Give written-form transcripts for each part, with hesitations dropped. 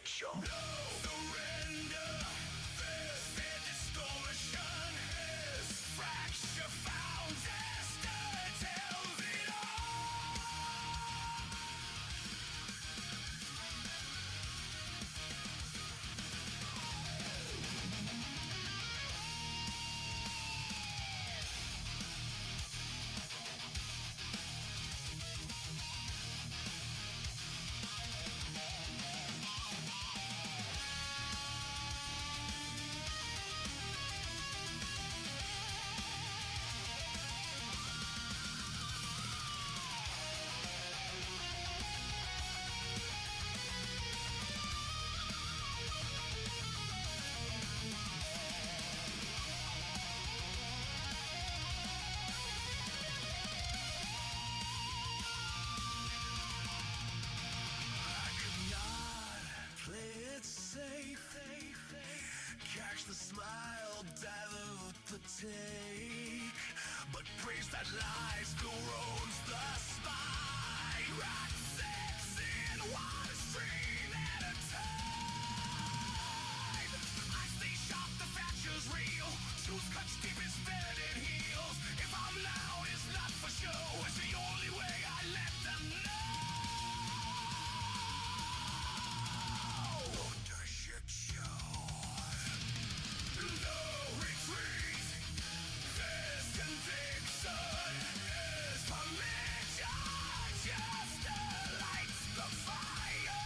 addiction. No surrender. This distortion is fracture found. Destiny tells it all. Catch the smile, dilute the take, but praise that lies corrodes the spine. Rock six in one stream at a time. I stay sharp, the fracture's real. Truth cuts deep, it's fed in heels. If I'm loud, it's not for show. It's the only way I let them know. The shit show. No retreat. This conviction is permission. Just to light the fire.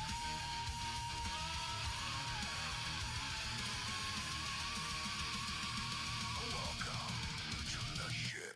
Welcome to the shit.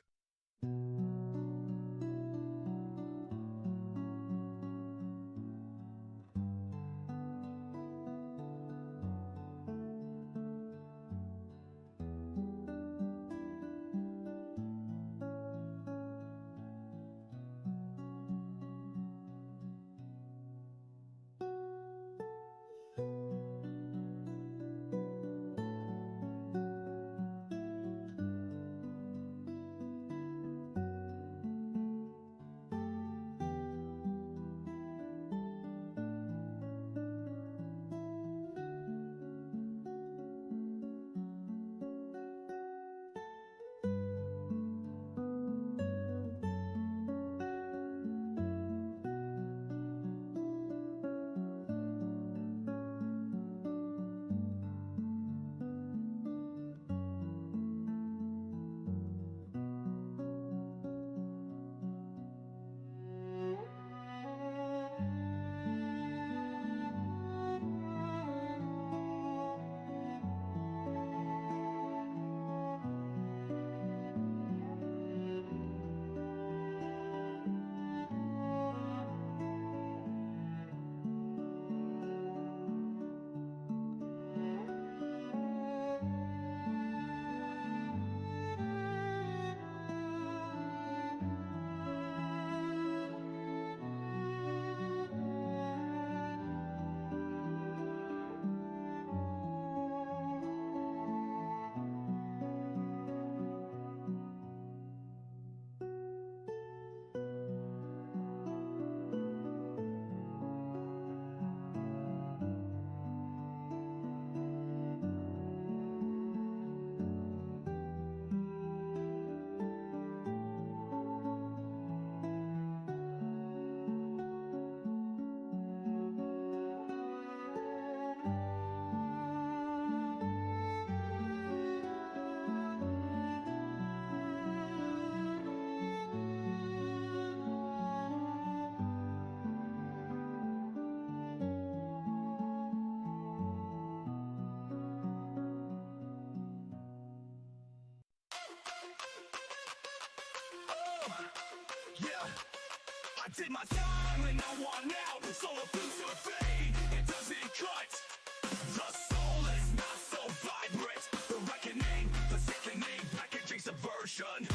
I did my time and I want out. Soul feels to fade, it doesn't cut. The soul is not so vibrant. The reckoning, the sickening, packaging subversion.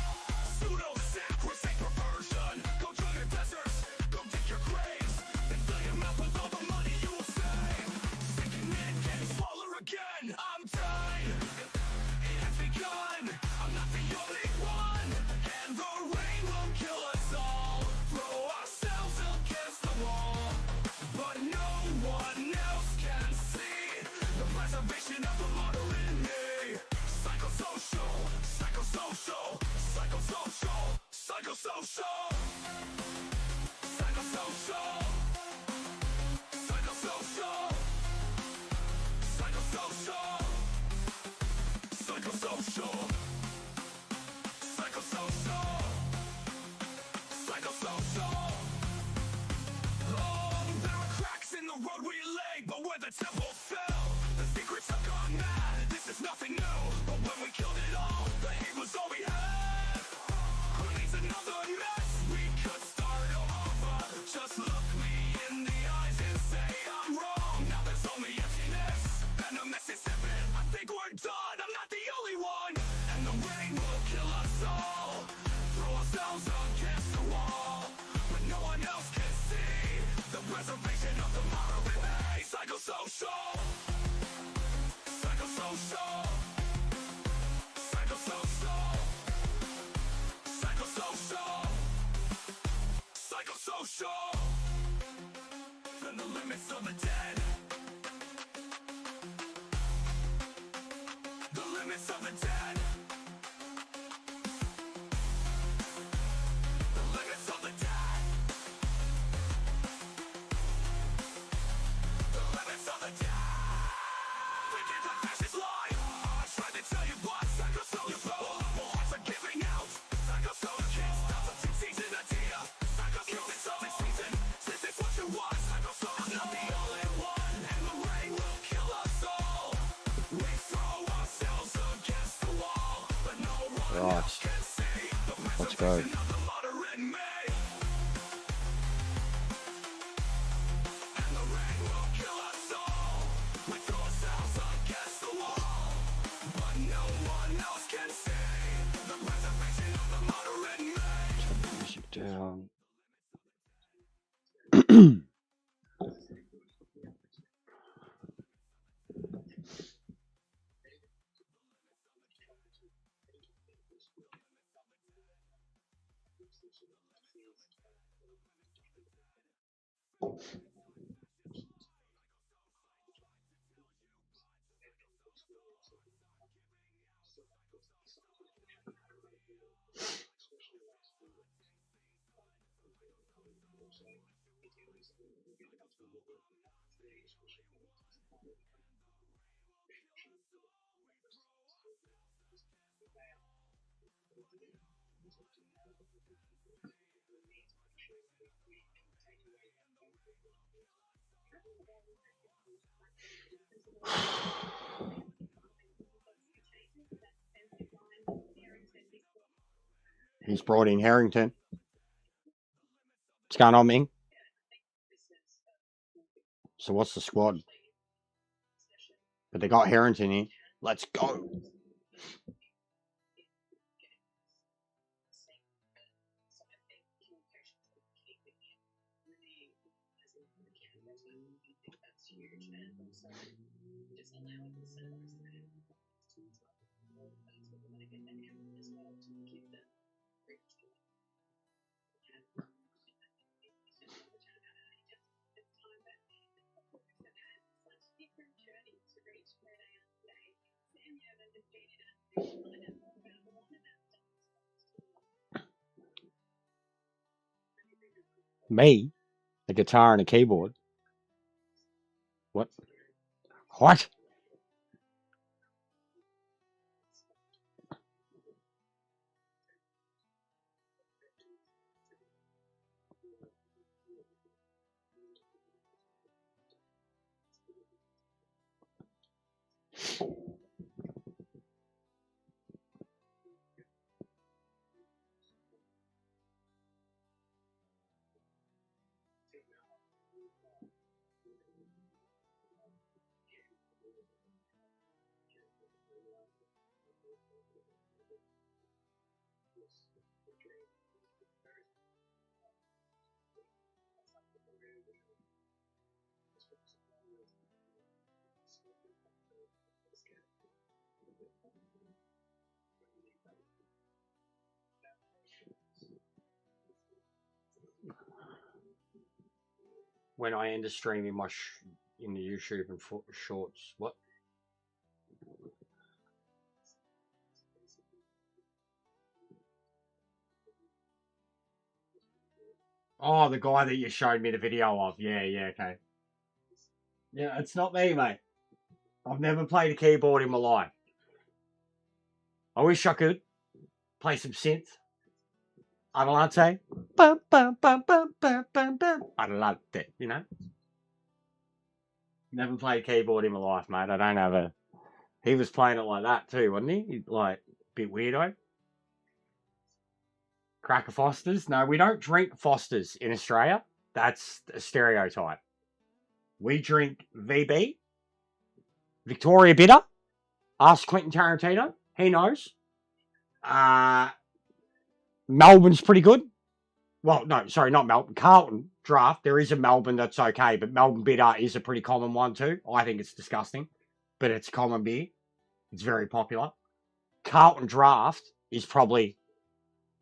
Pseudo-sacrosanct perversion. Go to the deserts, go dig your graves, and fill your mouth with all the money you will save. Sickening, getting smaller again. I'm done, it has begun. I'm not the only one, and the rain will kill us all. Throw ourselves against the wall, but no Psychosocial. Psychosocial. Psychosocial. Psychosocial. And the limits of the dead. The limits of the dead. The limits of the dead. The limits of the dead. We give the fascist lie. I tried to tell you what psychosocial. All hearts are giving out. Psychosocial kids, that's a six-season idea. Psychosocial is only season. This is what you want. Psychosocial. I'm not the only one, and the rain will kill us all. We throw ourselves against the wall, but no one else can see the preservation of the moderate me. And the rain will kill us all. We throw ourselves against the wall, but no one else can see the preservation of the moderate me. Turn the music down. He's brought in Harrington. What's going on, Ming? So what's the squad? But they got Harrington in. Let's go. Me? A guitar and a keyboard? What? What? When I end the stream in my in the YouTube and shorts, what? Oh, the guy that you showed me the video of. Yeah, okay. Yeah, it's not me, mate. I've never played a keyboard in my life. I wish I could play some synth. Adelante. Adelante, you know? Never played keyboard in my life, mate. I don't have a... He was playing it like that too, wasn't he? Like, a bit weirdo. Cracker Fosters? No, we don't drink Fosters in Australia. That's a stereotype. We drink VB. Victoria Bitter. Ask Quentin Tarantino. He knows. Melbourne's pretty good. Well, no, sorry, not Melbourne. Carlton. draft. There is a Melbourne that's okay, but Melbourne bitter is a pretty common one too. I think it's disgusting, but it's a common beer. It's very popular. Carlton Draft is probably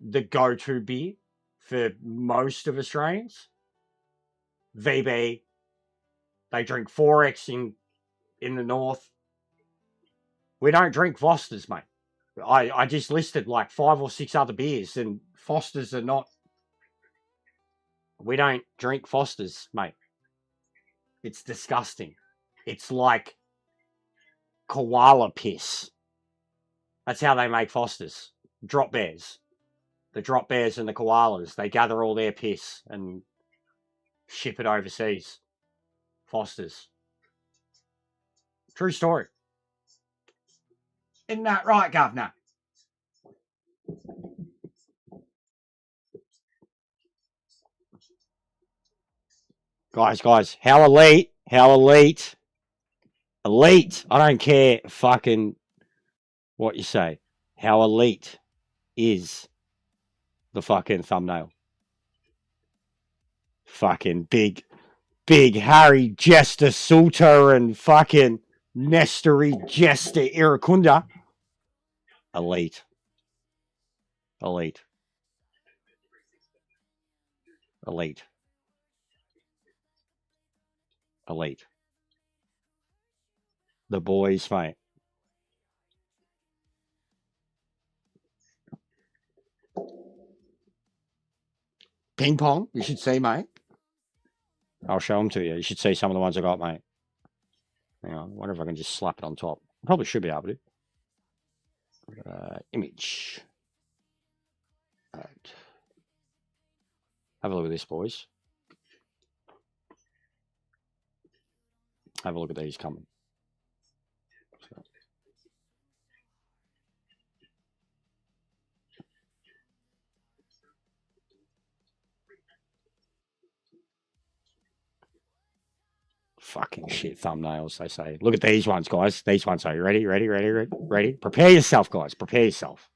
the go-to beer for most of Australians. VB, they drink 4X in the north. We don't drink Fosters, mate. I just listed like 5 or 6 other beers, and Fosters are not. We don't drink Fosters, mate. It's disgusting. It's like koala piss. That's how they make Fosters. Drop bears. The drop bears and the koalas, they gather all their piss and ship it overseas. Fosters. True story. Isn't that right, Governor? Guys, how elite, I don't care fucking what you say. How elite is the fucking thumbnail? Fucking big Harry Jester Salter and fucking Nestori Jester Iracunda. Elite. The boys, mate. Ping pong, you should see, mate. I'll show them to you. You should see some of the ones I got, mate. Hang on, I wonder if I can just slap it on top. I probably should be able to. Image. Right. Have a look at this, boys. Have a look at these coming. Fucking shit thumbnails, they say. Look at these ones, guys. These ones. Are you ready? Ready? Prepare yourself, guys. Prepare yourself.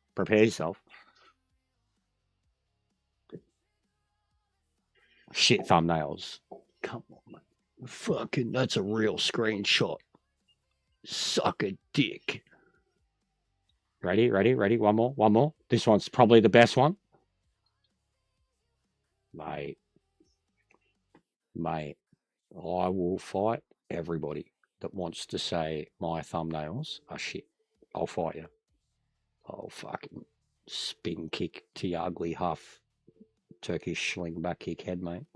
Shit thumbnails. Come on, mate. Fucking, that's a real screenshot. Suck a dick. Ready? One more. This one's probably the best one. Mate. I will fight everybody that wants to say my thumbnails are shit. I'll fight you. I'll fucking spin kick to your ugly huff. Turkish sling back kick head, mate.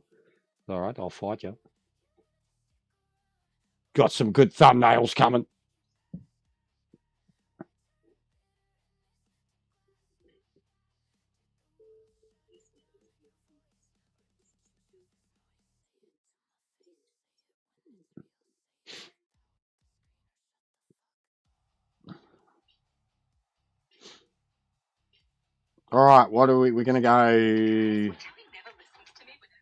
All right, I'll fight you. Got some good thumbnails coming. All right, what are we? We're gonna go. We're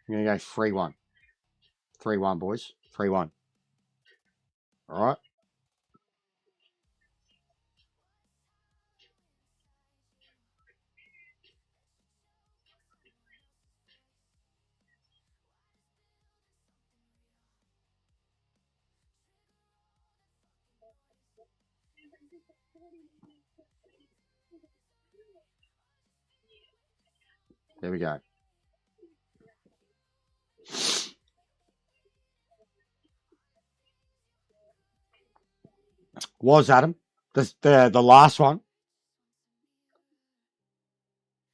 gonna go 3-1. 3-1, boys. 3-1. All right. There we go. Was Adam the last one?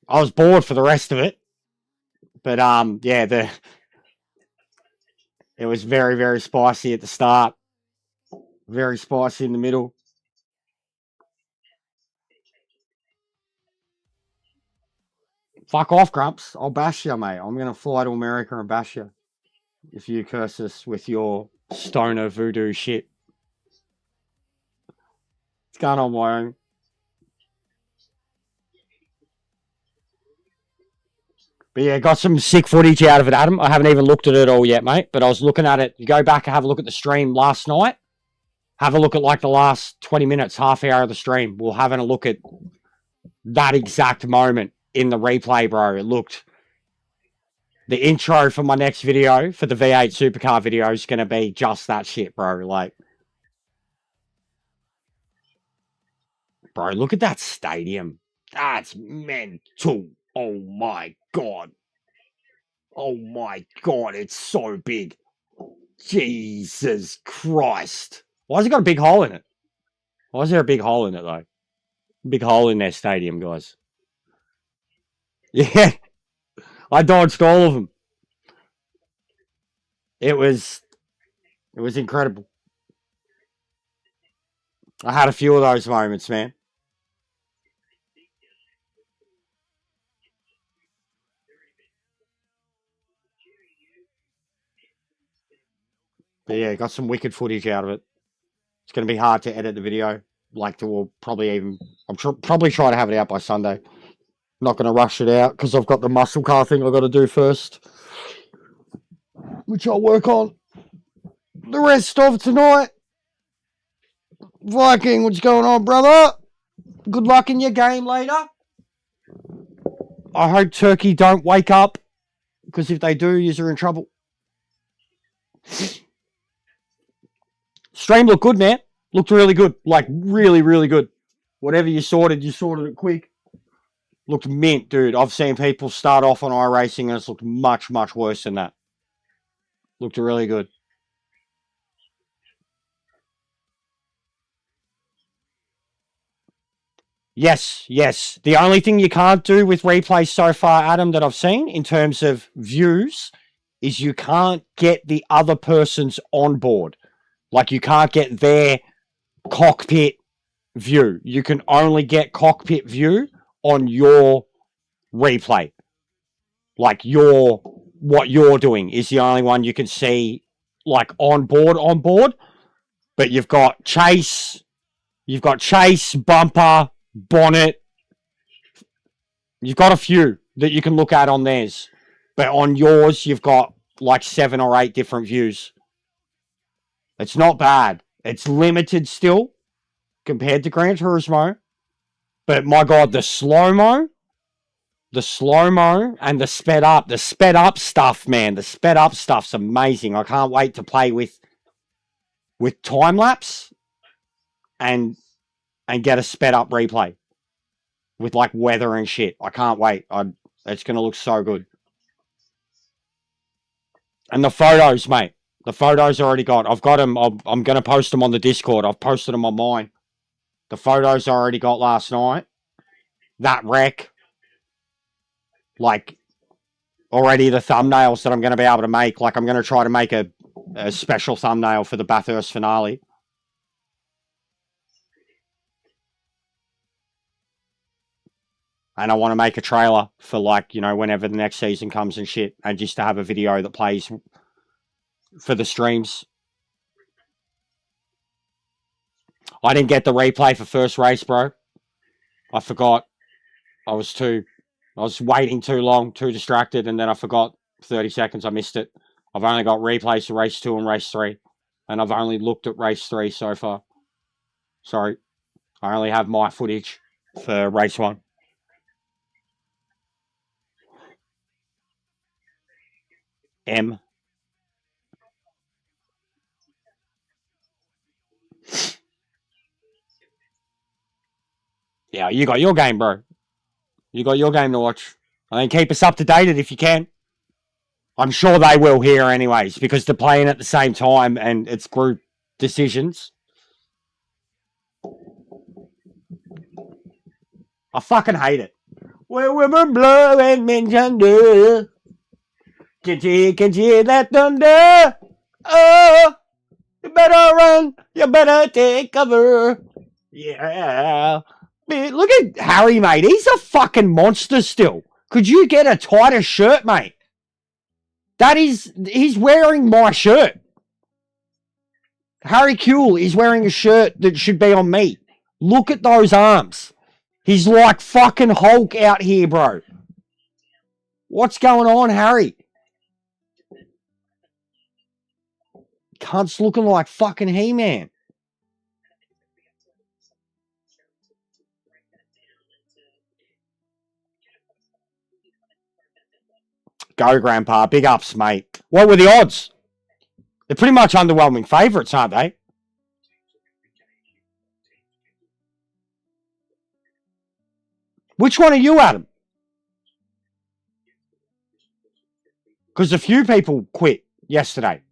I was bored for the rest of it, but yeah, it was very, very spicy at the start, very spicy in the middle. Fuck off, Grumps. I'll bash you, mate. I'm gonna fly to America and bash you if you curse us with your stoner voodoo shit. What's going on, Wyoming? But yeah, got some sick footage out of it, Adam. I haven't even looked at it all yet, mate. But I was looking at it. You go back and have a look at the stream last night. Have a look at like the last 20 minutes, half hour of the stream. We're having a look at that exact moment in the replay, bro. It looked The intro for my next video, for the V8 supercar video, is going to be just that shit, bro. Like, bro, look at that stadium. That's mental. Oh my god. Oh my god, it's so big. Jesus Christ. Why has it got a big hole in it? Why is there a big hole in it, though? Big hole in their stadium, guys. Yeah. I dodged all of them. It was incredible. I had a few of those moments, man. But yeah, got some wicked footage out of it. It's going to be hard to edit the video. Like, we'll probably even... probably try to have it out by Sunday. Not going to rush it out because I've got the muscle car thing I've got to do first. Which I'll work on the rest of tonight. Viking, what's going on, brother? Good luck in your game later. I hope Turkey don't wake up, because if they do, you're in trouble. Stream looked good, man. Looked really good. Like, really, really good. Whatever you sorted it quick. Looked mint, dude. I've seen people start off on iRacing and it's looked much, much worse than that. Looked really good. Yes, yes. The only thing you can't do with replays so far, Adam, that I've seen in terms of views is you can't get the other person's onboard. Like, you can't get their cockpit view. You can only get cockpit view on your replay. Like, what you're doing is the only one you can see, like, on board. But you've got chase, bumper, bonnet. You've got a few that you can look at on theirs. But on yours, you've got like 7 or 8 different views. It's not bad. It's limited still compared to Gran Turismo. But my God, the slow-mo and the sped up stuff, man. The sped up stuff's amazing. I can't wait to play with time lapse and get a sped up replay with like weather and shit. I can't wait. It's going to look so good. And the photos, mate. The photos already got. I've got them. I'm going to post them on the Discord. I've posted them on mine. The photos I already got last night. That wreck. Like, already the thumbnails that I'm going to be able to make. Like, I'm going to try to make a special thumbnail for the Bathurst finale. And I want to make a trailer for, like, you know, whenever the next season comes and shit. And just to have a video that plays for the streams. I didn't get the replay for first race, bro. I forgot. I was waiting too long, too distracted, and then I forgot 30 seconds. I missed it. I've only got replays for race 2 and race 3. And I've only looked at race 3 so far. Sorry. I only have my footage for race 1. M. Yeah, you got your game, bro. You got your game to watch. I mean, keep us up to date if you can. I'm sure they will here anyways, because they're playing at the same time and it's group decisions. I fucking hate it. Well, women blow and men thunder. Can you that thunder? Oh, you better run. You better take cover. Yeah. Man, look at Harry, mate. He's a fucking monster still. Could you get a tighter shirt, mate? He's wearing my shirt. Harry Kuehl is wearing a shirt that should be on me. Look at those arms. He's like fucking Hulk out here, bro. What's going on, Harry? Cunt's looking like fucking He-Man. Go, Grandpa. Big ups, mate. What were the odds? They're pretty much underwhelming favourites, aren't they? Which one are you, Adam? Because a few people quit yesterday.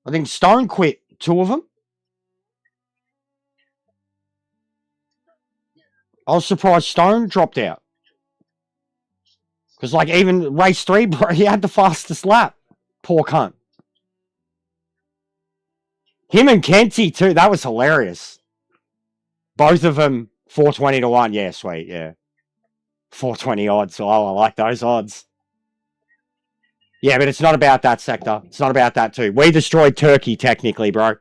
I think Stone quit 2 of them. I was surprised Stone dropped out. Because, like, even race 3, bro, he had the fastest lap. Poor cunt. Him and Kenty, too. That was hilarious. Both of them, 420 to 1. Yeah, sweet, yeah. 420 odds. Oh, I like those odds. Yeah, but it's not about that sector. It's not about that, too. We destroyed Turkey, technically, bro.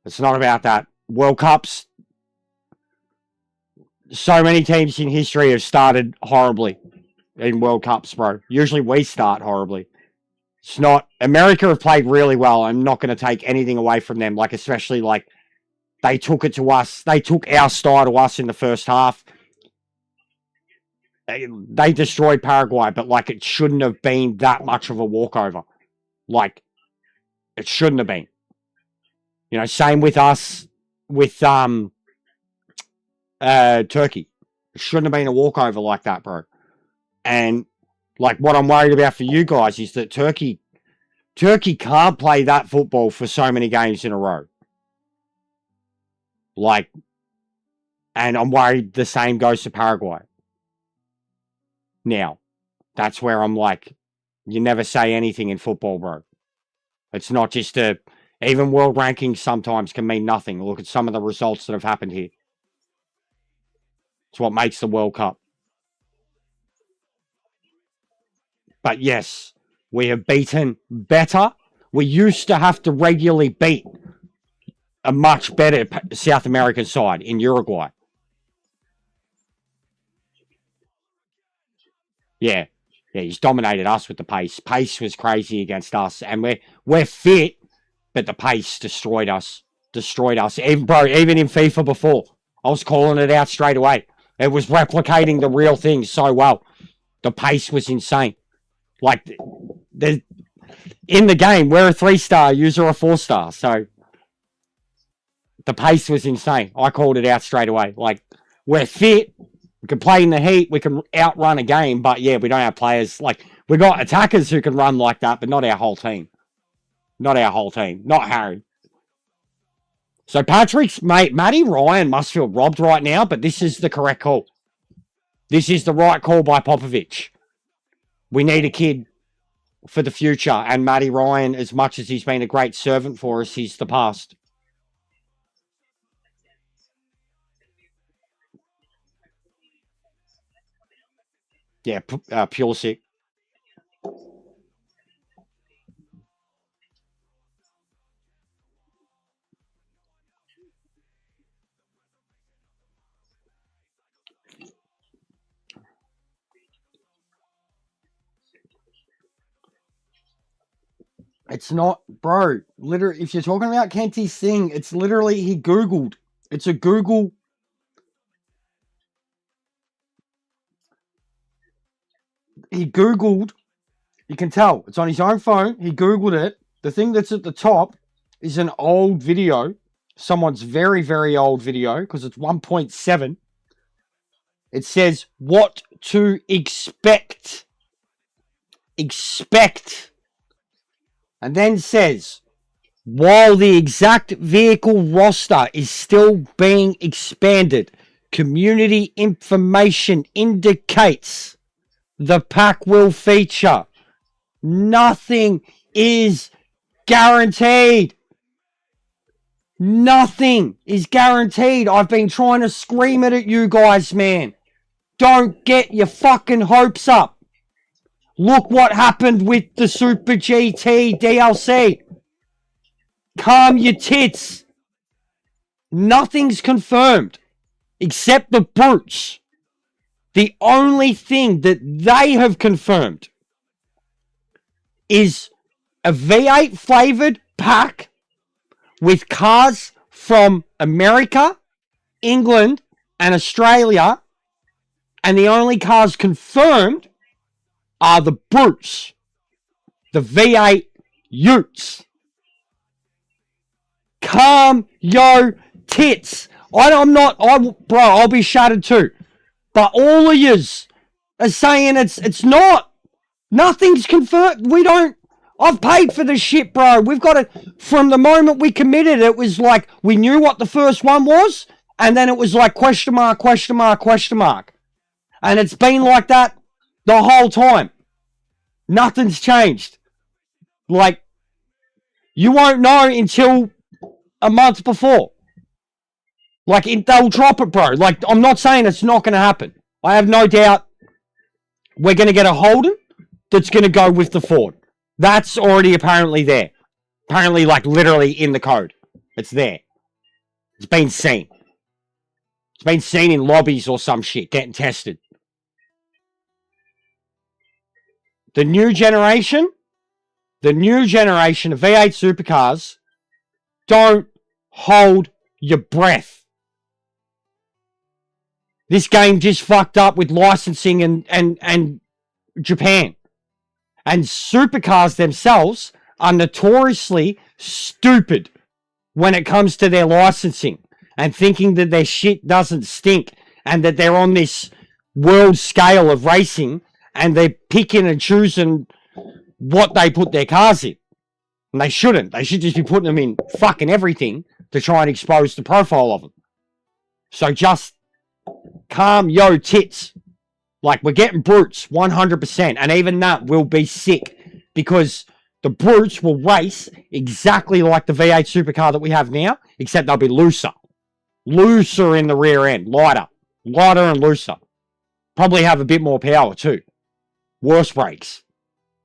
It's not about that. World Cups. So many teams in history have started horribly in World Cups, bro. Usually we start horribly. It's not. America have played really well. I'm not going to take anything away from them. Like, especially, like, they took it to us. They took our style to us in the first half. They destroyed Paraguay, but, like, it shouldn't have been that much of a walkover. Like, it shouldn't have been. You know, same with us, with Turkey. It shouldn't have been a walkover like that, bro. And, like, what I'm worried about for you guys is that Turkey can't play that football for so many games in a row. Like, and I'm worried the same goes to Paraguay. Now, that's where I'm like, you never say anything in football, bro. It's not just even world rankings sometimes can mean nothing. Look at some of the results that have happened here. It's what makes the World Cup. But yes, we have beaten better. We used to have to regularly beat a much better South American side in Uruguay. Yeah, he's dominated us with the pace. Pace was crazy against us, and we're fit, but the pace destroyed us. Even, bro, even in FIFA before, I was calling it out straight away. It was replicating the real thing so well. The pace was insane. Like, in the game, we're a 3-star, user a 4-star. So, the pace was insane. I called it out straight away. Like, we're fit. We can play in the heat. We can outrun a game. But, yeah, we don't have players. Like, we got attackers who can run like that, but not our whole team. Not Harry. So, Patrick's mate, Matty Ryan must feel robbed right now, but this is the correct call. This is the right call by Popovich. We need a kid for the future, and Matty Ryan, as much as he's been a great servant for us, he's the past. Yeah, Pulisic. It's not, bro. Literally, if you're talking about Kenty's thing, it's literally he Googled. It's a Google. He Googled. You can tell it's on his own phone. He Googled it. The thing that's at the top is an old video, someone's very, very old video, because it's 1.7. It says what to expect. And then says, while the exact vehicle roster is still being expanded, community information indicates the pack will feature. Nothing is guaranteed. Nothing is guaranteed. I've been trying to scream it at you guys, man. Don't get your fucking hopes up. Look what happened with the Super GT DLC. Calm your tits. Nothing's confirmed except the brutes. The only thing that they have confirmed is a V8 flavored pack with cars from America, England, and Australia. And the only cars confirmed are the brutes. The V8 utes. Calm your tits. Bro, I'll be shattered too. But all of yous are saying it's not. Nothing's confirmed. I've paid for this shit, bro. We've got it. From the moment we committed, it was like we knew what the first one was, and then it was like question mark, question mark, question mark. And it's been like that the whole time. Nothing's changed. Like, you won't know until a month before. Like, they'll drop it, bro. Like, I'm not saying it's not going to happen. I have no doubt we're going to get a Holden that's going to go with the Ford. That's already apparently there. Apparently, like, literally in the code. It's there. It's been seen. It's been seen in lobbies or some shit, getting tested. The new generation of V8 supercars, don't hold your breath. This game just fucked up with licensing and Japan. And supercars themselves are notoriously stupid when it comes to their licensing and thinking that their shit doesn't stink and that they're on this world scale of racing and they're picking and choosing what they put their cars in. And they shouldn't. They should just be putting them in fucking everything to try and expose the profile of them. So just calm yo tits. Like, we're getting brutes 100%. And even that will be sick because the brutes will race exactly like the V8 supercar that we have now, except they'll be looser. Looser in the rear end. Lighter. Lighter and looser. Probably have a bit more power too. Worse brakes.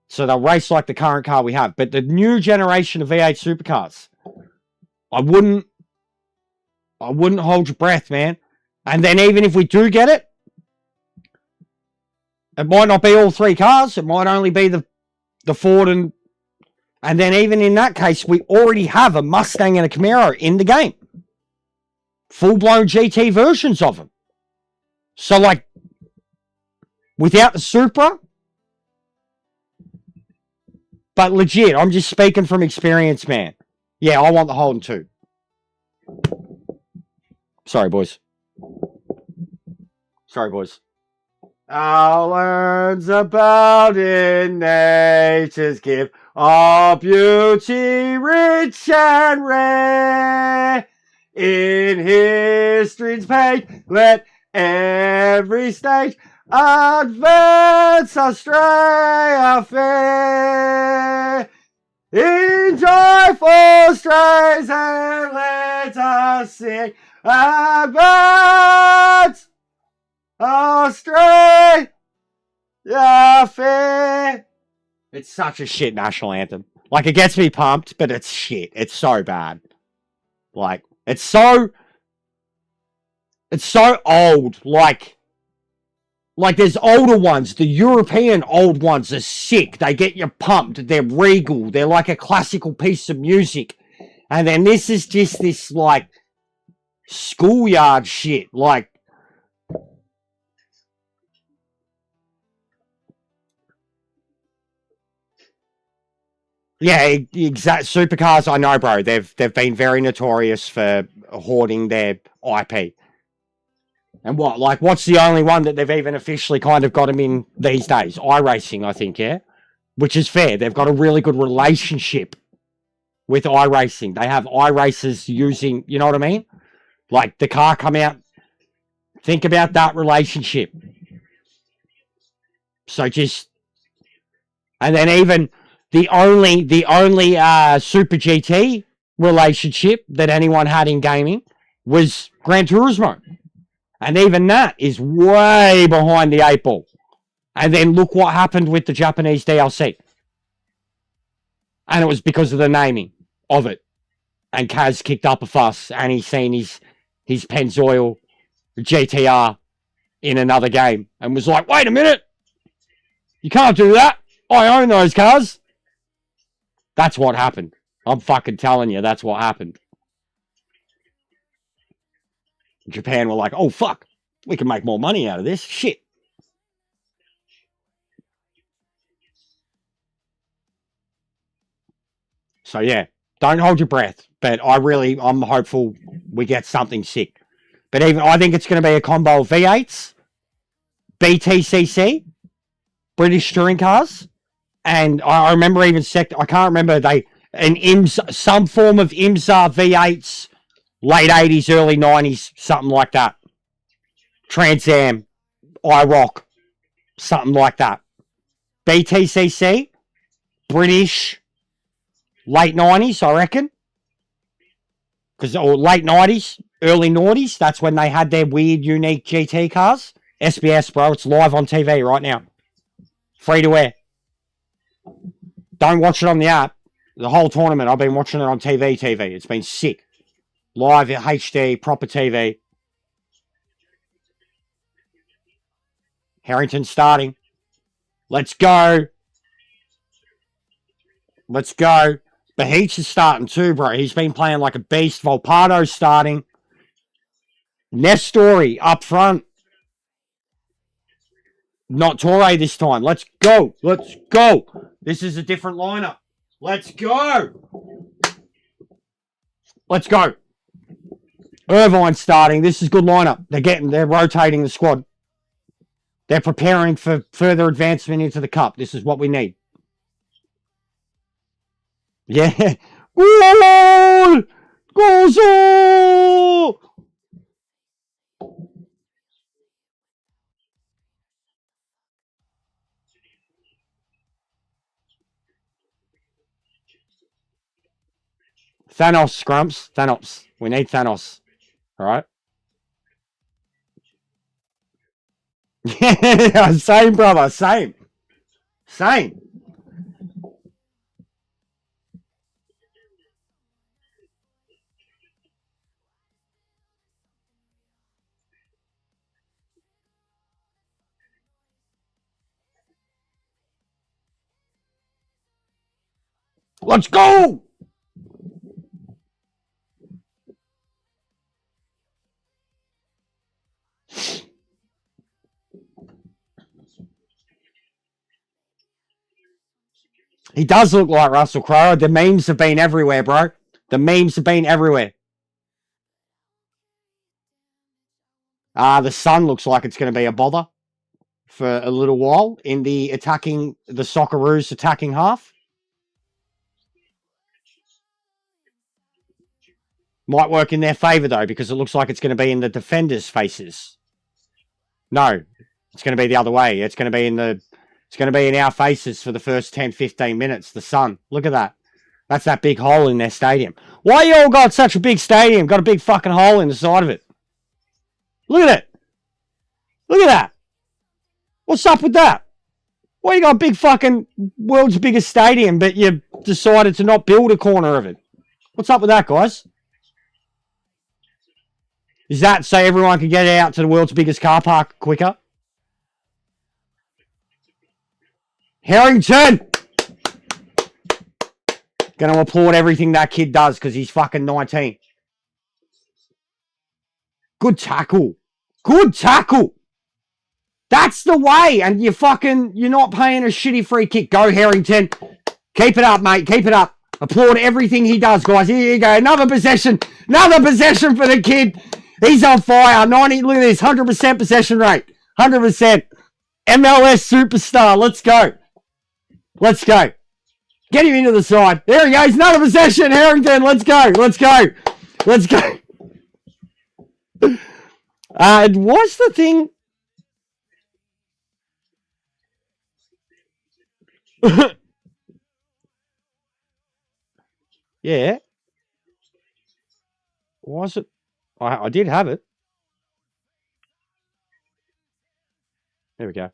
So they'll race like the current car we have. But the new generation of V8 supercars, I wouldn't hold your breath, man. And then even if we do get it, it might not be all three cars. It might only be the Ford and then even in that case, we already have a Mustang and a Camaro in the game. Full-blown GT versions of them. So, like, without the Supra, but legit, I'm just speaking from experience, man. Yeah, I want the Holden too. Sorry, boys. Our learns about in nature's gift, all beauty rich and rare. In history's page, let every stage advance astray affair. In joyful strains and let us sing, advance astray affair. It's such a shit national anthem. Like, it gets me pumped, but it's shit. It's so bad. Like, it's so old. Like there's older ones. The European old ones are sick. They get you pumped. They're regal. They're like a classical piece of music. And then this is just this, like, schoolyard shit. Like, yeah, exact supercars. I know, bro. They've been very notorious for hoarding their IP. And what's the only one that they've even officially kind of got them in these days? iRacing, I think, yeah? Which is fair. They've got a really good relationship with iRacing. They have iRacers using, you know what I mean? Like, the car come out. Think about that relationship. So just... And then even the only Super GT relationship that anyone had in gaming was Gran Turismo. And even that is way behind the 8 ball. And then look what happened with the Japanese DLC. And it was because of the naming of it. And Kaz kicked up a fuss and he's seen his Pennzoil GTR in another game and was like, wait a minute. You can't do that. I own those cars. That's what happened. I'm fucking telling you, that's what happened. Japan were like, oh, fuck. We can make more money out of this. Shit. So yeah, don't hold your breath. But I'm hopeful we get something sick. But I think it's going to be a combo of V8s, BTCC, British touring cars, and I remember even I can't remember some form of IMSA V8s, late 80s, early 90s, something like that. Trans Am, IROC, something like that. BTCC, British, late 90s, I reckon. Or late 90s, early noughties, that's when they had their weird, unique GT cars. SBS, bro, it's live on TV right now. Free to air. Don't watch it on the app. The whole tournament, I've been watching it on TV. It's been sick. Live HD, proper TV. Harrington starting. Let's go. Let's go. Beheach is starting too, bro. He's been playing like a beast. Volpado's starting. Nestori up front. Not Torre this time. Let's go. Let's go. This is a different lineup. Let's go. Let's go. Irvine starting. This is good lineup. They're rotating the squad. They're preparing for further advancement into the cup. This is what we need. Yeah. Goal! Goal! Thanos, Scrumps. Thanos. We need Thanos. All right? Yeah, same, brother. Same. Same. Let's go! He does look like Russell Crowe. The memes have been everywhere, bro. The memes have been everywhere. The sun looks like it's going to be a bother for a little while in the Socceroos attacking half. Might work in their favour, though, because it looks like it's going to be in the defenders' faces. No, it's going to be the other way. It's going to be in our faces for the first 10, 15 minutes. The sun. Look at that. That's that big hole in their stadium. Why you all got such a big stadium? Got a big fucking hole in the side of it. Look at it. Look at that. What's up with that? Why you got a big fucking world's biggest stadium, but you decided to not build a corner of it? What's up with that, guys? Is that so everyone can get out to the world's biggest car park quicker? Harrington! Going to applaud everything that kid does because he's fucking 19. Good tackle. Good tackle. That's the way. And you're not paying a shitty free kick. Go, Harrington. Keep it up, mate. Keep it up. Applaud everything he does, guys. Here you go. Another possession. Another possession for the kid. He's on fire. 90. Look at this. 100% possession rate. 100%. MLS superstar. Let's go. Let's go. Get him into the side. There he goes. Another possession. Harrington. Let's go. Let's go. Let's go. What's the thing? Yeah. Was it? I did have it. There we go.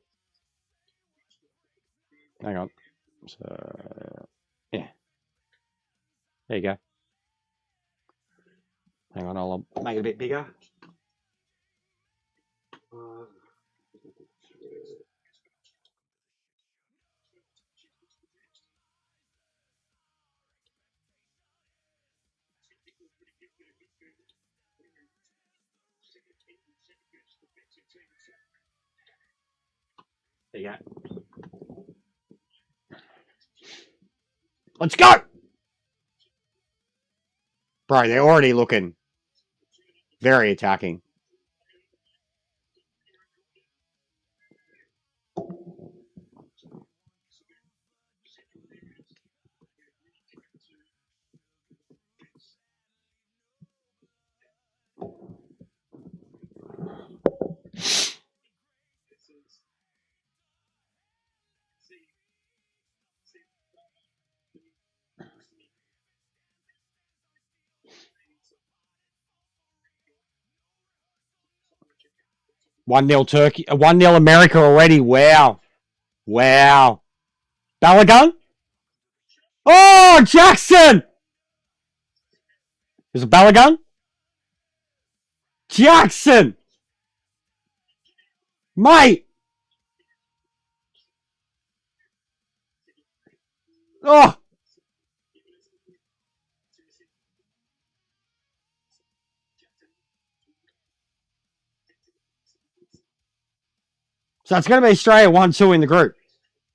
Hang on. So, yeah. There you go. Hang on, I'll make it a bit bigger. There you go. Let's go! Bro, they're already looking very attacking. One nil Turkey. 1-0 America already. Wow. Wow. Balogun? Oh, Jackson! Is it Balogun? Jackson! Mate! Oh! So it's going to be Australia 1-2 in the group.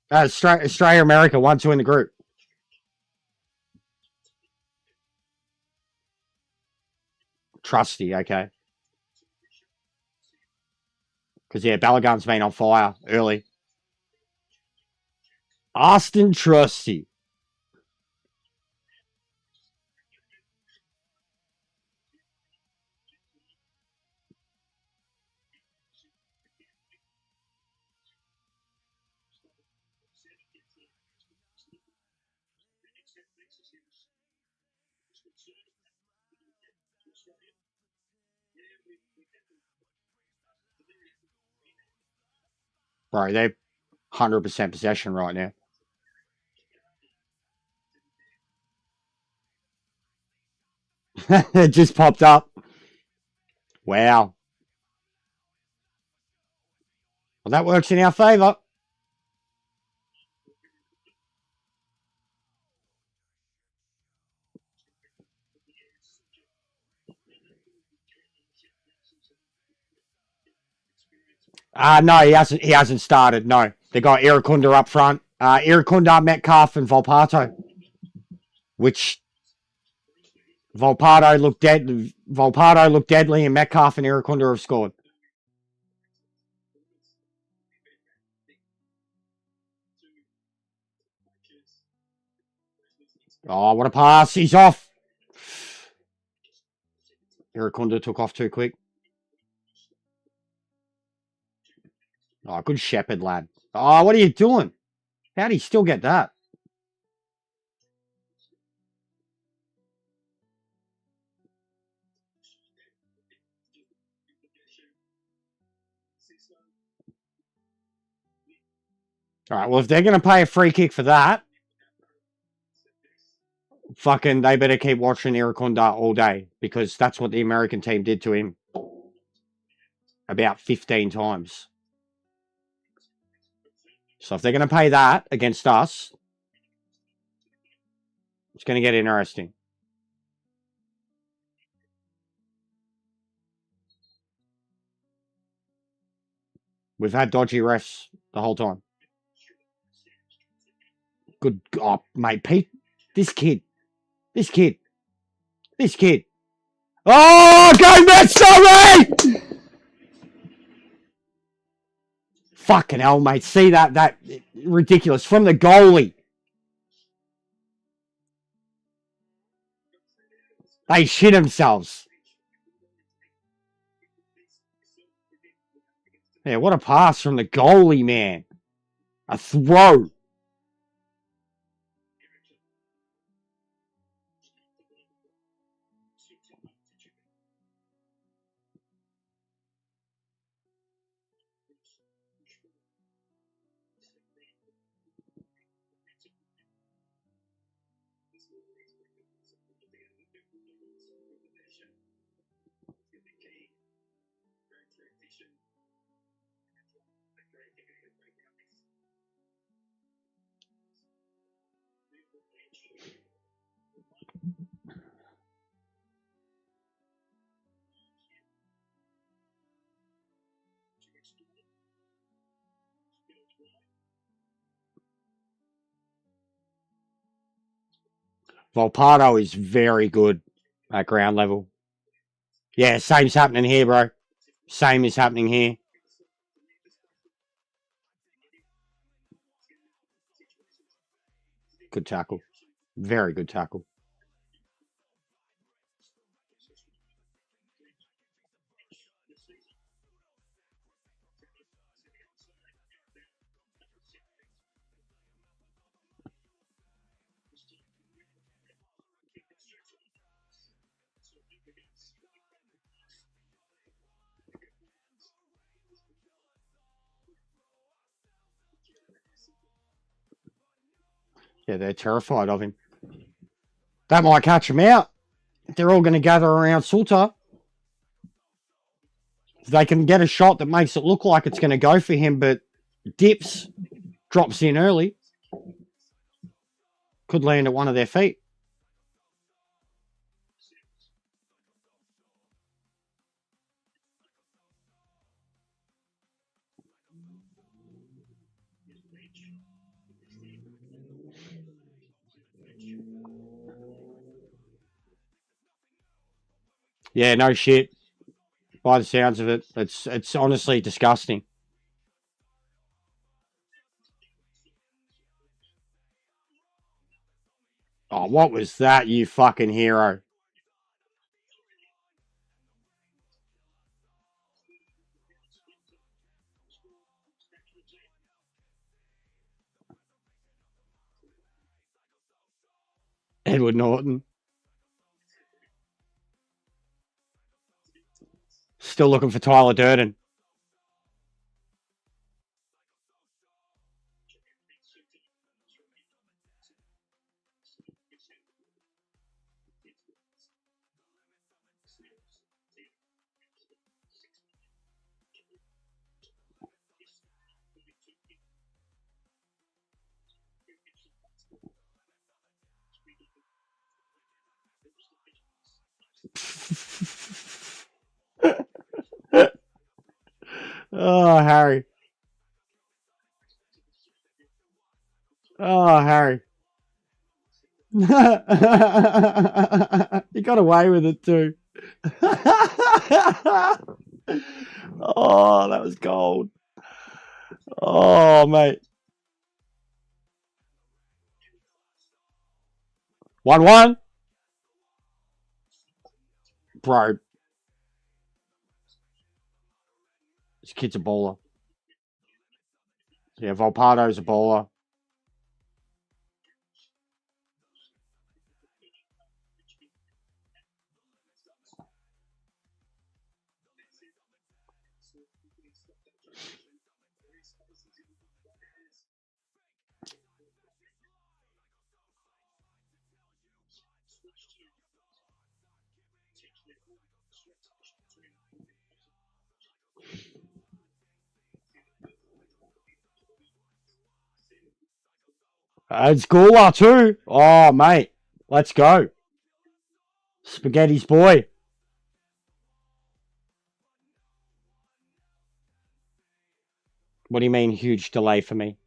Australia, America 1-2 in the group. Trusty, okay. Because, yeah, Balogun's been on fire early. Austin Trusty. Bro, they're 100% possession right now. It just popped up. Wow. Well, that works in our favour. No, he hasn't. He hasn't started. No, they got Irukunda up front. Irukunda, Metcalf, and Volpato. Which Volpato looked dead. Volpato looked deadly, and Metcalf and Irukunda have scored. Oh, what a pass! He's off. Irukunda took off too quick. Oh, good shepherd, lad. Oh, what are you doing? How do you still get that? All right, well, if they're going to pay a free kick for that, fucking, they better keep watching Irukunda all day because that's what the American team did to him about 15 times. So if they're going to pay that against us, it's going to get interesting. We've had dodgy refs the whole time. Good, oh, mate, Pete, this kid. Oh, go Mets, sorry! Fucking hell, mate. See that ridiculous from the goalie. They shit themselves. Yeah, what a pass from the goalie, man. A throw. Volpato is very good. at ground level. Yeah, same's happening here, bro. Same is happening here. Good tackle. Very good tackle. Yeah, they're terrified of him. That might catch him out. They're all going to gather around Sulta. They can get a shot that makes it look like it's going to go for him, but dips, drops in early. Could land at one of their feet. Yeah, no shit. By the sounds of it, it's honestly disgusting. Oh, what was that, you fucking hero? Edward Norton. Still looking for Tyler Durden. Oh, Harry. Oh, Harry. He got away with it too. Oh, that was gold. Oh, mate. 1-1. Bro. This kid's a baller. Yeah, Volpado's a baller. It's Gula too. Oh, mate. Let's go. Spaghetti's boy. What do you mean, huge delay for me?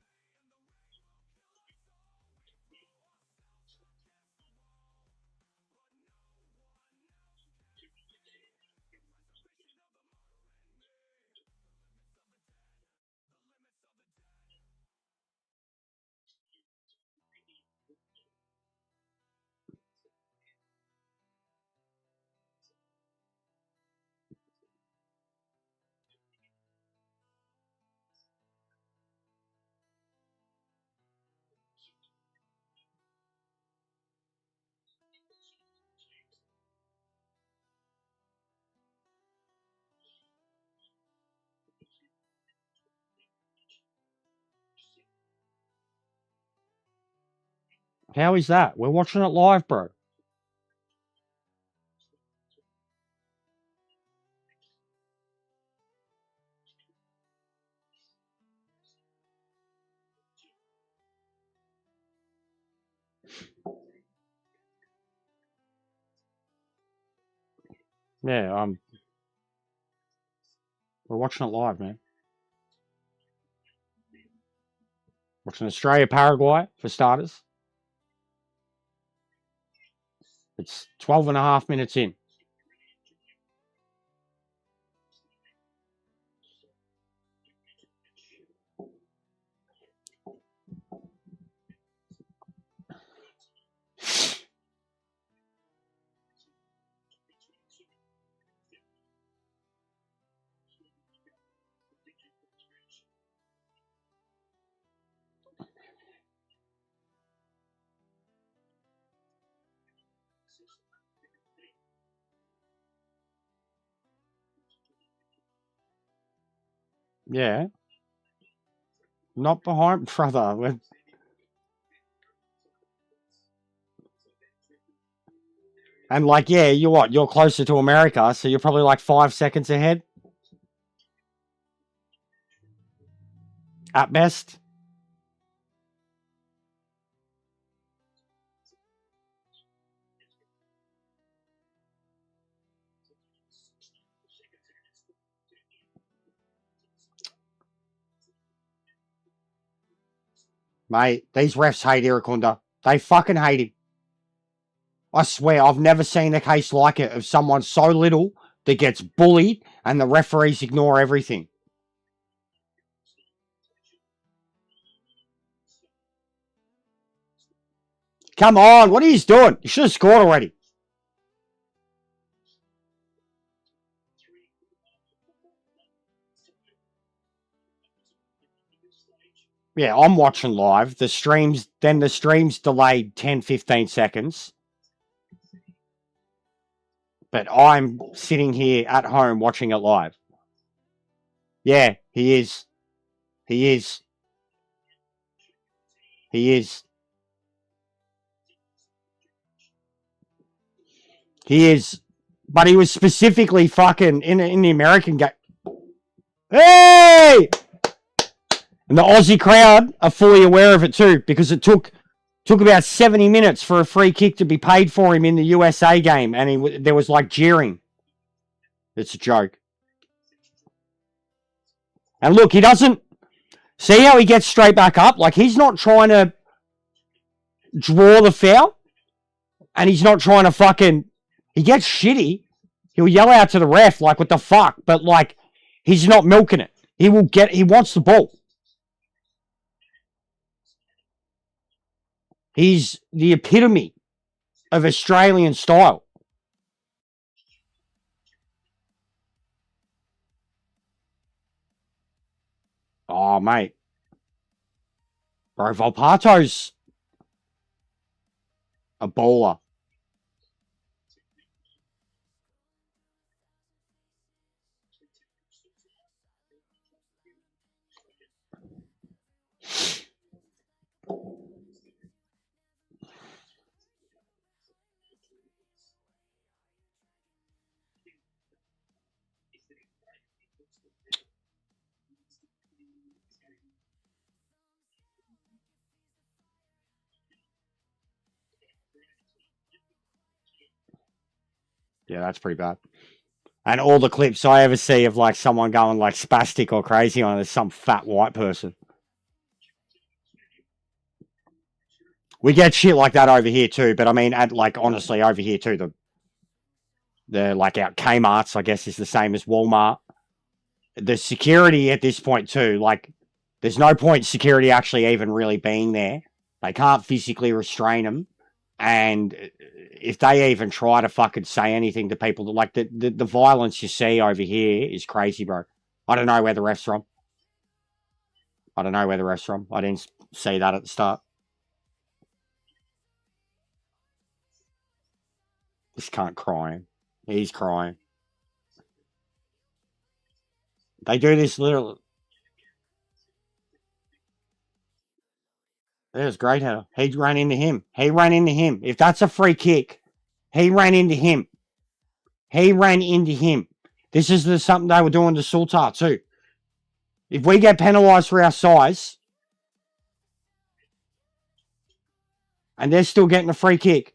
How is that? We're watching it live, bro. Yeah, we're watching it live, man. Watching Australia, Paraguay, for starters. It's 12 and a half minutes in. Yeah. Not behind, brother. And like, yeah, you what? You're closer to America, so you're probably like 5 seconds ahead at best. Mate, these refs hate Iracunda. They fucking hate him. I swear, I've never seen a case like it of someone so little that gets bullied and the referees ignore everything. Come on, what are you doing? You should have scored already. Yeah, I'm watching live. The streams delayed 10, 15 seconds. But I'm sitting here at home watching it live. Yeah, he is. He is. He is. He is. But he was specifically fucking in the American game. Hey! And the Aussie crowd are fully aware of it too, because it took about 70 minutes for a free kick to be paid for him in the USA game, and there was like jeering. It's a joke. And look, he doesn't see how he gets straight back up. Like, he's not trying to draw the foul, and he's not trying to fucking. He gets shitty. He'll yell out to the ref like, "What the fuck?" But like, he's not milking it. He wants the ball. He's the epitome of Australian style. Oh, mate. Bro, Volpato's a baller. Yeah, that's pretty bad. And all the clips I ever see of like someone going like spastic or crazy on it is some fat white person. We get shit like that over here too, but I mean, at like honestly over here too, the like out Kmart's, I guess, is the same as Walmart. The security at this point too, like, there's no point security actually even really being there. They can't physically restrain them, and if they even try to fucking say anything to people, like the violence you see over here is crazy, bro. I don't know where the ref's from. I don't know where the ref's from. I didn't see that at the start. This cunt crying. He's crying. They do this literally. It was great header. He ran into him. He ran into him. If that's a free kick, he ran into him. He ran into him. This is something they were doing to Sultar too. If we get penalised for our size, and they're still getting a free kick,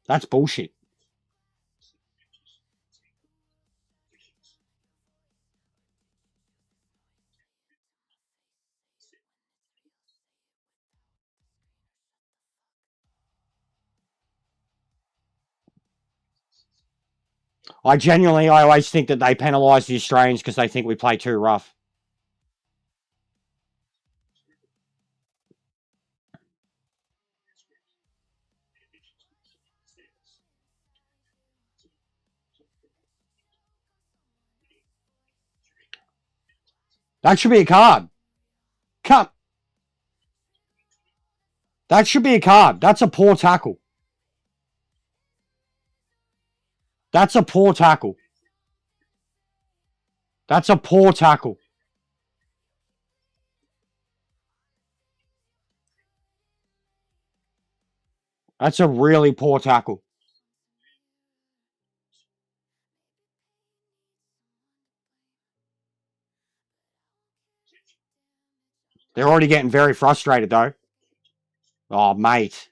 that's bullshit. I always think that they penalise the Australians because they think we play too rough. That should be a card. Cut. That should be a card. That's a poor tackle. That's a poor tackle. That's a poor tackle. That's a really poor tackle. They're already getting very frustrated, though. Oh, mate.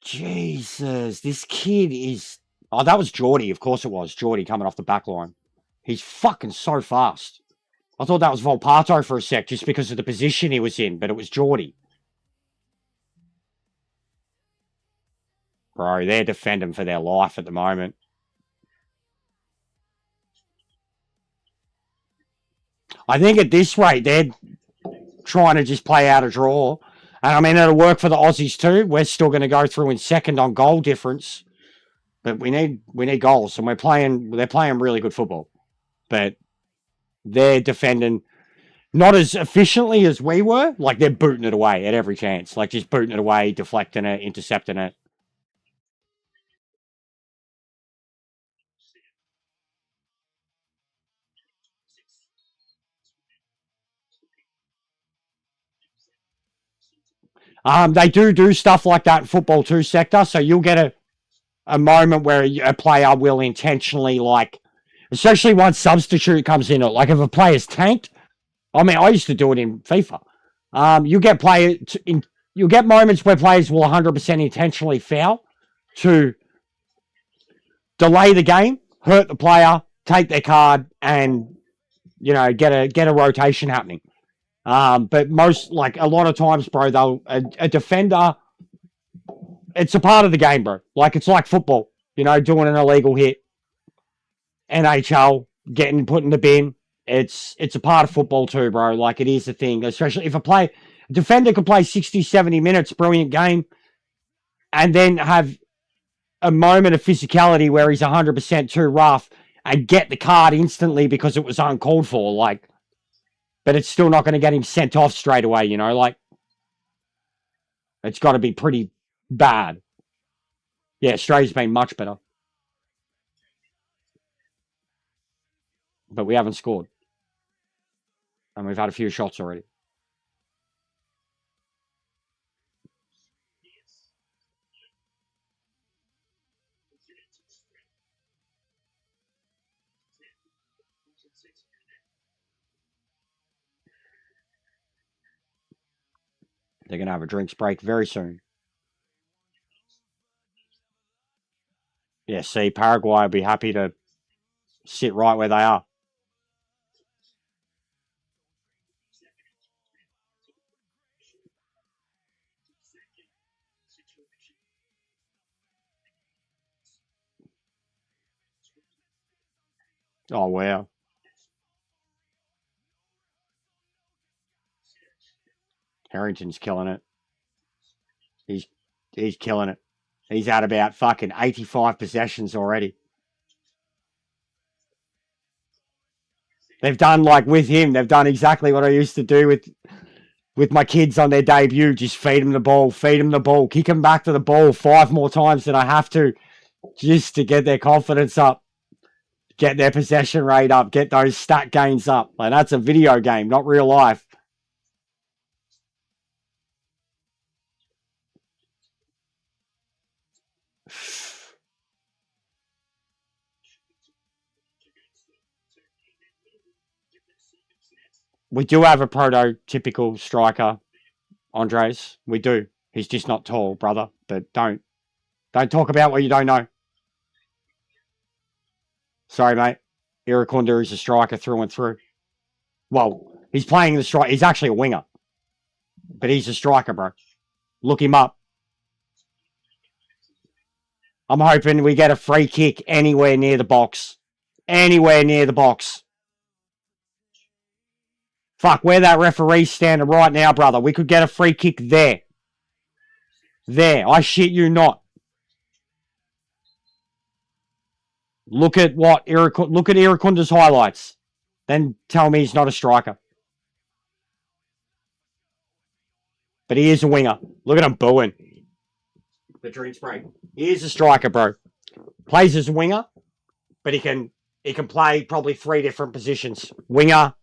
Jesus, this kid is... Oh, that was Geordie. Of course it was. Geordie coming off the back line. He's fucking so fast. I thought that was Volpato for a sec, just because of the position he was in, but it was Geordie. Bro, they're defending for their life at the moment. I think at this rate, they're trying to just play out a draw. And I mean, it'll work for the Aussies too. We're still going to go through in second on goal difference. But we need goals, and they're playing really good football. But they're defending not as efficiently as we were. Like, they're booting it away at every chance. Like, just booting it away, deflecting it, intercepting it. They do stuff like that in football too, Sector. So you'll get a moment where a player will intentionally, like, especially once substitute comes in, like if a player's tanked. I mean, I used to do it in FIFA. You'll get moments where players will 100% intentionally foul to delay the game, hurt the player, take their card, and get a rotation happening. But a lot of times, bro, a defender, it's a part of the game, bro. Like, it's like football, doing an illegal hit. NHL, getting put in the bin. It's a part of football too, bro. Like, it is a thing, especially if a defender can play 60, 70 minutes, brilliant game, and then have a moment of physicality where he's 100% too rough and get the card instantly because it was uncalled for, like, but it's still not going to get him sent off straight away, like, it's got to be pretty bad. Yeah, Australia's been much better. But we haven't scored. And we've had a few shots already. They're going to have a drinks break very soon. Yeah, see, Paraguay will be happy to sit right where they are. Oh, wow. Harrington's killing it. He's killing it. He's at about fucking 85 possessions already. They've done, like, with him, they've done exactly what I used to do with my kids on their debut. Just feed them the ball, kick them back to the ball 5 more times than I have to, just to get their confidence up, get their possession rate up, get those stat gains up. Like, that's a video game, not real life. We do have a prototypical striker, Andres. We do. He's just not tall, brother. But don't talk about what you don't know. Sorry, mate. Irakunda is a striker through and through. Well, he's playing the strike. He's actually a winger. But he's a striker, bro. Look him up. I'm hoping we get a free kick anywhere near the box. Anywhere near the box. Fuck, where that referee's standing right now, brother. We could get a free kick there. There. I shit you not. Look at what look at Irakunda's highlights. Then tell me he's not a striker. But he is a winger. Look at him booing. The drinks break. He is a striker, bro. Plays as a winger, but he can play probably 3 different positions. Winger,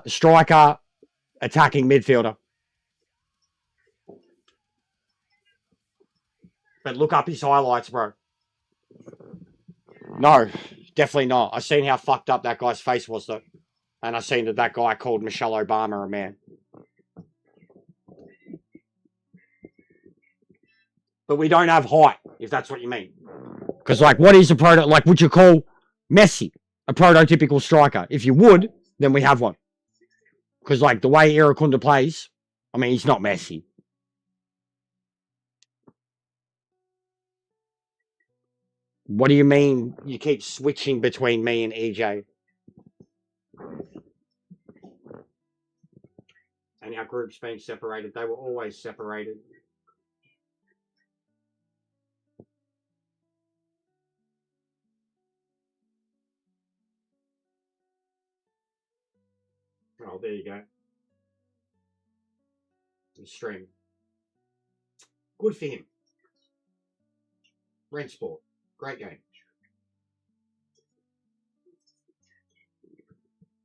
striker, attacking midfielder. But look up his highlights, bro. No, definitely not. I seen how fucked up that guy's face was, though. And I seen that guy called Michelle Obama a man. But we don't have height, if that's what you mean. Because, like, what is a proto... Like, would you call Messi a prototypical striker? If you would, then we have one. Because, like, the way Irakunda plays, I mean, he's not Messi. What do you mean you keep switching between me and EJ? And our group's being separated. They were always separated. Oh, there you go. The stream. Good for him. Rent Sport. Great game.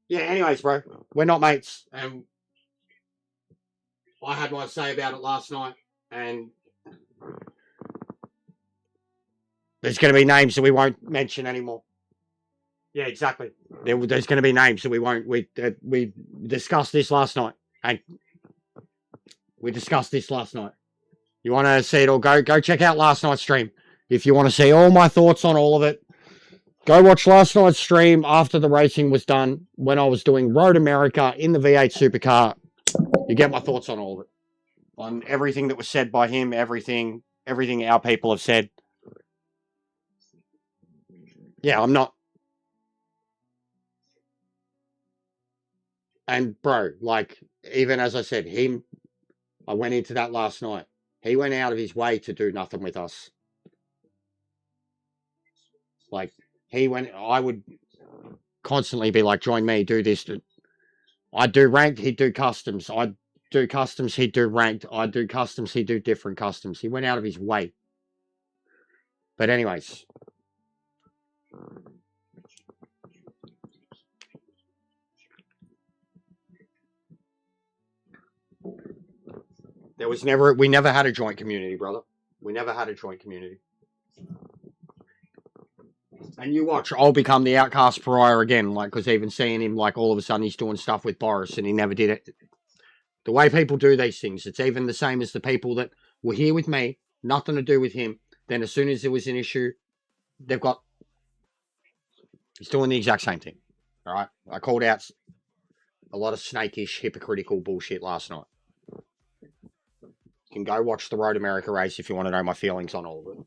Yeah, anyways, bro. We're not mates. And I had my say about it last night. And there's going to be names that we won't mention anymore. Yeah, exactly. There's going to be names that we won't. We discussed this last night. And we discussed this last night. You want to see it all? Go check out last night's stream. If you want to see all my thoughts on all of it, go watch last night's stream after the racing was done when I was doing Road America in the V8 Supercar. You get my thoughts on all of it. On everything that was said by him, everything our people have said. Yeah, I'm not. And bro, like, even as I said, I went into that last night. He went out of his way to do nothing with us. Like, I would constantly be like, join me, do this. I'd do ranked, he'd do customs. I'd do customs, he'd do ranked. I'd do customs, he'd do different customs. He went out of his way. But anyways. We never had a joint community, brother. We never had a joint community. And you watch, I'll become the outcast pariah again, like, because even seeing him, like, all of a sudden he's doing stuff with Boris and he never did it. The way people do these things, it's even the same as the people that were here with me, nothing to do with him. Then as soon as there was an issue, he's doing the exact same thing. All right? I called out a lot of snakish, hypocritical bullshit last night. You can go watch the Road America race if you want to know my feelings on all of it.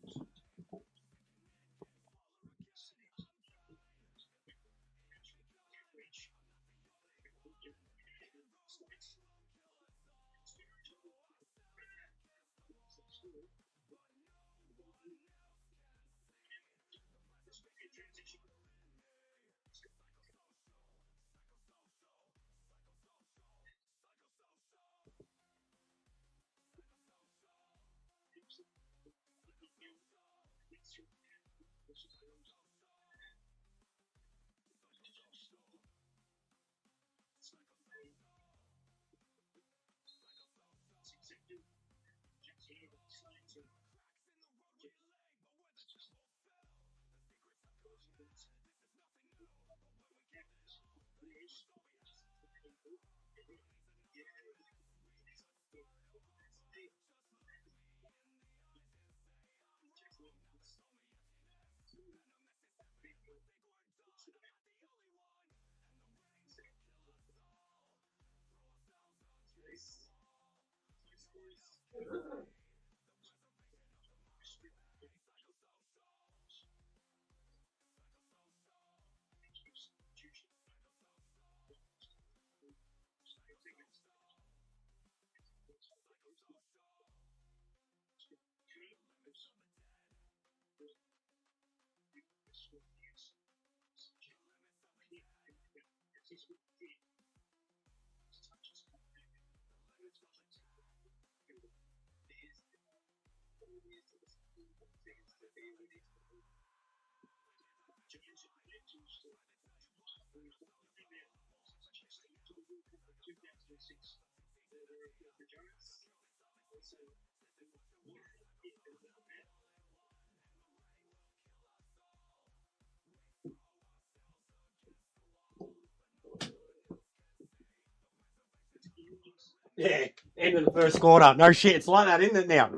Yeah, end of the first quarter. No shit, it's like that, isn't it now?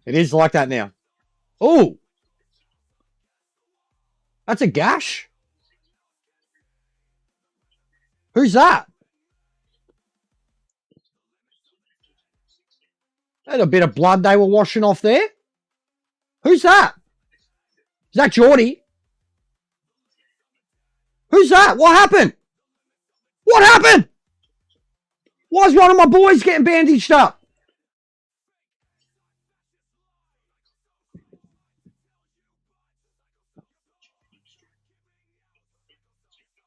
It is like that now. Oh, that's a gash. Who's that? Had a bit of blood they were washing off there. Who's that? Is that Geordie? Who's that? What happened? What happened? Why is one of my boys getting bandaged up?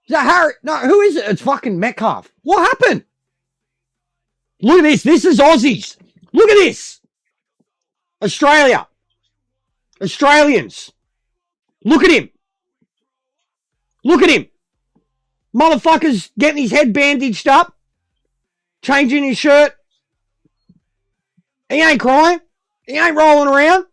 Is that Harry? No, who is it? It's fucking Metcalf. What happened? Look at this. This is Aussies. Look at this. Australia. Australians. Look at him. Look at him. Motherfucker's getting his head bandaged up. Changing his shirt. He ain't crying. He ain't rolling around.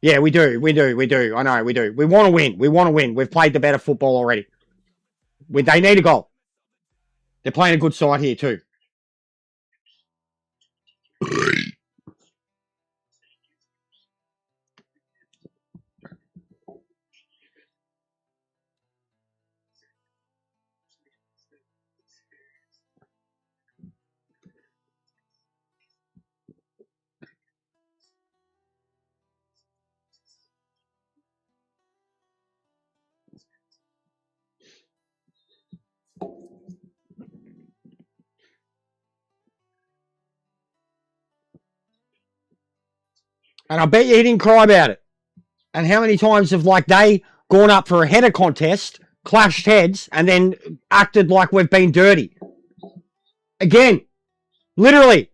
Yeah, we do. I know, we do. We want to win. We've played the better football already. They need a goal. They're playing a good side here too. And I bet you he didn't cry about it. And how many times have they gone up for a header contest, clashed heads, and then acted like we've been dirty? Again, literally,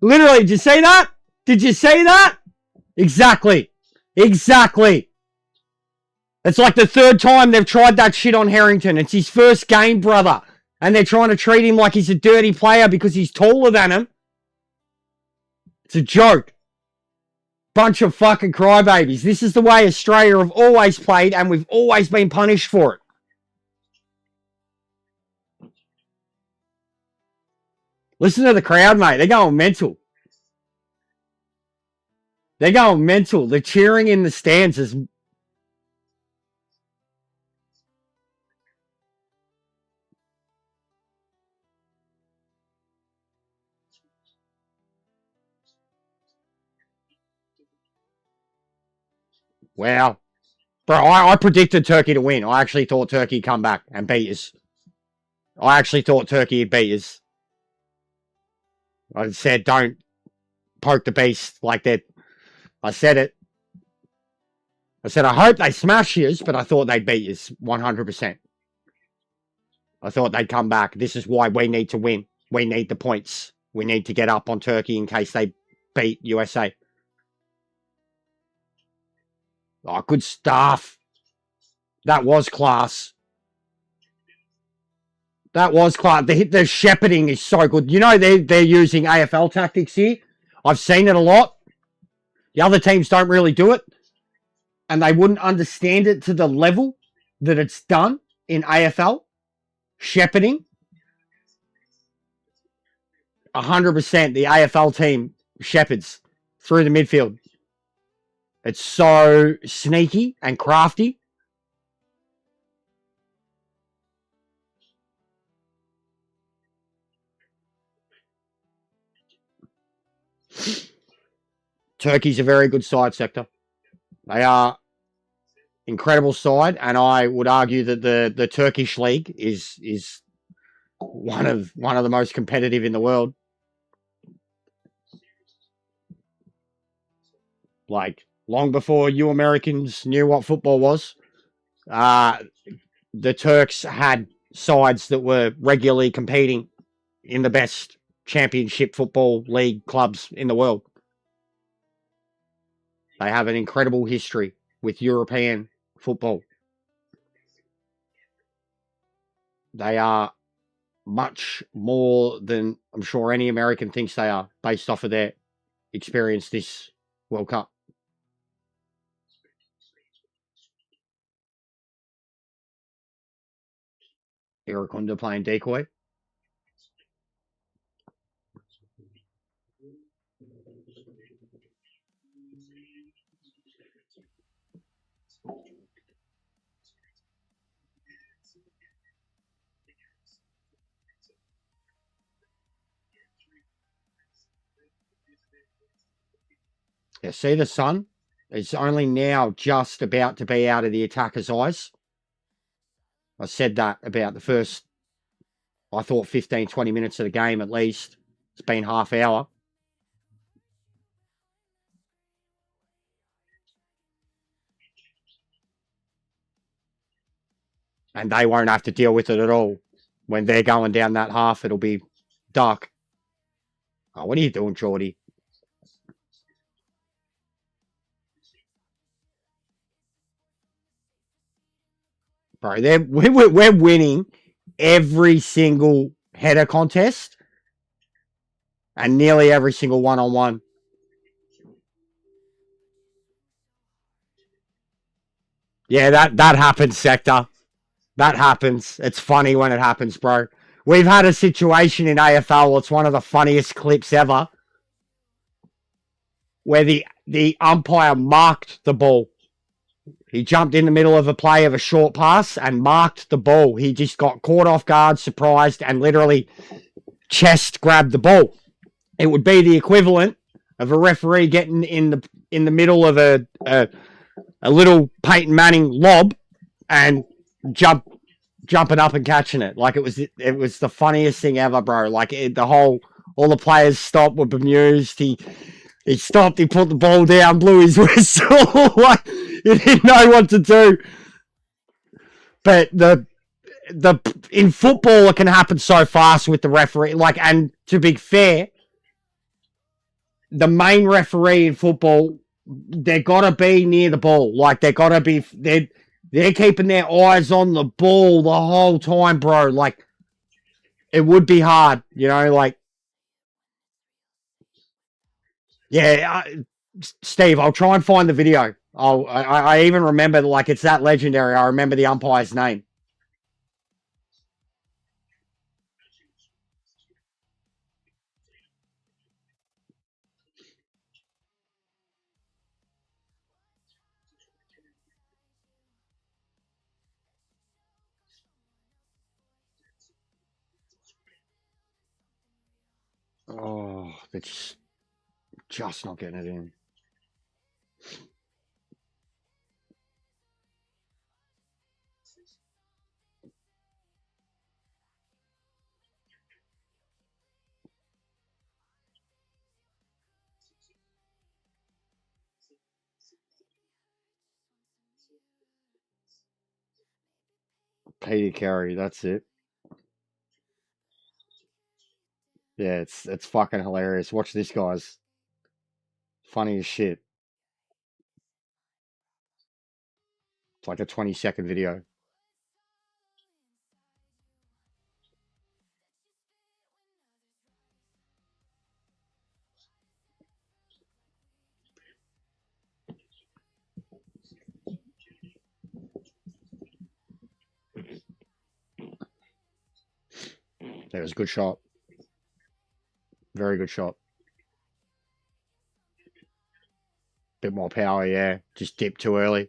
did you see that? Did you see that? Exactly. It's like the third time they've tried that shit on Harrington. It's his first game, brother. And they're trying to treat him like he's a dirty player because he's taller than him. It's a joke. Bunch of fucking crybabies. This is the way Australia have always played, and we've always been punished for it. Listen to the crowd, mate. They're going mental. They're cheering in the stands as... Wow. Bro, I predicted Turkey to win. I actually thought Turkey would come back and beat us. I actually thought Turkey would beat us. I said, don't poke the beast like that. I said it. I said, I hope they smash us, but I thought they'd beat us 100%. I thought they'd come back. This is why we need to win. We need the points. We need to get up on Turkey in case they beat USA. Oh, good stuff. That was class. The shepherding is so good. You know they're using AFL tactics here. I've seen it a lot. The other teams don't really do it. And they wouldn't understand it to the level that it's done in AFL. Shepherding. 100% the AFL team shepherds through the midfield. It's so sneaky and crafty. Turkey's a very good side sector. They are incredible side, and I would argue that the Turkish league is one of the most competitive in the world. Like, long before you Americans knew what football was, uh, the Turks had sides that were regularly competing in the best championship football league clubs in the world. They have an incredible history with European football. They are much more than I'm sure any American thinks they are, based off of their experience this World Cup. Iracunda playing decoy. Yeah, see the sun? It's only now just about to be out of the attacker's eyes. I said that about the first, I thought 15, 20 minutes of the game at least. It's been half hour. And they won't have to deal with it at all. When they're going down that half, it'll be dark. Oh, what are you doing, Geordie? Bro, we're winning every single header contest and nearly every single one-on-one. Yeah, that happens, Sector. That happens. It's funny when it happens, bro. We've had a situation in AFL, it's one of the funniest clips ever, where the umpire marked the ball. He jumped in the middle of a play of a short pass and marked the ball. He just got caught off guard, surprised, and literally chest grabbed the ball. It would be the equivalent of a referee getting in the middle of a little Peyton Manning lob and jumping up and catching it. Like it was the funniest thing ever, bro. Like all the players stopped, were bemused. He stopped, he put the ball down, blew his whistle. Like he didn't know what to do. But the in football it can happen so fast with the referee. Like, and to be fair, the main referee in football, they gotta be near the ball. Like they're keeping their eyes on the ball the whole time, bro. Like it would be hard, like yeah, Steve, I'll try and find the video. I even remember, like, it's that legendary. I remember the umpire's name. Oh, it's just not getting it in. Peter Carey, that's it. Yeah, it's fucking hilarious. Watch this, guys. Funny as shit. It's like a 20-second video. That was a good shot. Very good shot. Bit more power, yeah. Just dipped too early.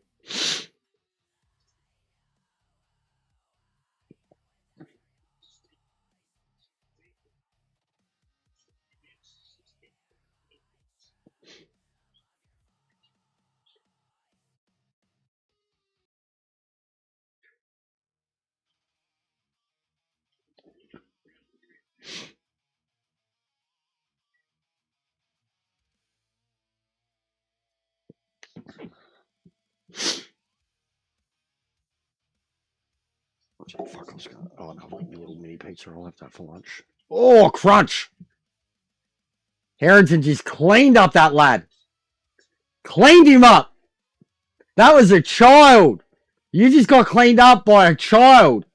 Fuck, I was gonna... Oh, no, I've got my little mini pizza. I'll have that for lunch. Oh, crunch! Harrington just cleaned up that lad. Cleaned him up. That was a child. You just got cleaned up by a child.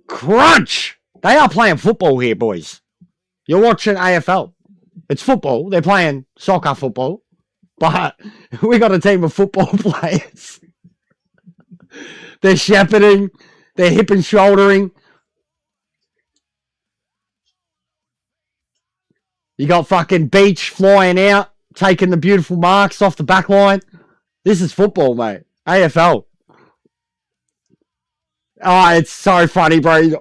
Crunch! They are playing football here, boys. You're watching AFL. It's football. They're playing soccer football. But we got a team of football players. They're shepherding. They're hip and shouldering. You got fucking Beach flying out, taking the beautiful marks off the back line. This is football, mate. AFL. Oh, it's so funny, bro.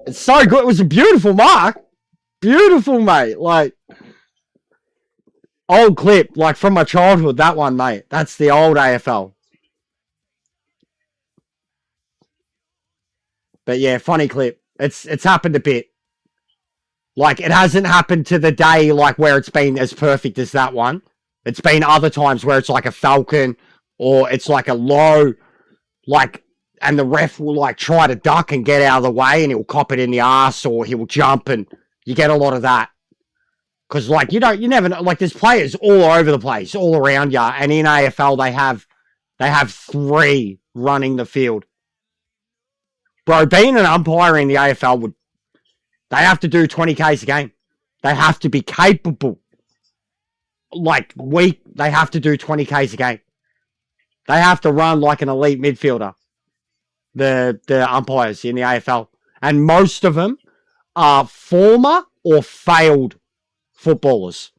It's so good. It was a beautiful mark. Beautiful, mate. Like, old clip, like from my childhood, that one, mate. That's the old AFL. But yeah, funny clip. It's happened a bit. Like, it hasn't happened to the day, like, where it's been as perfect as that one. It's been other times where it's like a falcon, or it's like a low, like, and the ref will, like, try to duck and get out of the way, and he'll cop it in the ass, or he'll jump, and you get a lot of that. Because, like, you never know, like, there's players all over the place, all around you, and in AFL, they have 3 running the field. Bro, being an umpire in the AFL they have to do 20 Ks a game. They have to be capable. Like, they have to do 20 Ks a game. They have to run like an elite midfielder. The umpires in the AFL. And most of them are former or failed footballers.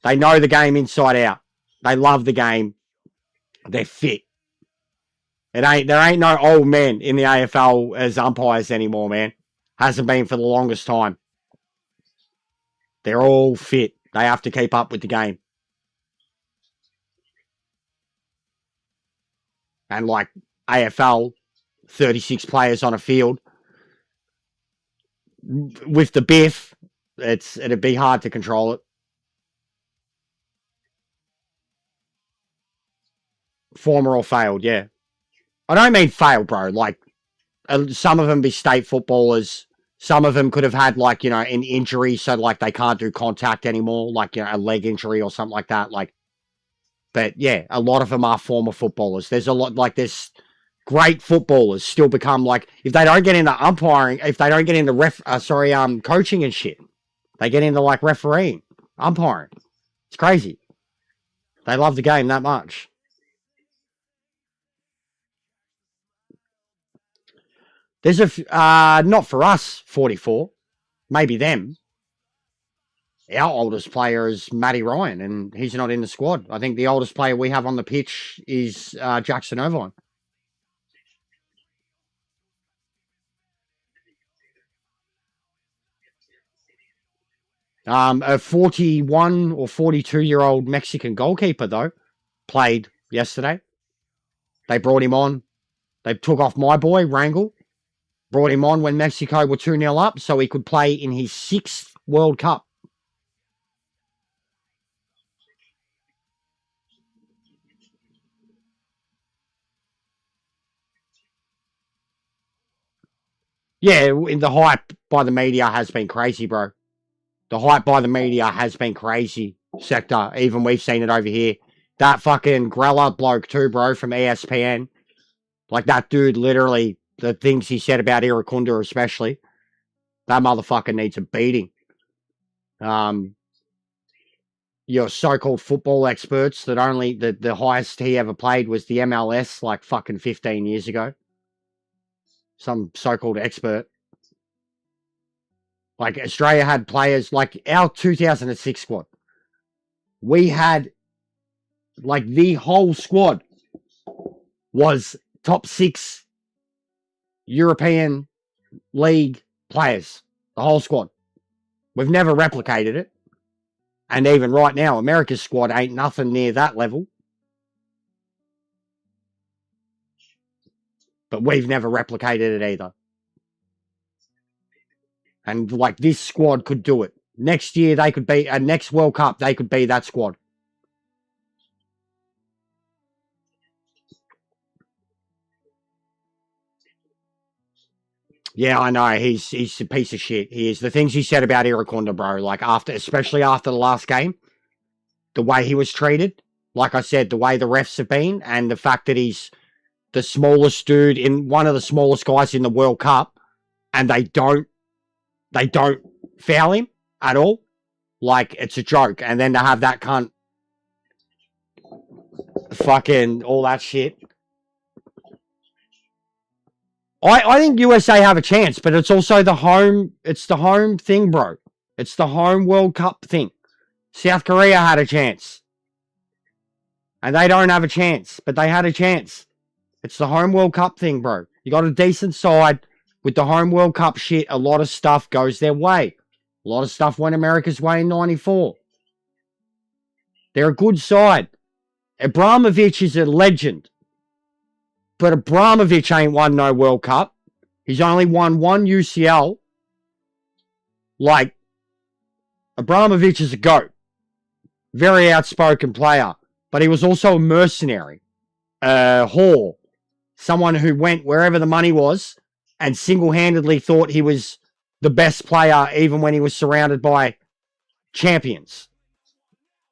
They know the game inside out. They love the game. They're fit. There ain't no old men in the AFL as umpires anymore, man. Hasn't been for the longest time. They're all fit. They have to keep up with the game. And like AFL, 36 players on a field. With the biff, it'd be hard to control it. Former or failed, yeah. I don't mean failed, bro. Like, some of them be state footballers. Some of them could have had, like, you know, an injury, so, like, they can't do contact anymore, like, you know, a leg injury or something like that. Like, but, yeah, a lot of them are former footballers. There's a lot, like, there's great footballers still become, like, if they don't get into umpiring, if they don't get into coaching and shit, they get into, like, refereeing, umpiring. It's crazy. They love the game that much. There's not for us, 44. Maybe them. Our oldest player is Matty Ryan, and he's not in the squad. I think the oldest player we have on the pitch is Jackson Irvine. A 41 or 42-year-old Mexican goalkeeper, though, played yesterday. They brought him on. They took off my boy, Rangel. Brought him on when Mexico were 2-0 up so he could play in his 6th World Cup. Yeah, the hype by the media has been crazy, bro. The hype by the media has been crazy, Sector. Even we've seen it over here. That fucking Grella bloke too, bro, from ESPN. Like, that dude, literally, the things he said about Iracunda especially, that motherfucker needs a beating. Your so-called football experts that only, the highest he ever played was the MLS, like, fucking 15 years ago. Some so-called expert. Like, Australia had players, like, our 2006 squad. We had, like, the whole squad was top 6 European League players. The whole squad. We've never replicated it. And even right now, America's squad ain't nothing near that level. But we've never replicated it either. And, like, this squad could do it. Next year, they could be, next World Cup, they could be that squad. Yeah, I know. He's a piece of shit. He is. The things he said about Irukunda, bro, like especially after the last game, the way he was treated, like I said, the way the refs have been, and the fact that he's the smallest dude in one of the smallest guys in the World Cup, and they don't foul him at all. Like, it's a joke. And then to have that cunt fucking all that shit. I think USA have a chance, but it's also the home thing, bro. It's the home World Cup thing. South Korea had a chance. And they don't have a chance, but they had a chance. It's the home World Cup thing, bro. You got a decent side. With the home World Cup shit, a lot of stuff goes their way. A lot of stuff went America's way in 94. They're a good side. Abramovich is a legend. But Abramovich ain't won no World Cup. He's only won one UCL. Like, Abramovich is a GOAT. Very outspoken player. But he was also a mercenary. A whore. Someone who went wherever the money was and single-handedly thought he was the best player even when he was surrounded by champions.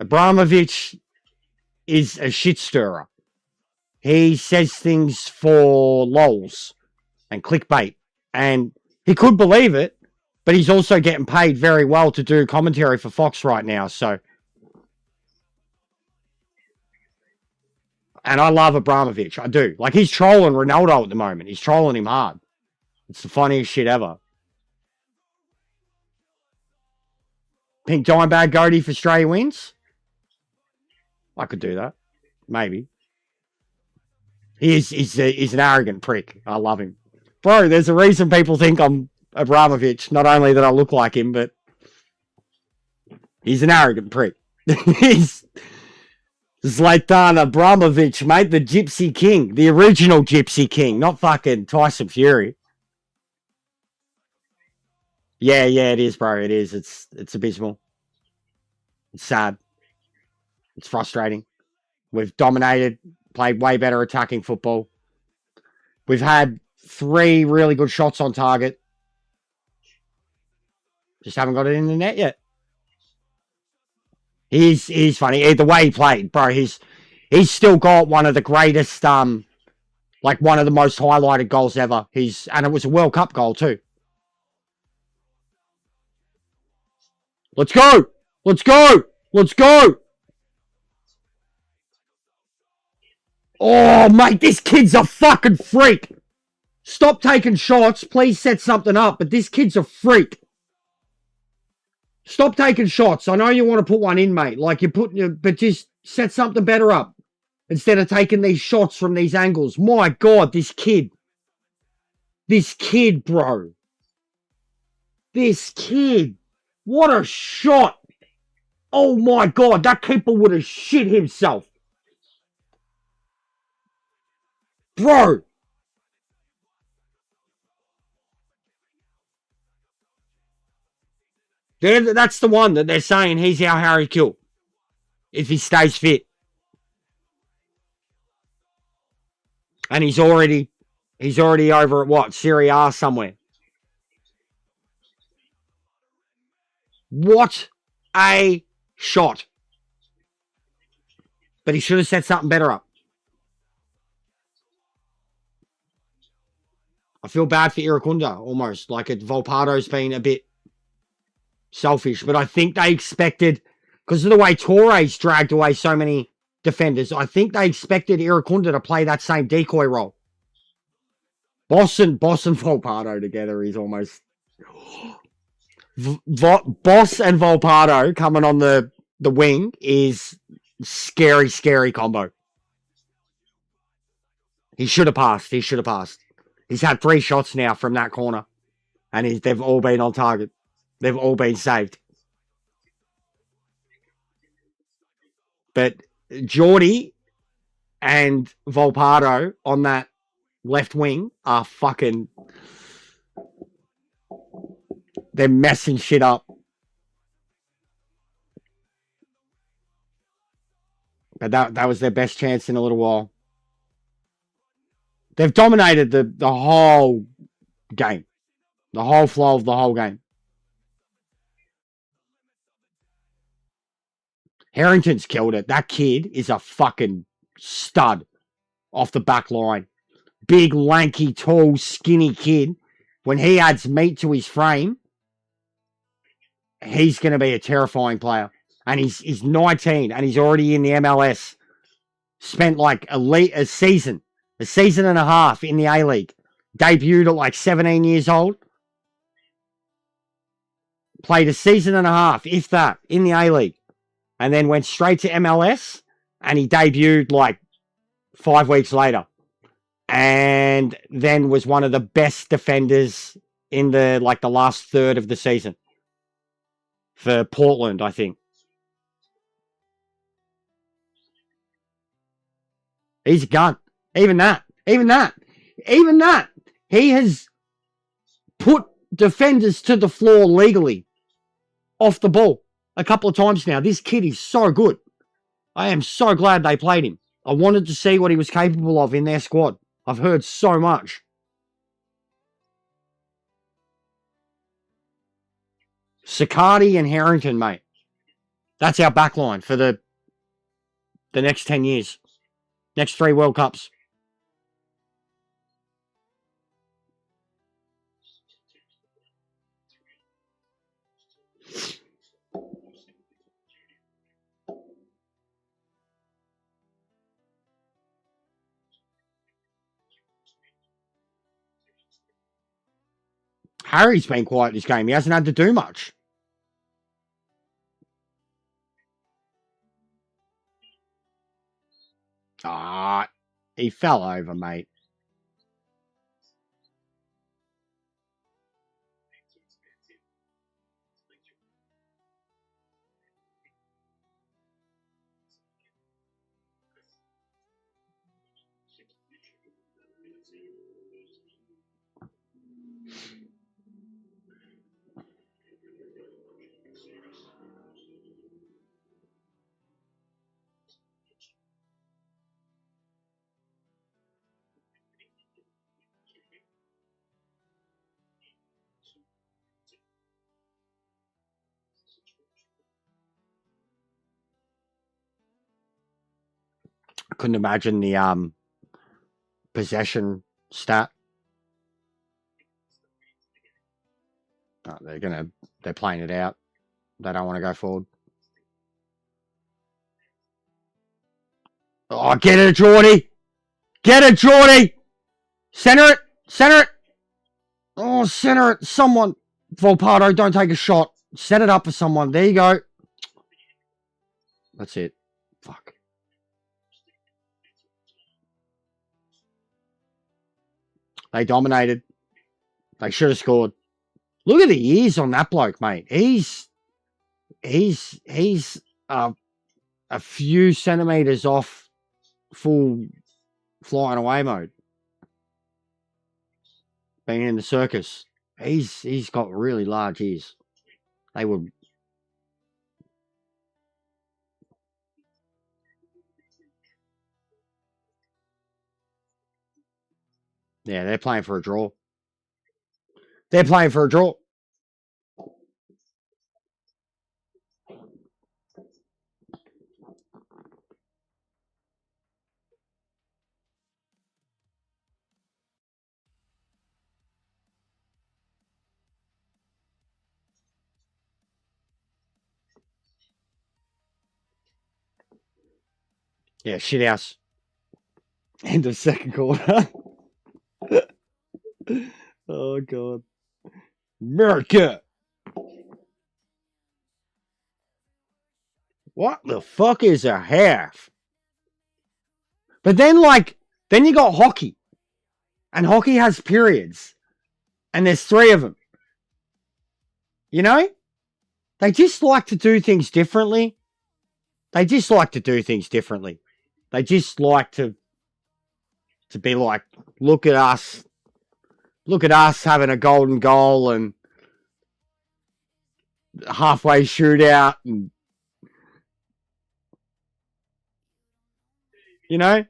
Abramovich is a shit stirrer. He says things for lols and clickbait. And he could believe it, but he's also getting paid very well to do commentary for Fox right now. So, and I love Abramovich. I do. Like, he's trolling Ronaldo at the moment. He's trolling him hard. It's the funniest shit ever. Pink Dimebag Goatee if Australia wins? I could do that. Maybe. He's an arrogant prick. I love him. Bro, there's a reason people think I'm Abramovich. Not only that I look like him, but he's an arrogant prick. He's Zlatan Abramovich, mate, the Gypsy King. The original Gypsy King, not fucking Tyson Fury. Yeah, it is, bro. It is. It's abysmal. It's sad. It's frustrating. We've dominated, played way better attacking football. We've had 3 really good shots on target. Just haven't got it in the net yet. He's funny. The way he played, bro, he's still got one of the greatest, like one of the most highlighted goals ever. And it was a World Cup goal too. Let's go! Let's go! Let's go! Oh, mate, this kid's a fucking freak. Stop taking shots. Please set something up, but this kid's a freak. Stop taking shots. I know you want to put one in, mate. Like but just set something better up instead of taking these shots from these angles. My God, this kid. This kid, bro. This kid. What a shot. Oh my God, that keeper would have shit himself. Bro. That's the one that they're saying he's our Harry Kill. If he stays fit. And he's already over at what? Serie A somewhere. What a shot. But he should have set something better up. I feel bad for Irukunda, almost. Like Volpado's been a bit selfish. But I think they expected, because of the way Torres dragged away so many defenders, I think they expected Irukunda to play that same decoy role. Boss and Volpado together is almost... Boss and Volpado coming on the wing is scary combo. He should have passed. He's had 3 shots now from that corner. And they've all been on target. They've all been saved. But Geordie and Volpado on that left wing are fucking... They're messing shit up. But that was their best chance in a little while. They've dominated the whole game. The whole flow of the whole game. Harrington's killed it. That kid is a fucking stud off the back line. Big, lanky, tall, skinny kid. When he adds meat to his frame, he's going to be a terrifying player. And he's 19 and he's already in the MLS. Spent like a season and a half in the A-League. Debuted at like 17 years old. Played a season and a half, if that, in the A-League. And then went straight to MLS and he debuted like 5 weeks later. And then was one of the best defenders in the last third of the season. For Portland, I think. He's a gun. Even that. He has put defenders to the floor legally off the ball a couple of times now. This kid is so good. I am so glad they played him. I wanted to see what he was capable of in their squad. I've heard so much. Sicardi and Harrington, mate. That's our backline for the next 10 years. Next 3 World Cups. Harry's been quiet this game. He hasn't had to do much. He fell over, mate. I couldn't imagine the possession stat. Oh, they're playing it out. They don't want to go forward. Oh, get it, Geordie! Get it, Geordie! Center it! Oh, center it! Someone! Volpato, don't take a shot. Set it up for someone. There you go. That's it. Fuck. They dominated. They should have scored. Look at the ears on that bloke, mate. He's a few centimeters off full flying away mode. Being in the circus. He's got really large ears. They would. Yeah, they're playing for a draw. They're playing for a draw. Yeah, shit house. End of second quarter. Oh, God. America. What the fuck is a half? But then, then you got hockey. And hockey has periods. And there's 3 of them. You know? They just like to do things differently. They just like to be like, look at us. Look at us having a golden goal and halfway shootout and, you know?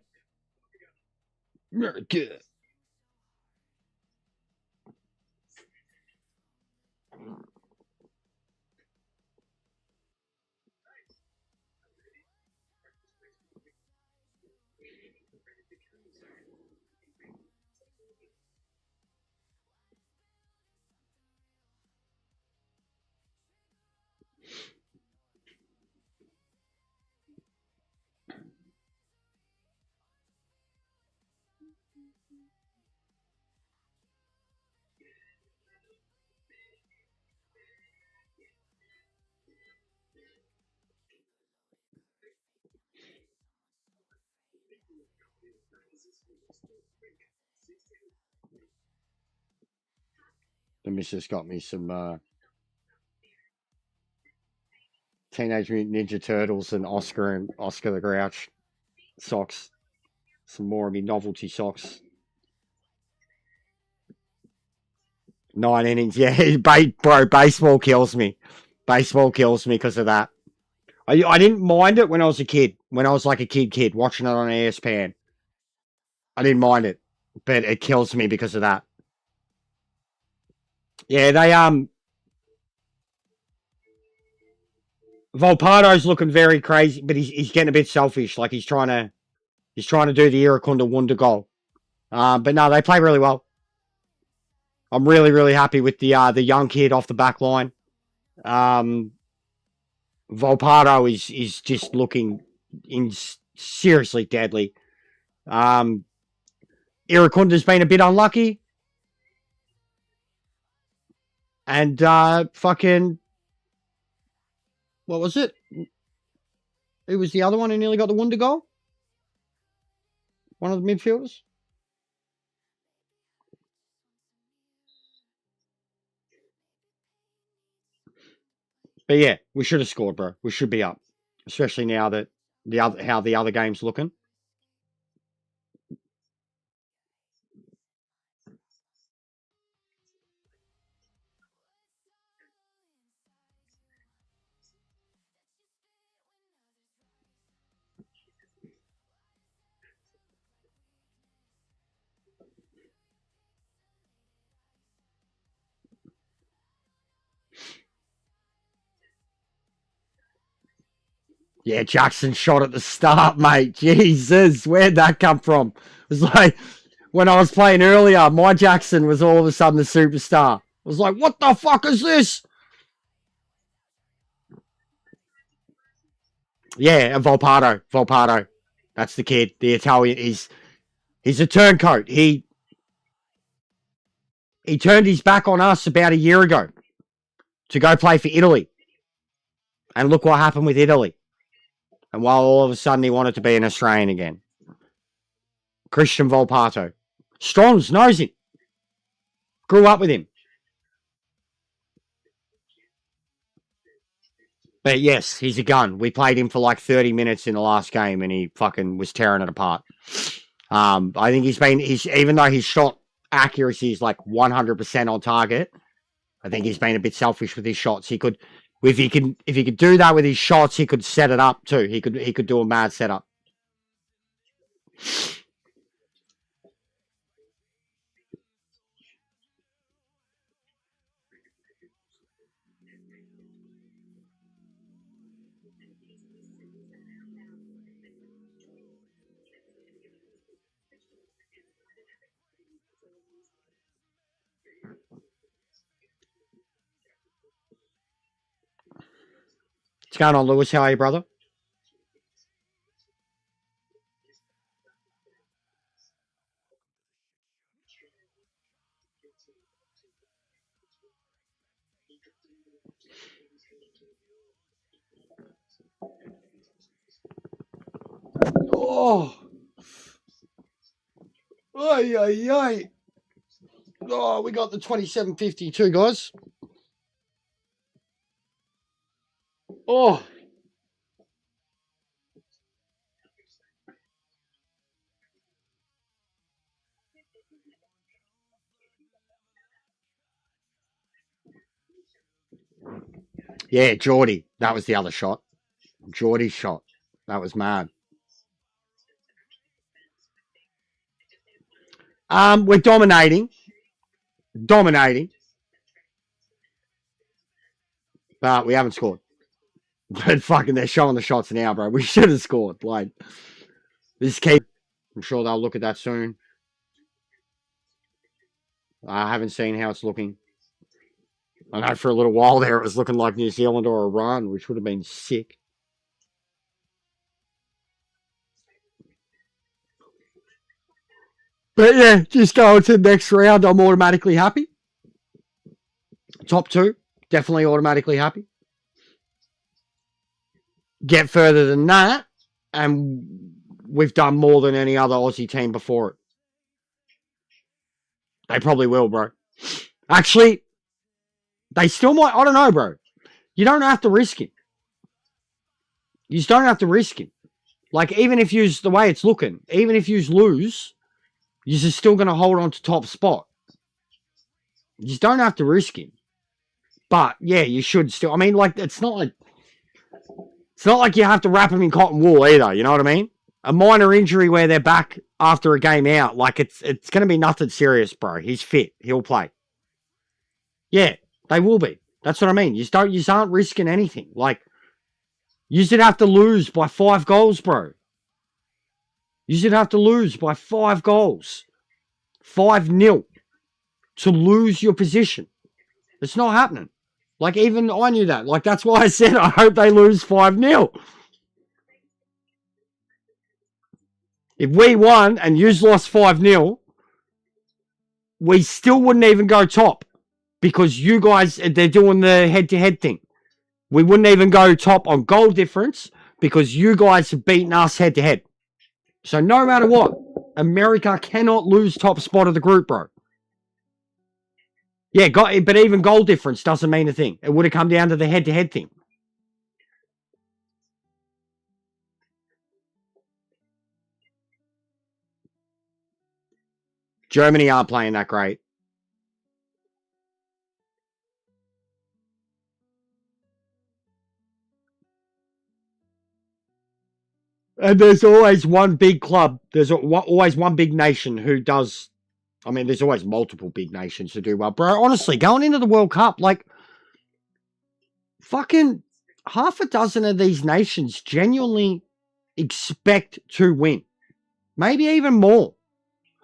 America. The missus got me some Teenage Mutant Ninja Turtles and Oscar the Grouch socks. Some more of me novelty socks. 9 innings, yeah. Bro, baseball kills me. Baseball kills me because of that. I didn't mind it when I was a kid. When I was like a kid watching it on ESPN. I didn't mind it, but it kills me because of that. Yeah, they Volpado's looking very crazy, but he's getting a bit selfish. Like he's trying to do the Iracunda Wonder goal. But no, they play really well. I'm really happy with the young kid off the back line. Volpado is just looking seriously deadly. Iracunda's been a bit unlucky. And fucking, what was it? Who was the other one who nearly got the wonder goal? One of the midfielders? But yeah, we should have scored, bro. We should be up, especially now that how the other game's looking. Yeah, Jackson shot at the start, mate. Jesus, where'd that come from? It was like when I was playing earlier, my Jackson was all of a sudden the superstar. I was like, what the fuck is this? Yeah, and Volpato. That's the kid. The Italian. He's a turncoat. He turned his back on us about a year ago to go play for Italy. And look what happened with Italy. And while all of a sudden he wanted to be an Australian again. Christian Volpato. Strons knows him. Grew up with him. But yes, he's a gun. We played him for like 30 minutes in the last game and he fucking was tearing it apart. I think even though his shot accuracy is like 100% on target, I think he's been a bit selfish with his shots. If he could do that with his shots, he could set it up too. He could do a mad setup. What's going on, Lewis? How are you, brother? Oh, ay, ay, ay. Oh, we got the 2752, guys. Oh, yeah, Geordie. That was the other shot. Geordie's shot. That was mad. We're dominating, but we haven't scored. But fucking, they're showing the shots now, bro. We should have scored. Like, this keep. I'm sure they'll look at that soon. I haven't seen how it's looking. I know for a little while there it was looking like New Zealand or Iran, which would have been sick. But yeah, just going to the next round, I'm automatically happy. Top two, definitely automatically happy. Get further than that, and we've done more than any other Aussie team before it. They probably will, bro. Actually, they still might. I don't know, bro. You don't have to risk it. You just don't have to risk it. Like, even if you the way it's looking, even if you lose, you're just still going to hold on to top spot. You just don't have to risk it. But yeah, you should still. I mean, like, it's not like you have to wrap them in cotton wool either. You know what I mean? A minor injury where they're back after a game out, like it's going to be nothing serious, bro. He's fit. He'll play. Yeah, they will be. That's what I mean. You aren't risking anything. Like, you should have to lose by 5 goals, bro. You should have to lose by 5 goals. 5-0 to lose your position. It's not happening. Like, even I knew that. Like, that's why I said I hope they lose 5-0. If we won and yous lost 5-0, we still wouldn't even go top. Because you guys, they're doing the head-to-head thing. We wouldn't even go top on goal difference because you guys have beaten us head-to-head. So no matter what, America cannot lose top spot of the group, bro. Yeah, but even goal difference doesn't mean a thing. It would have come down to the head-to-head thing. Germany aren't playing that great. And there's always one big club. There's always one big nation who does. I mean, there's always multiple big nations who do well. Bro, honestly, going into the World Cup, like, fucking half a dozen of these nations genuinely expect to win. Maybe even more.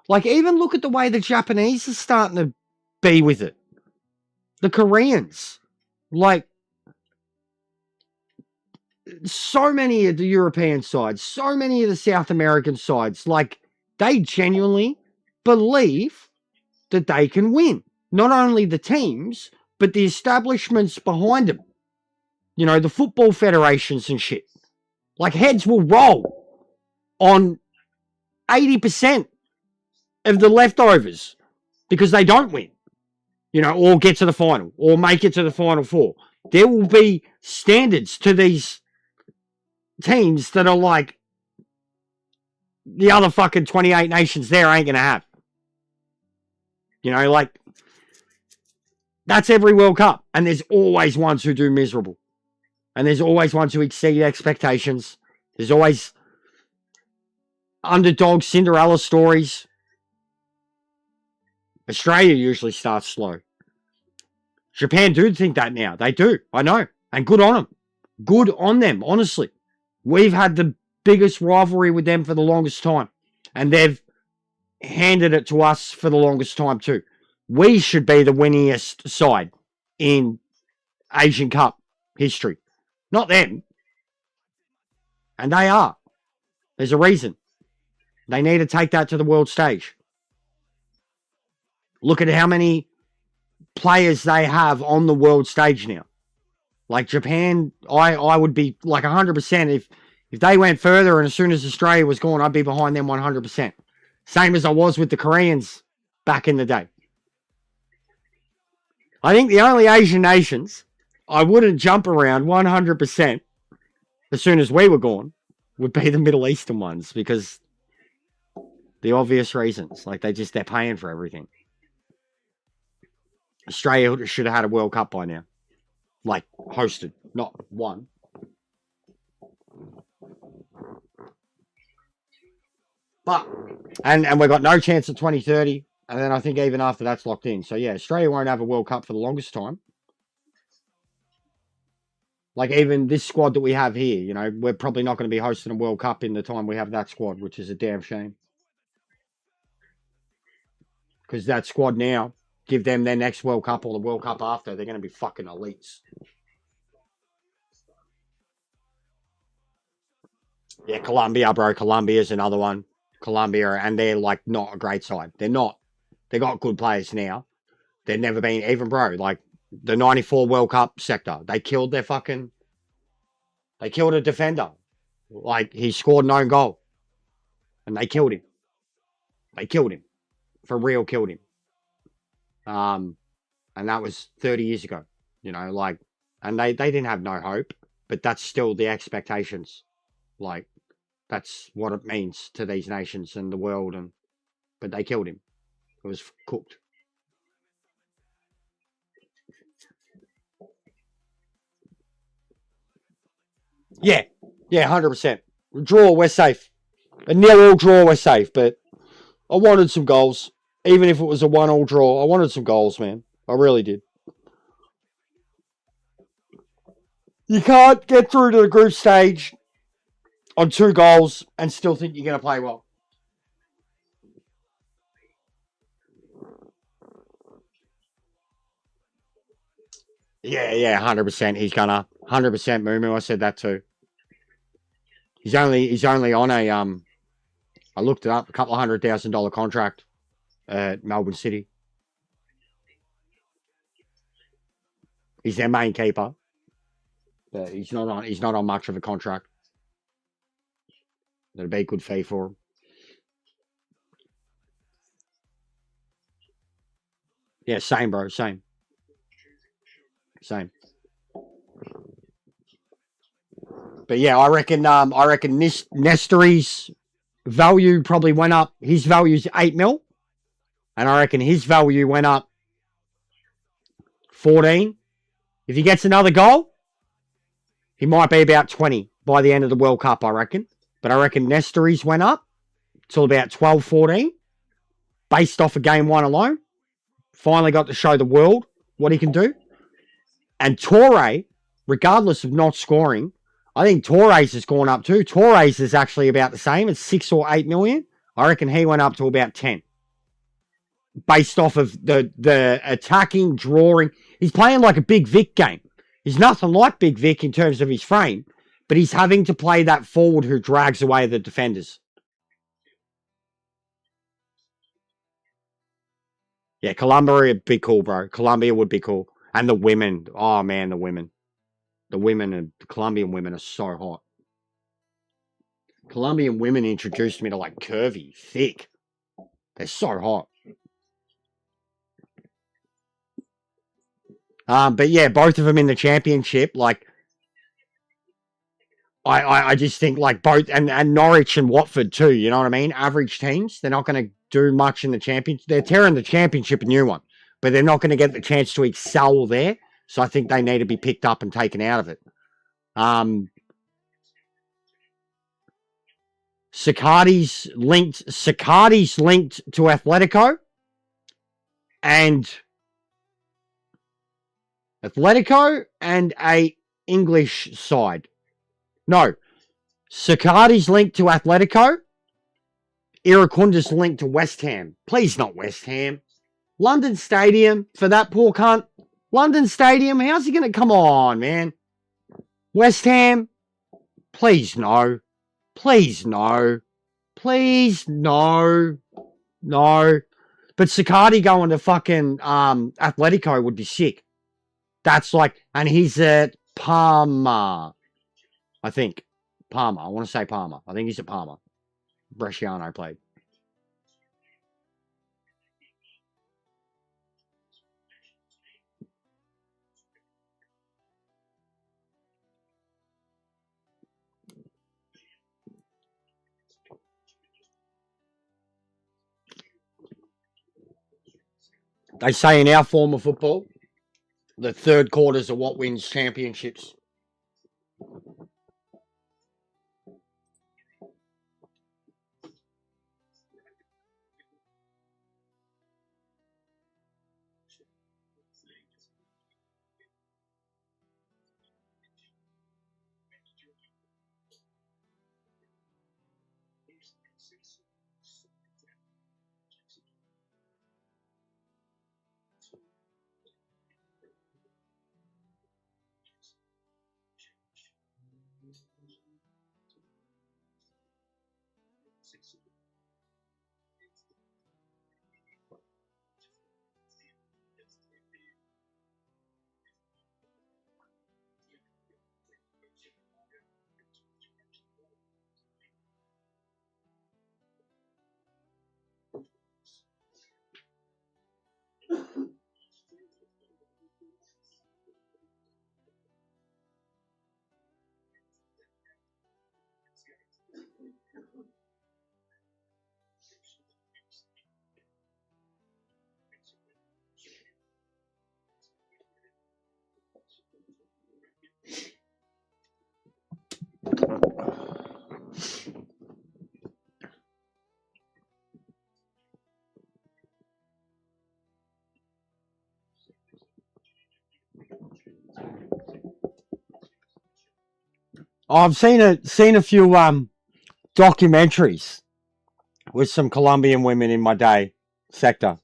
Like, even look at the way the Japanese are starting to be with it. The Koreans. Like, so many of the European sides, so many of the South American sides, like, they genuinely believe that they can win. Not only the teams, but the establishments behind them. You know, the football federations and shit. Like, heads will roll on 80% of the leftovers because they don't win. You know, or get to the final, or make it to the Final Four. There will be standards to these teams that are like the other fucking 28 nations there ain't going to have. You know, like, that's every World Cup. And there's always ones who do miserable. And there's always ones who exceed expectations. There's always underdog Cinderella stories. Australia usually starts slow. Japan do think that now. They do. I know. And good on them. Good on them, honestly. We've had the biggest rivalry with them for the longest time. And they've handed it to us for the longest time too. We should be the winningest side in Asian Cup history. Not them. And they are. There's a reason. They need to take that to the world stage. Look at how many players they have on the world stage now. Like Japan, I would be like 100% if they went further, and as soon as Australia was gone, I'd be behind them 100%. Same as I was with the Koreans back in the day. I think the only Asian nations I wouldn't jump around 100% as soon as we were gone would be the Middle Eastern ones, because the obvious reasons. Like, they're paying for everything. Australia should have had a World Cup by now. Like, hosted, not won. But, and we've got no chance at 2030. And then I think even after that's locked in. So, yeah, Australia won't have a World Cup for the longest time. Like, even this squad that we have here, you know, we're probably not going to be hosting a World Cup in the time we have that squad, which is a damn shame. Because that squad now, give them their next World Cup or the World Cup after, they're going to be fucking elites. Yeah, Colombia, bro. Colombia's another one. Colombia, and they're, like, not a great side. They're not. They got good players now. They've never been, even, bro, like, the 94 World Cup sector. They killed a defender. Like, he scored an own goal. and they killed him. They killed him. For real, killed him. And that was 30 years ago. You know, like, and they didn't have no hope, but that's still the expectations. Like, that's what it means to these nations and the world. But they killed him. It was cooked. Yeah, 100%. Draw, we're safe. A nil-all draw, we're safe. But I wanted some goals, even if it was a 1-1 draw. I wanted some goals, man. I really did. You can't get through to the group stage on 2 goals and still think you're going to play well. Yeah, 100%. He's gonna 100% Moo. I said that too. He's only on a I looked it up, a couple of $100,000 contract at Melbourne City. He's their main keeper, but he's not on much of a contract. That'd be a good fee for him. Yeah, same, bro, same. But yeah, I reckon Nestori's value probably went up. His value's 8 mil, and I reckon his value went up 14. If he gets another goal, he might be about 20 by the end of the World Cup, I reckon. But I reckon Nestori's went up till about 12, 14, based off of game 1 alone. Finally got to show the world what he can do. And Torre, regardless of not scoring, I think Torres has gone up too. Torres is actually about the same. It's 6 or 8 million. I reckon he went up to about 10. Based off of the attacking, drawing. He's playing like a Big Vic game. He's nothing like Big Vic in terms of his frame, but he's having to play that forward who drags away the defenders. Yeah, Colombia would be cool, bro. Colombia would be cool. And the women. Oh, man, the women. The women and the Colombian women are so hot. Colombian women introduced me to like curvy, thick. They're so hot. But yeah, both of them in the championship. Like, I just think like both and Norwich and Watford too. You know what I mean? Average teams. They're not going to do much in the championship. They're tearing the championship a new one, but they're not going to get the chance to excel there. So I think they need to be picked up and taken out of it. Sicardi's linked to Atletico and a English side. No, Sicardi's linked to Atletico. Iracunda's linked to West Ham. Please, not West Ham. London Stadium for that poor cunt. London Stadium, how's he going to come on, man? West Ham, please no. Please no. Please no. No. But Sicardi going to fucking Atletico would be sick. That's like, and he's at Parma, I think. Parma. I want to say Parma. I think he's at Parma. Bresciano played. They say in our form of football, the third quarters are what wins championships. I've seen a few documentaries with some Colombian women in my day sector.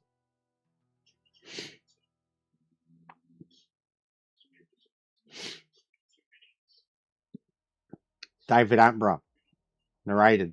David Attenborough narrated.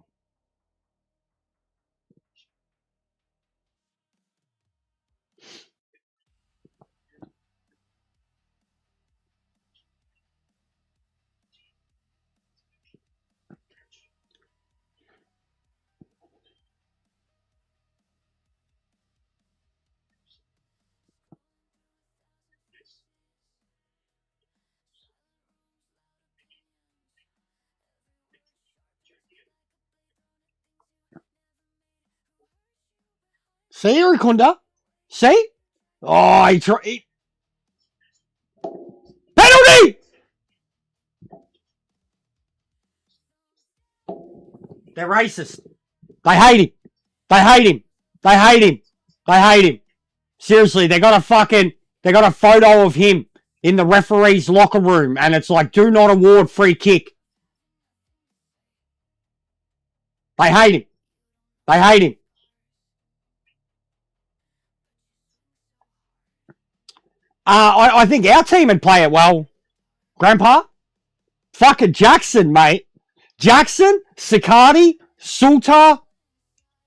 See, Iracunda? See? Oh, penalty! They're racist. They hate him. They hate him. They hate him. They hate him. Seriously, they got a photo of him in the referee's locker room, and it's like, do not award free kick. They hate him. They hate him. I think our team would play it well, Grandpa. Fucking Jackson, mate. Jackson, Sicardi, Sultar.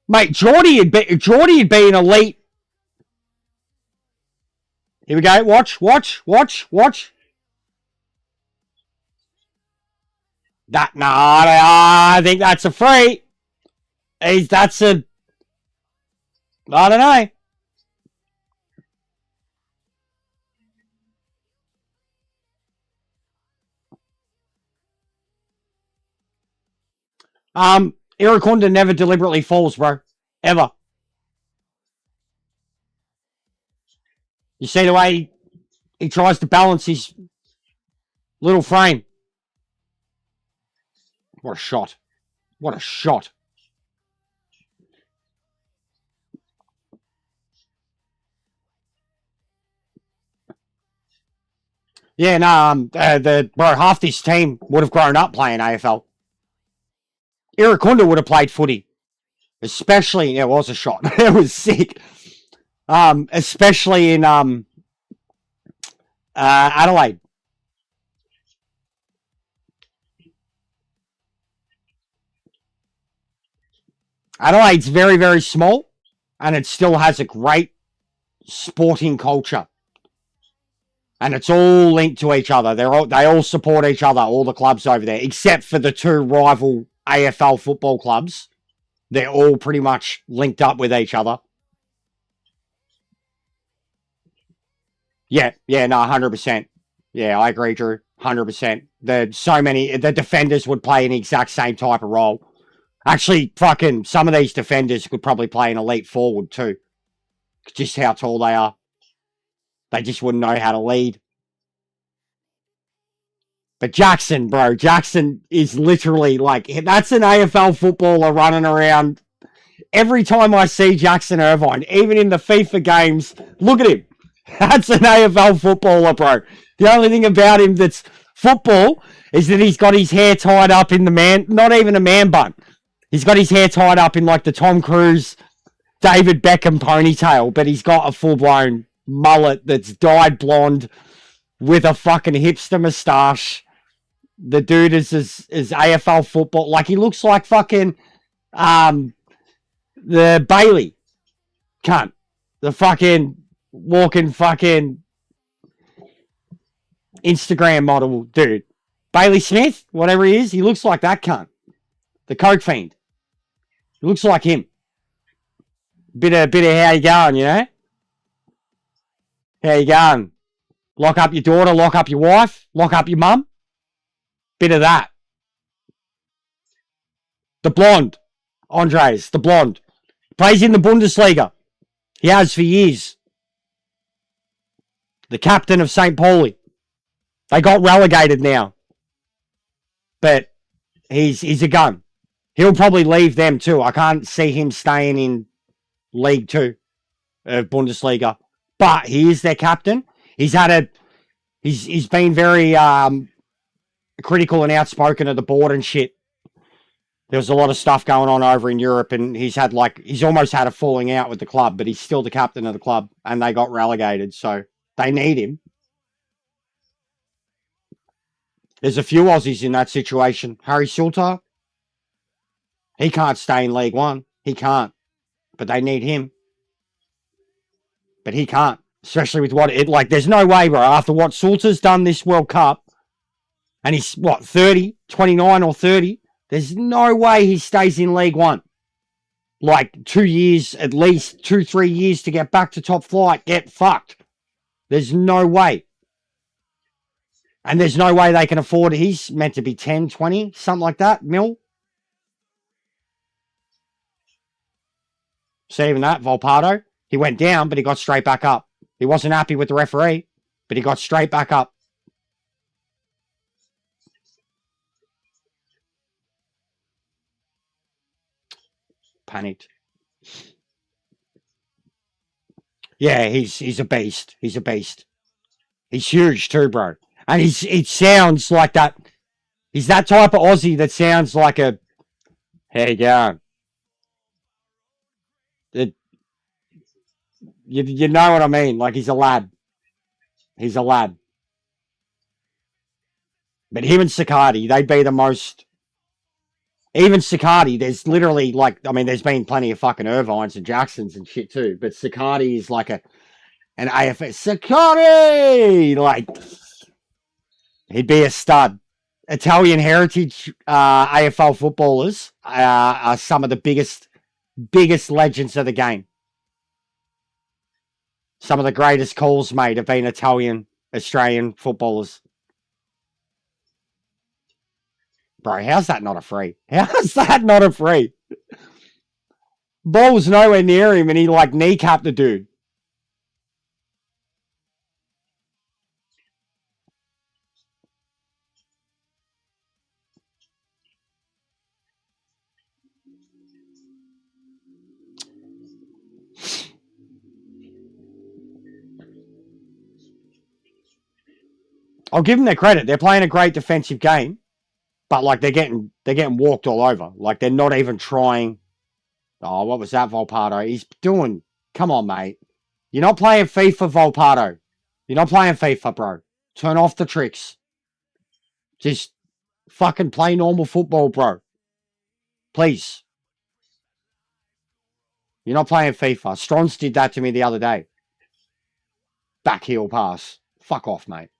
Mate, Geordie would be an elite. Here we go. Watch. I think that's a free. I don't know. Iracunda never deliberately falls, bro. Ever. You see the way he tries to balance his little frame. What a shot. What a shot. Yeah, no, half this team would have grown up playing AFL. Iracunda would have played footy. Especially, it was a shot. It was sick. Especially in Adelaide. Adelaide's very, very small, and it still has a great sporting culture. And it's all linked to each other. They all support each other, all the clubs over there, except for the two rival AFL football clubs. They're all pretty much linked up with each other. Yeah, no, 100%. Yeah, I agree, Drew. 100%. The defenders would play an exact same type of role. Actually, fucking some of these defenders could probably play an elite forward too. Just how tall they are. They just wouldn't know how to lead. But Jackson, bro, Jackson is literally like, that's an AFL footballer running around. Every time I see Jackson Irvine, even in the FIFA games, look at him. That's an AFL footballer, bro. The only thing about him that's football is that he's got his hair tied up in not even a man bun. He's got his hair tied up in like the Tom Cruise, David Beckham ponytail, but he's got a full-blown mullet that's dyed blonde with a fucking hipster moustache. The dude is AFL football. Like, he looks like fucking the Bailey cunt. The fucking walking fucking Instagram model dude. Bailey Smith, whatever he is, he looks like that cunt. The coke fiend. He looks like him. Bit of how you going, you know? How you going? Lock up your daughter, lock up your wife, lock up your mum. Bit of that. The blonde. Andres, the blonde. Plays in the Bundesliga. He has for years. The captain of St. Pauli. They got relegated now. But he's a gun. He'll probably leave them too. I can't see him staying in League 2 of Bundesliga. But he is their captain. He's been very critical and outspoken of the board and shit. There was a lot of stuff going on over in Europe, and he's almost had a falling out with the club, but he's still the captain of the club, and they got relegated, so they need him. There's a few Aussies in that situation. Harry Sultar, he can't stay in League One. He can't. But they need him. But he can't. Especially with there's no way, bro, after what Sultar's done this World Cup, and he's, 30, 29 or 30, there's no way he stays in League One. 2 years, at least 2-3 years to get back to top flight. Get fucked. There's no way. And there's no way they can afford it. He's meant to be 10, 20, something like that, mil. See, even that, Volpato, he went down, but he got straight back up. He wasn't happy with the referee, but he got straight back up. Panicked. Yeah, he's a beast. He's a beast. He's huge too, bro. And it sounds like that. He's that type of Aussie that sounds like a, how you going? You know what I mean? Like, he's a lad. He's a lad. But him and Sicardi, they'd be the most... Even Sicardi, there's literally, there's been plenty of fucking Irvines and Jacksons and shit too, but Sicardi is like an AFS. Sicardi! He'd be a stud. Italian heritage AFL footballers are some of the biggest legends of the game. Some of the greatest calls made have been Italian, Australian footballers. Bro, how's that not a free? How's that not a free? Ball was nowhere near him and he kneecapped the dude. I'll give them their credit. They're playing a great defensive game, but they're getting walked all over. They're not even trying. Oh, what was that, Volpato? He's doing. Come on, mate. You're not playing FIFA, Volpato. You're not playing FIFA, bro. Turn off the tricks. Just fucking play normal football, bro. Please. You're not playing FIFA. Strons did that to me the other day. Back heel pass. Fuck off, mate.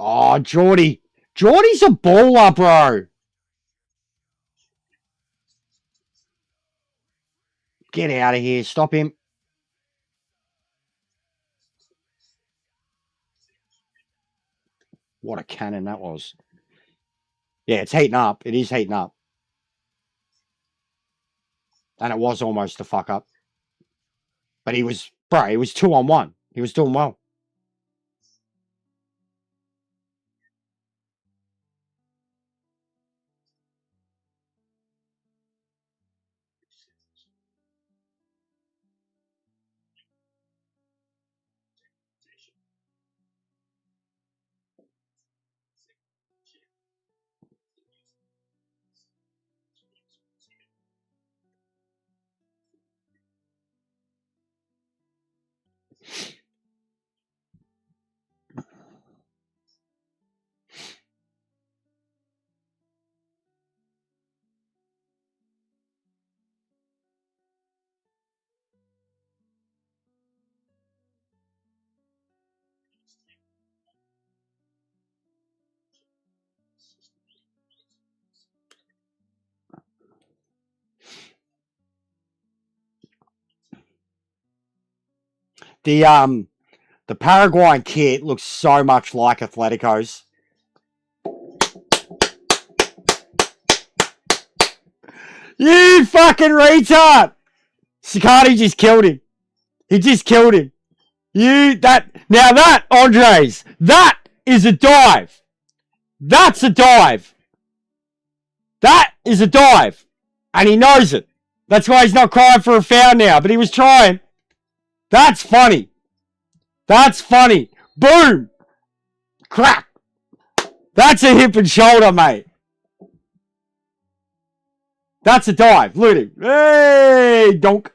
Oh, Geordie. Geordie's a baller, bro. Get out of here. Stop him. What a cannon that was. Yeah, it's heating up. It is heating up. And it was almost a fuck up. But he was 2-on-1. He was doing well. The Paraguayan kit looks so much like Atletico's. You fucking retard! Sicardi just killed him. He just killed him. Andres, that is a dive. That's a dive. That is a dive. And he knows it. That's why he's not crying for a foul now, but he was trying. That's funny. That's funny. Boom. Crack. That's a hip and shoulder, mate. That's a dive. Look at him. Hey, donk.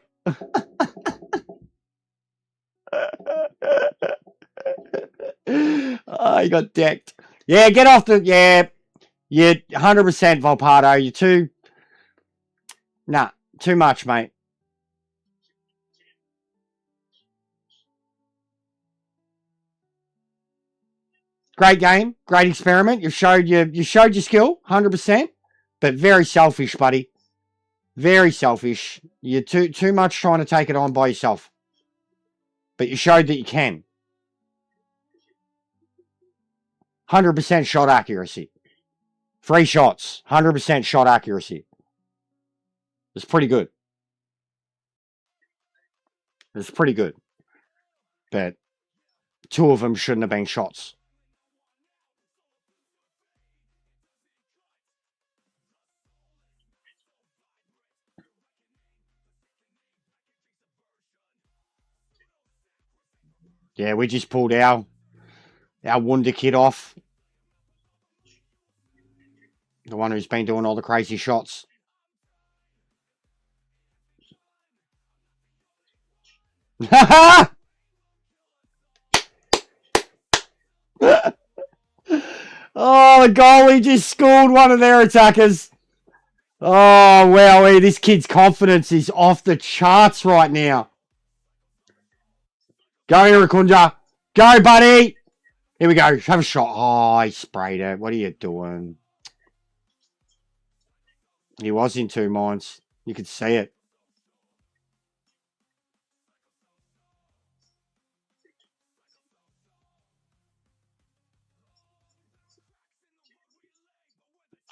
Oh, he got decked. Yeah, get off the... Yeah, you're 100% Volpato. You're too... Nah, too much, mate. Great game. Great experiment. You showed your skill, 100%. But very selfish, buddy. Very selfish. You're too much trying to take it on by yourself. But you showed that you can. 100% shot accuracy. 3 shots. 100% shot accuracy. It's pretty good. It's pretty good. But 2 of them shouldn't have been shots. Yeah, we just pulled our wonder kid off. The one who's been doing all the crazy shots. Oh, the goalie just scored one of their attackers. Oh, wow. This kid's confidence is off the charts right now. Go, Irukunda. Go, buddy. Here we go. Have a shot. Oh, he sprayed it. What are you doing? He was in 2 minds. You could see it.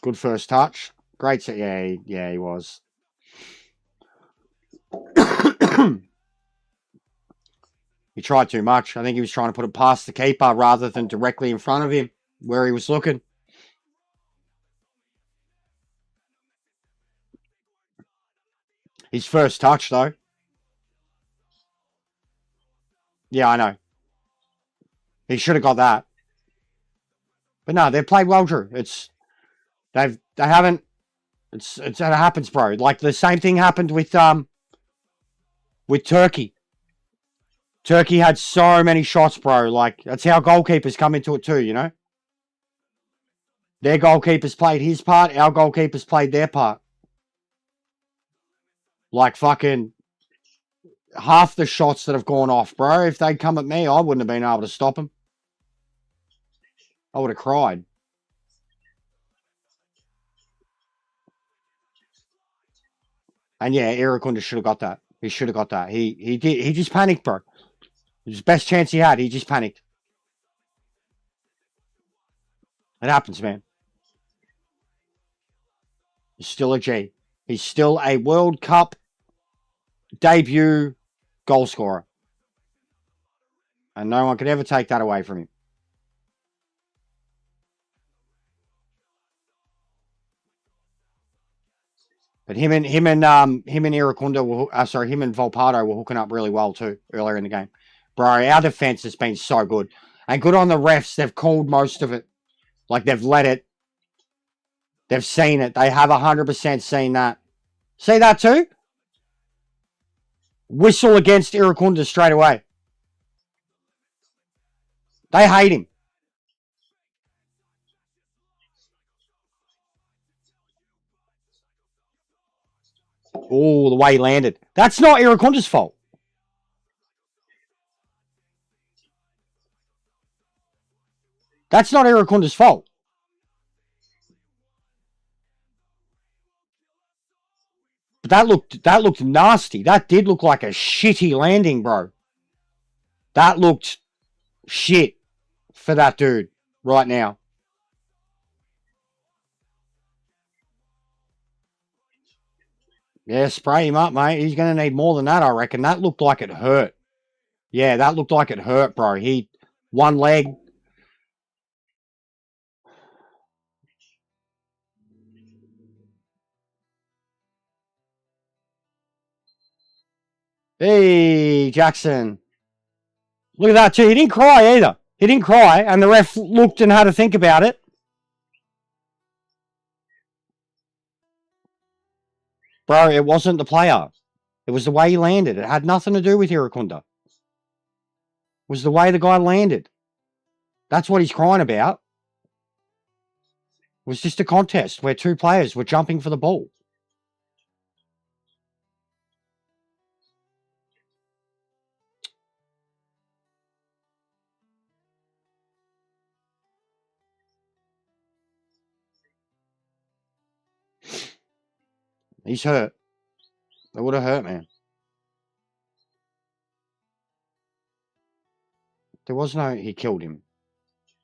Good first touch. Great set. Yeah, he was. He tried too much. I think he was trying to put it past the keeper rather than directly in front of him where he was looking. His first touch, though. Yeah, I know. He should have got that. But no, they played well, Drew. They haven't. It happens, bro. Like the same thing happened with Turkey. Turkey had so many shots, bro. Like that's how goalkeepers come into it too, you know. Their goalkeepers played his part. Our goalkeepers played their part. Like fucking half the shots that have gone off, bro. If they'd come at me, I wouldn't have been able to stop them. I would have cried. And yeah, Irukunda should have got that. He should have got that. He did. He just panicked, bro. It was the best chance he had. He just panicked. It happens, man. He's still a G. He's still a World Cup debut goal scorer. And no one could ever take that away from him. But him and Irukunda him and Volpato were hooking up really well too earlier in the game. Bro, our defense has been so good. And good on the refs. They've called most of it. Like they've let it. They've seen it. They have 100% seen that. See that too? Whistle against Irukunda straight away. They hate him. Oh, the way he landed. That's not Irakunda's fault. That's not Irakunda's fault. But that looked nasty. That did look like a shitty landing, bro. That looked shit for that dude right now. Yeah, spray him up, mate. He's going to need more than that, I reckon. That looked like it hurt. Yeah, that looked like it hurt, bro. One leg. Hey, Jackson. Look at that too. He didn't cry either. He didn't cry, and the ref looked and had to think about it. Bro, it wasn't the player. It was the way he landed. It had nothing to do with Irukunda. It was the way the guy landed. That's what he's crying about. It was just a contest where two players were jumping for the ball. He's hurt. It would have hurt, man. There was no, he killed him.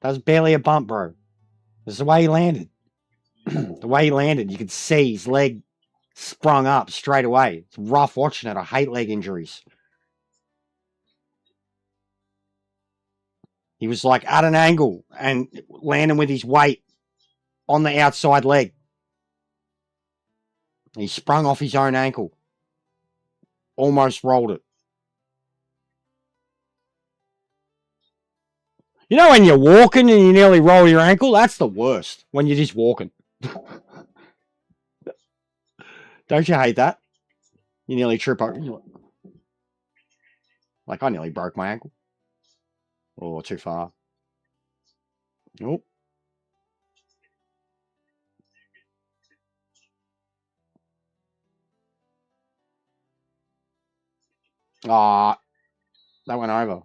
That was barely a bump, bro. That's the way he landed. The way he landed, you could see his leg sprung up straight away. It's rough watching it. I hate leg injuries. He was like at an angle and landing with his weight on the outside leg. He sprung off his own ankle. Almost rolled it. You know when you're walking and you nearly roll your ankle? That's the worst. When you're just walking. Don't you hate that? You nearly trip over. Like I nearly broke my ankle. Oh, too far. Nope. Ah, that went over.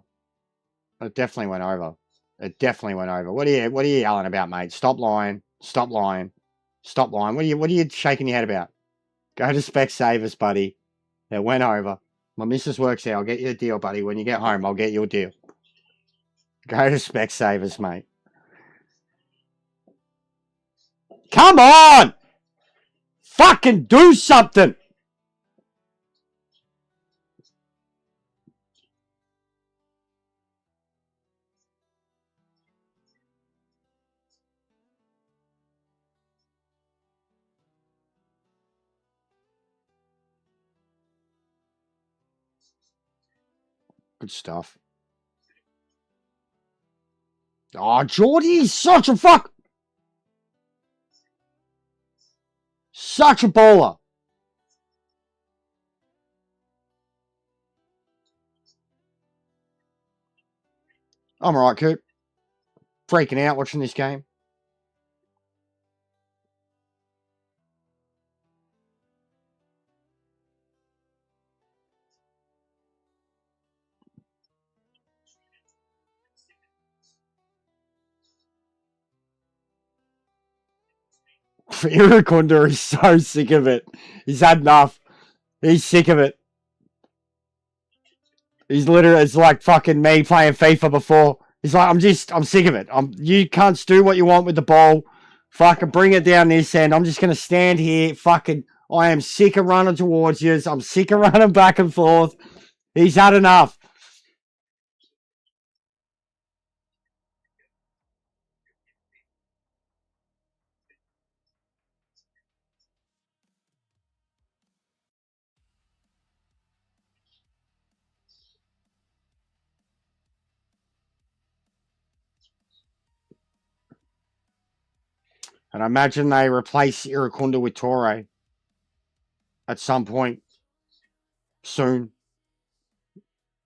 It definitely went over. It definitely went over. What are you yelling about, mate? Stop lying. Stop lying. Stop lying. What are you shaking your head about? Go to Specsavers, buddy. It went over. My missus works there. I'll get you a deal, buddy. When you get home, I'll get you a deal. Go to Specsavers, mate. Come on! Fucking do something! Good stuff. Oh, Geordie's such a fuck. Such a bowler. I'm alright, Coop. Freaking out watching this game. Irukunda is so sick of it. He's had enough. He's sick of it. He's literally, it's like fucking me playing FIFA before. He's like, I'm sick of it. You can't do what you want with the ball. Fucking bring it down this end. I'm just going to stand here. Fucking, I am sick of running towards you. I'm sick of running back and forth. He's had enough. And I imagine they replace Irukunda with Torre at some point soon.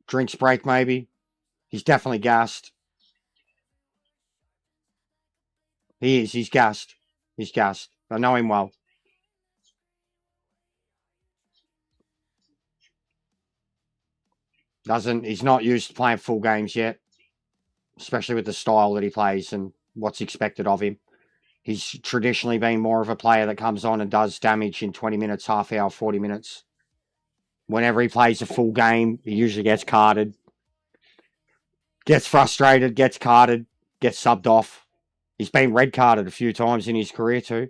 Drinks break, maybe. He's definitely gassed. He is. He's gassed. He's gassed. I know him well. He's not used to playing full games yet, especially with the style that he plays and what's expected of him. He's traditionally been more of a player that comes on and does damage in 20 minutes, half hour, 40 minutes. Whenever he plays a full game, he usually gets carded. Gets frustrated, gets carded, gets subbed off. He's been red carded a few times in his career too.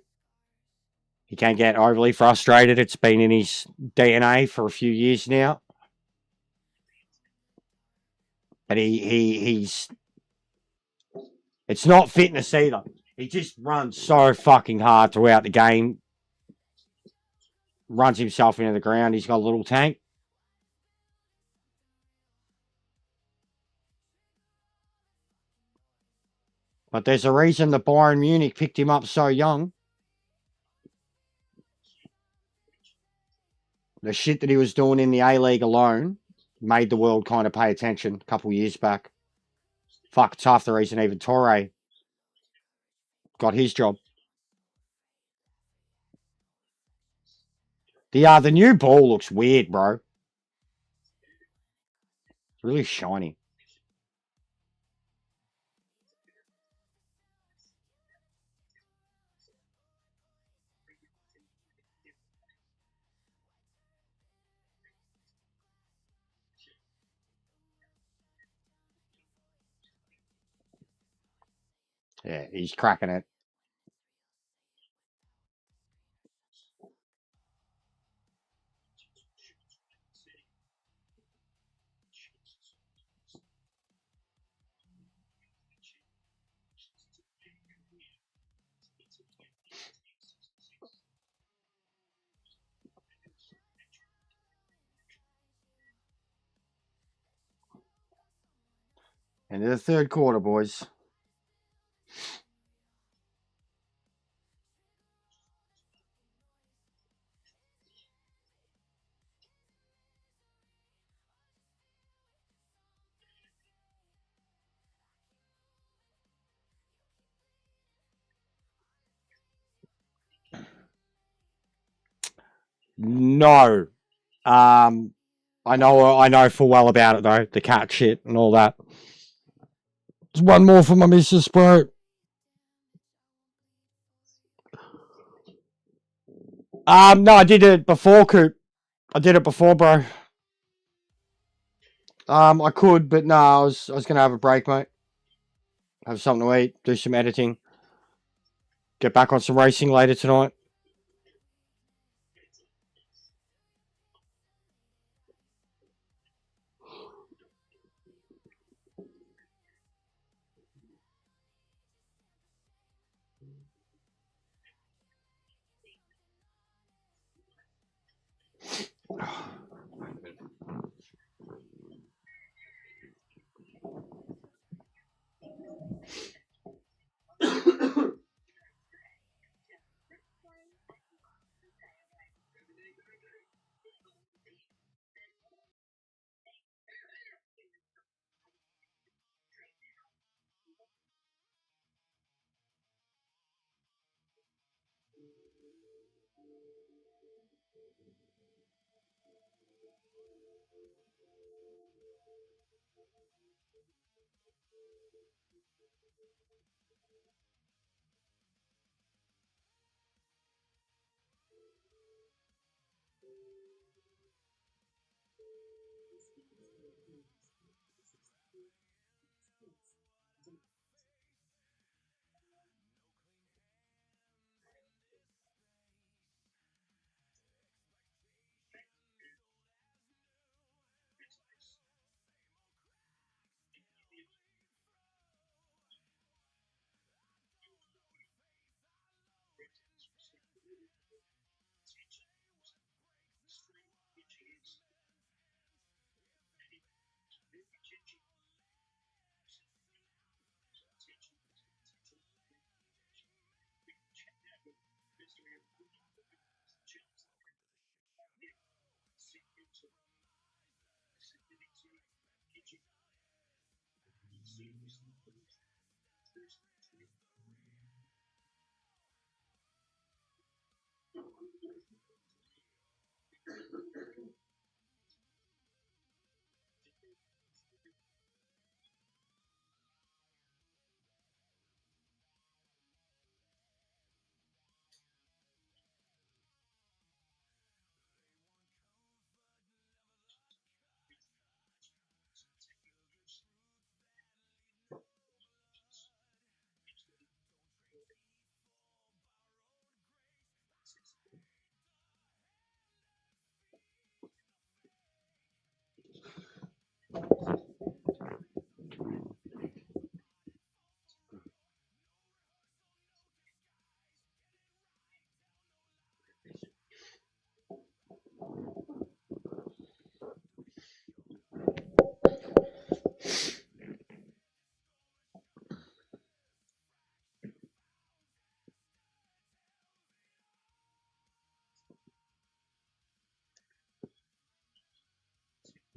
He can get overly frustrated. It's been in his DNA for a few years now. But he's... It's not fitness either. He just runs so fucking hard throughout the game. Runs himself into the ground. He's got a little tank. But there's a reason that Bayern Munich picked him up so young. The shit that he was doing in the A-League alone made the world kind of pay attention a couple of years back. Fuck, it's half the reason even Torre got his job. The new ball looks weird, bro. It's really shiny. Yeah, he's cracking it. And in the third quarter, boys. No. I know full well about it though. The cat shit and all that. There's one more for my missus, bro. No, I did it before, Coop. I did it before, bro. I could, but no, I was gonna have a break, mate. Have something to eat, do some editing, get back on some racing later tonight.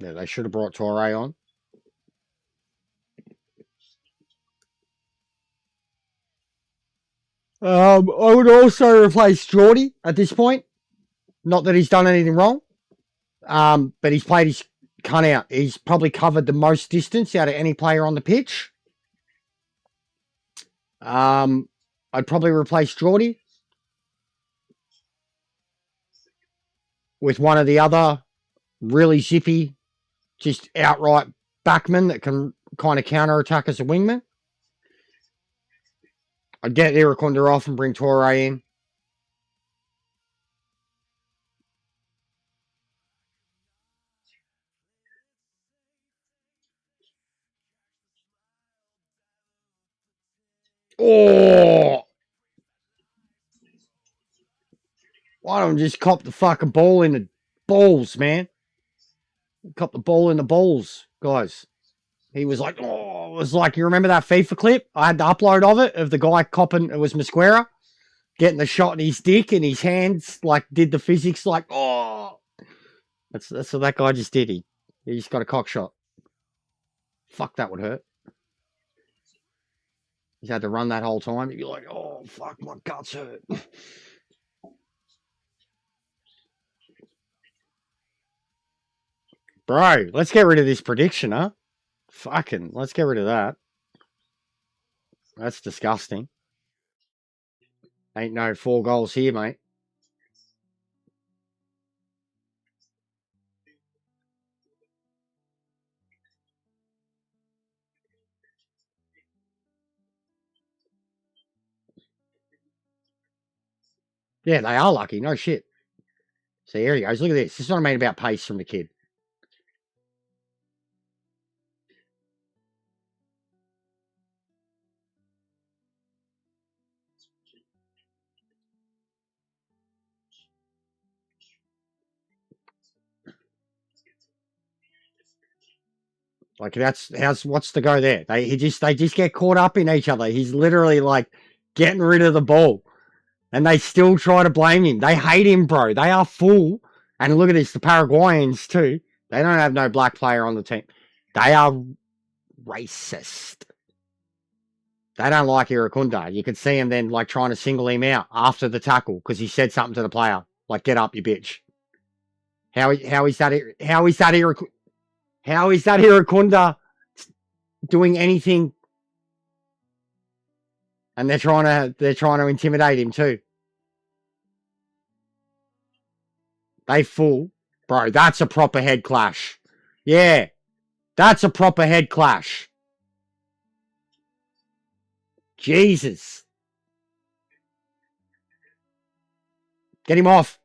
Yeah, they should have brought Torre on. I would also replace Geordie at this point. Not that he's done anything wrong, but he's played his cunt out. He's probably covered the most distance out of any player on the pitch. I'd probably replace Geordie with one of the other really zippy, just outright backmen that can kind of counter-attack as a wingman. I'd get Irukunda off and bring Torre in. Oh! Why don't just cop the fucking ball in the balls, man? Cop the ball in the balls, guys. He was like, oh, it was like, you remember that FIFA clip? I had the upload of it, of the guy copping, it was Mosquera, getting the shot in his dick and his hands, like, did the physics, like, oh. That's what that guy just did. He just got a cock shot. Fuck, that would hurt. He's had to run that whole time. You'd be like, oh, fuck, my guts hurt. Bro, let's get rid of this prediction, huh? Fucking, let's get rid of that. That's disgusting. Ain't no 4 goals here, mate. Yeah, they are lucky. No shit. So here he goes. Look at this. This is what I mean about pace from the kid. Like what's the go there? They just get caught up in each other. He's literally like getting rid of the ball. And they still try to blame him. They hate him, bro. They are full. And look at this, the Paraguayans too. They don't have no black player on the team. They are racist. They don't like Irukunda. You could see him then like trying to single him out after the tackle because he said something to the player. Like, get up, you bitch. How is that Irukunda doing anything? And they're trying to intimidate him too. They fool. Bro, that's a proper head clash. Yeah. That's a proper head clash. Jesus. Get him off.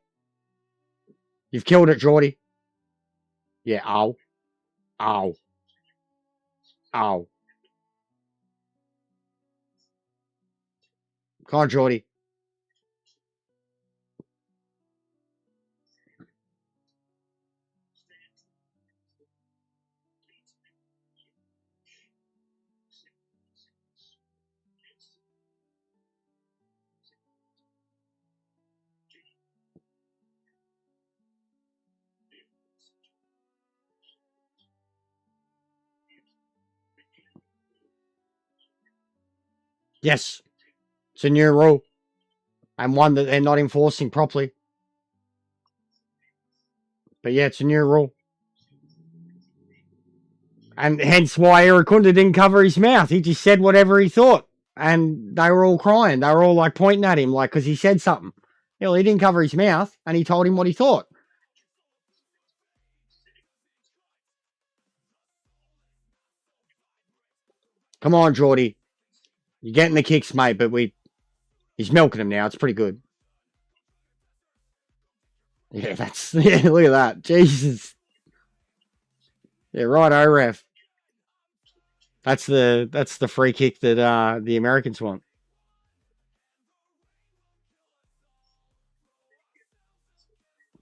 You've killed it, Geordie. Yeah, ow. Ow. Ow. Come on, Geordie. Yes. It's a new rule. And one that they're not enforcing properly. But yeah, it's a new rule. And hence why Irukunda didn't cover his mouth. He just said whatever he thought. And they were all crying. They were all like pointing at him, like, because he said something. Well, he didn't cover his mouth, and he told him what he thought. Come on, Geordie. You're getting the kicks, mate, but he's milking him now. It's pretty good. Yeah, look at that. Jesus. Yeah, right, ref. That's the free kick that the Americans want.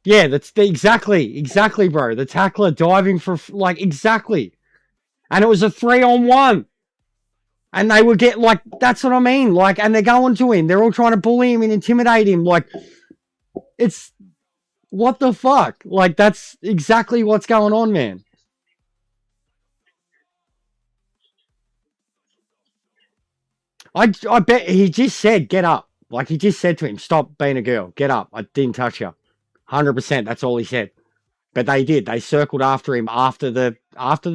Yeah, that's exactly, bro. The tackler diving for like exactly, and it was a 3-on-1, and they would get like that's what I mean. Like, and they're going to him. They're all trying to bully him and intimidate him. Like, it's what the fuck? Like, that's exactly what's going on, man. I bet he just said, get up. Like, he just said to him, stop being a girl. Get up. I didn't touch you. 100%. That's all he said. But they did. They circled after him after the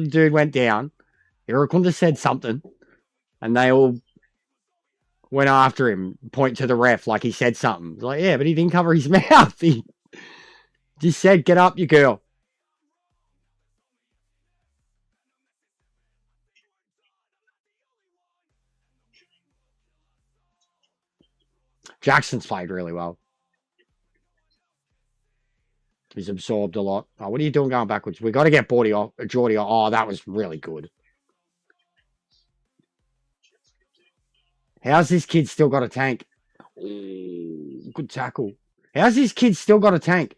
dude went down. Irukunda said something. And they all went after him, point to the ref like he said something. Like, yeah, but he didn't cover his mouth. He just said, get up, you girl. Jackson's played really well. He's absorbed a lot. Oh, what are you doing going backwards? We got to get Geordie off. Oh, that was really good. How's this kid still got a tank? Ooh, good tackle. How's this kid still got a tank?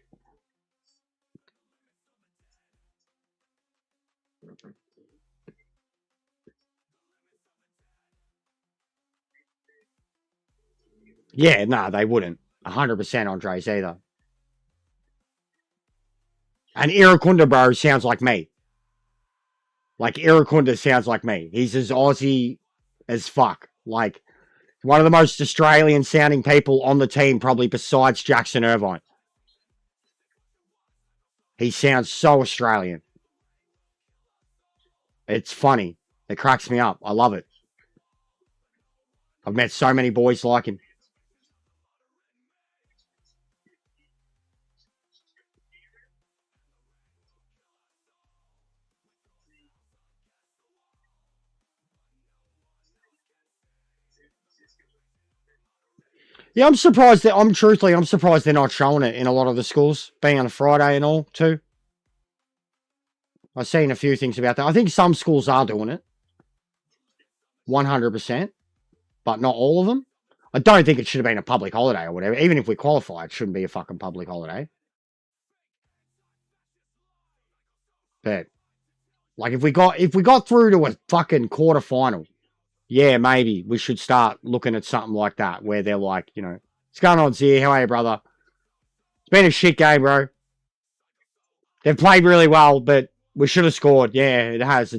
Yeah, no, they wouldn't. 100% Andres either. And Irukunda, bro, sounds like me. Like, Irukunda sounds like me. He's as Aussie as fuck. Like, one of the most Australian sounding people on the team, probably besides Jackson Irvine. He sounds so Australian. It's funny. It cracks me up. I love it. I've met so many boys like him. Yeah, I'm surprised that I'm surprised they're not showing it in a lot of the schools, being on a Friday and all, too. I've seen a few things about that. I think some schools are doing it. 100%, but not all of them. I don't think it should have been a public holiday or whatever. Even if we qualify, it shouldn't be a fucking public holiday. But like if we got through to a fucking quarterfinal, yeah, maybe we should start looking at something like that where they're like, you know, what's going on, Zia? How are you, brother? It's been a shit game, bro. They've played really well, but we should have scored. Yeah, it has.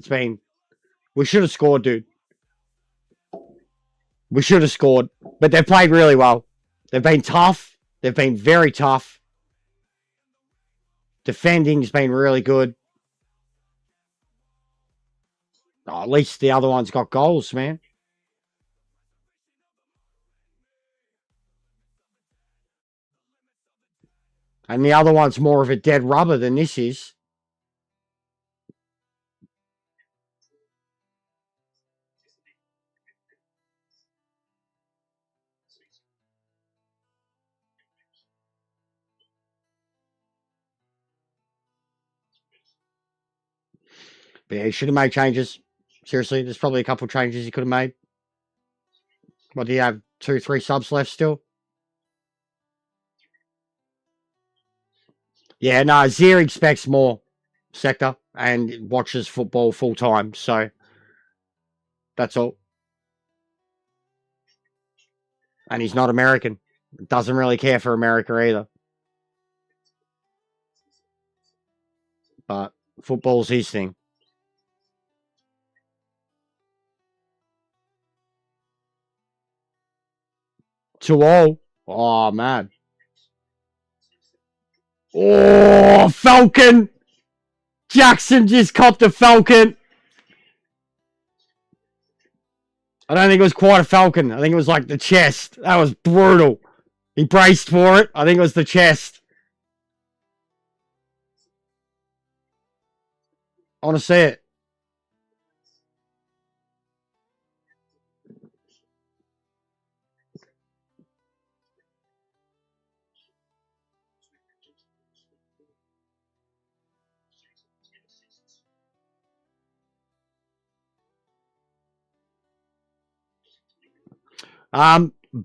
We should have scored, dude. We should have scored, but they've played really well. They've been tough. They've been very tough. Defending's been really good. Oh, at least the other one's got goals, man. And the other one's more of a dead rubber than this is. But yeah, he should have made changes. Seriously, there's probably a couple of changes he could have made. What do you have? 2, 3 subs left still? Yeah, no, Zia expects more sector and watches football full time. So that's all. And he's not American. Doesn't really care for America either. But football's his thing. To all. Oh, man. Oh, Falcon. Jackson just copped a Falcon. I don't think it was quite a Falcon. I think it was like the chest. That was brutal. He braced for it. I think it was the chest. I want to see it.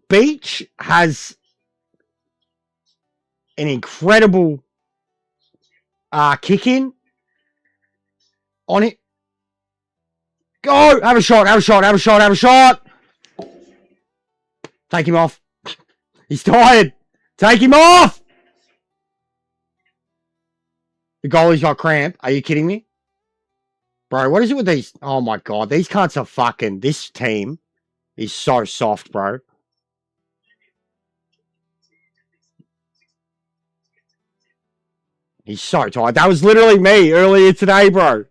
Beach has an incredible kick in on it. Go! Have a shot, have a shot, have a shot, have a shot! Take him off. He's tired. Take him off! The goalie's got cramp. Are you kidding me? Bro, what is it with these? Oh my god, these cunts are fucking. This team He's so soft, bro. He's so tired. That was literally me earlier today, bro.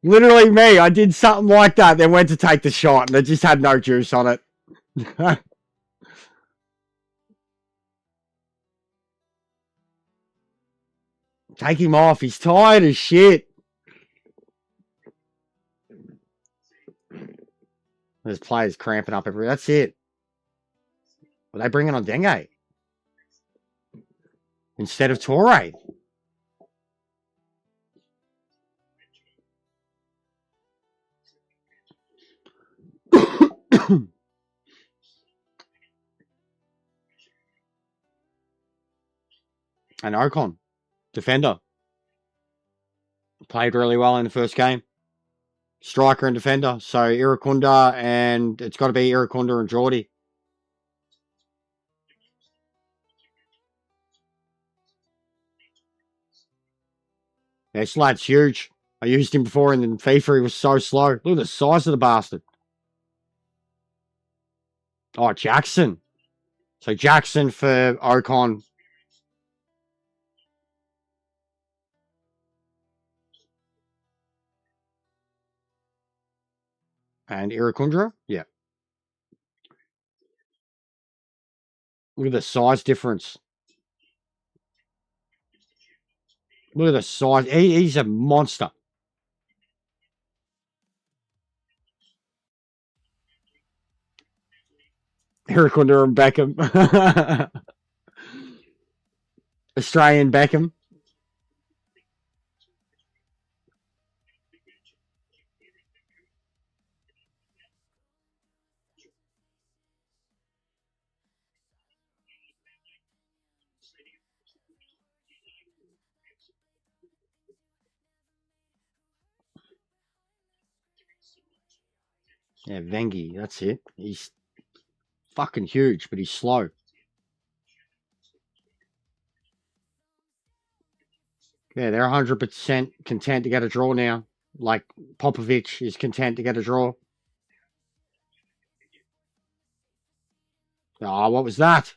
Literally me. I did something like that, then went to take the shot, and it just had no juice on it. Take him off. He's tired as shit. There's players cramping up everywhere. That's it. Were they bringing on Dengue instead of Torre? And Ocon, defender. Played really well in the first game. Striker and defender. So Iracunda, and it's got to be Iracunda and Geordie. This lad's huge. I used him before in FIFA. He was so slow. Look at the size of the bastard. Oh, Jackson. So Jackson for Ocon. And Iracundra? Yeah. Look at the size difference. Look at the size. He's a monster. Iracunda and Beckham. Australian Beckham. Yeah, Vengi. That's it. He's fucking huge, but he's slow. Yeah, they're 100% content to get a draw now. Like Popovic is content to get a draw. Oh, what was that?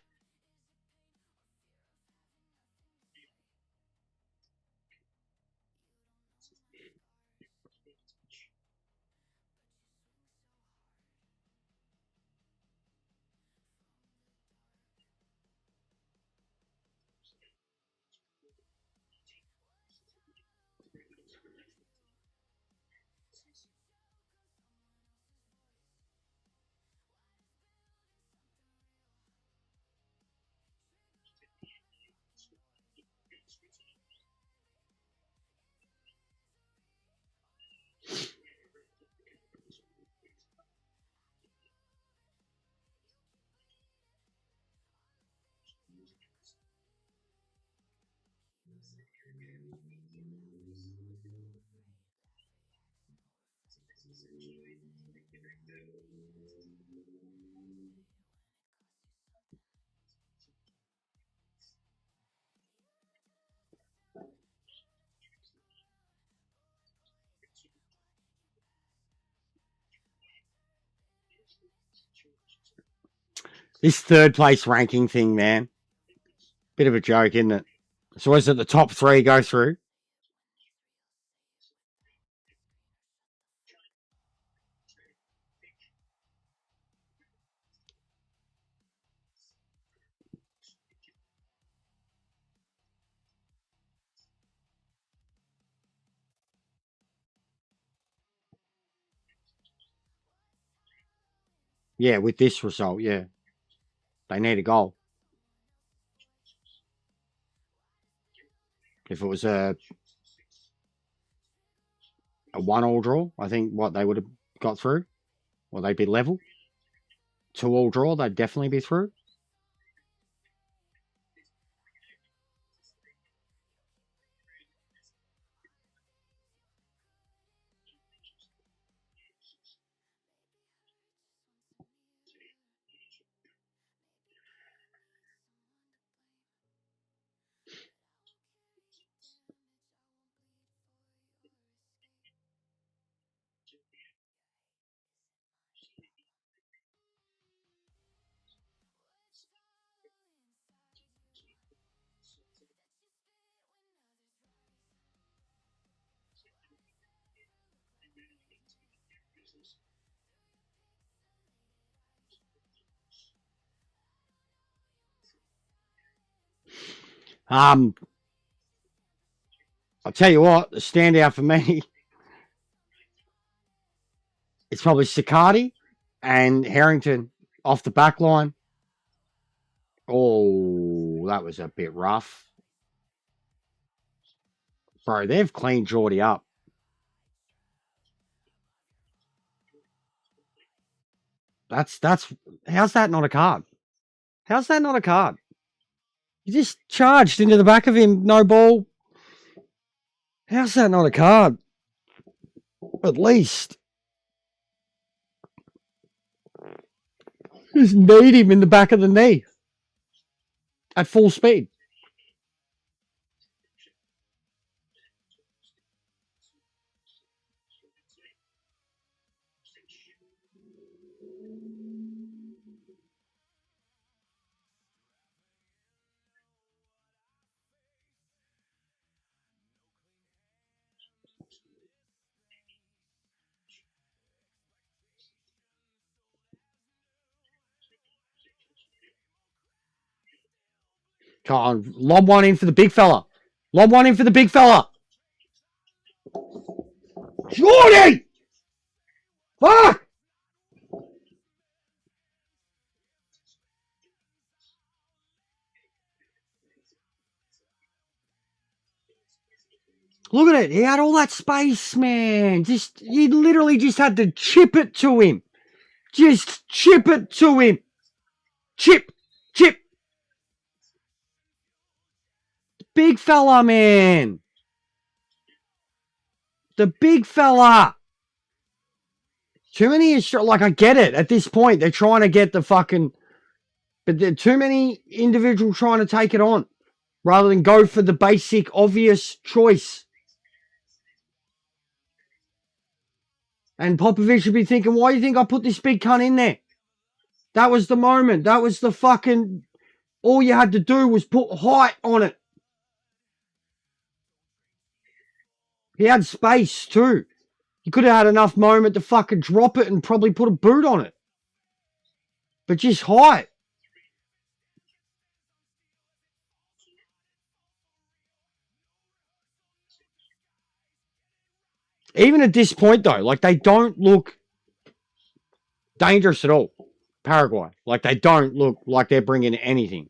This third place ranking thing, man. Bit of a joke, isn't it? So is it the top three go through? Yeah, with this result, yeah. They need a goal. If it was a 1-all draw, I think what they would have got through. Or they'd be level. 2-all draw, they'd definitely be through. I'll tell you what, the standout for me, it's probably Sicardi and Harrington off the back line. Oh, that was a bit rough. Bro, they've cleaned Geordie up. That's how's that not a card? How's that not a card? You just charged into the back of him, no ball. How's that not a card? At least. Just kneed him in the back of the knee. At full speed. Come on, lob one in for the big fella. Lob one in for the big fella. Geordie! Fuck! Look at it. He had all that space, man. He literally just had to chip it to him. Just chip it to him. Chip. Big fella, man. The big fella. Too many, like, I get it. At this point, they're trying to get the fucking... But there are too many individuals trying to take it on. Rather than go for the basic, obvious choice. And Popovich should be thinking, why do you think I put this big cunt in there? That was the moment. That was the fucking... All you had to do was put height on it. He had space too. He could have had enough moment to fucking drop it and probably put a boot on it. But just height. Even at this point though, like they don't look dangerous at all. Paraguay. Like they don't look like they're bringing anything.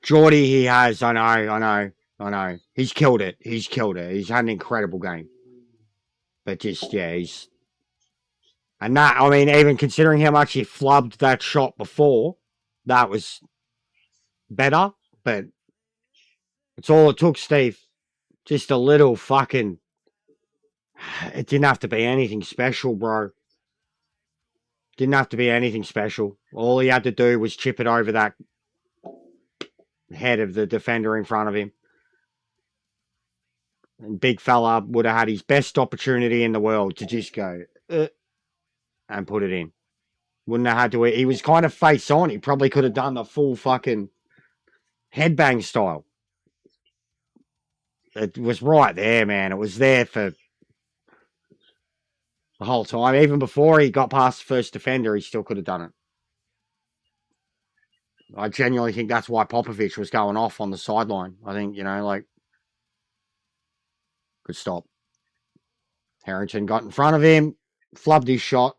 Geordie, he has. I know. He's killed it. He's had an incredible game. But just, yeah, he's... And that, I mean, even considering how much he flubbed that shot before, that was better. But it's all it took, Steve. Just a little fucking... It didn't have to be anything special, bro. Didn't have to be anything special. All he had to do was chip it over that head of the defender in front of him. And big fella would have had his best opportunity in the world to just go and put it in. Wouldn't have had to. He was kind of face on. He probably could have done the full fucking headbang style. It was right there, man. It was there for the whole time. Even before he got past the first defender, he still could have done it. I genuinely think that's why Popovich was going off on the sideline. I think, like, good stop. Harrington got in front of him, flubbed his shot.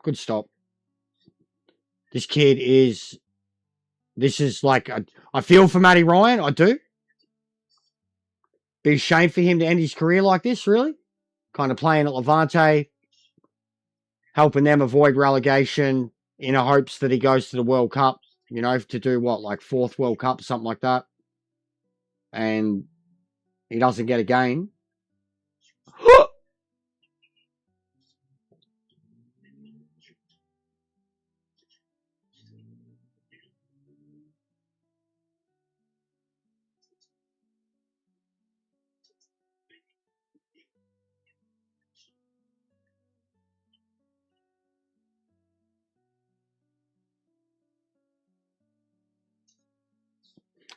Good stop. This kid is... This is like... I feel for Matty Ryan, I do. Be a shame for him to end his career like this, really. Kind of playing at Levante, helping them avoid relegation in the hopes that he goes to the World Cup, to do what, like 4th World Cup, something like that. And He doesn't get a gain.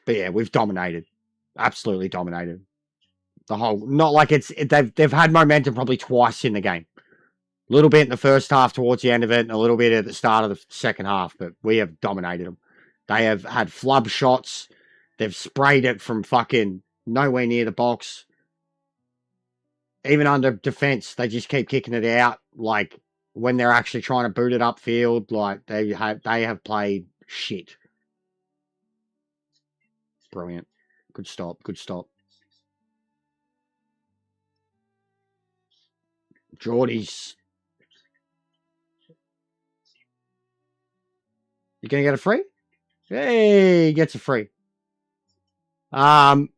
But yeah, we've dominated. Absolutely dominated. The whole, not like they've had momentum probably twice in the game. A little bit in the first half towards the end of it, and a little bit at the start of the second half, but we have dominated them. They have had flub shots. They've sprayed it from fucking nowhere near the box. Even under defense, they just keep kicking it out. Like when they're actually trying to boot it upfield, like they have played shit. Brilliant. Good stop. Good stop. Geordie's. You gonna get a free? Hey, he gets a free.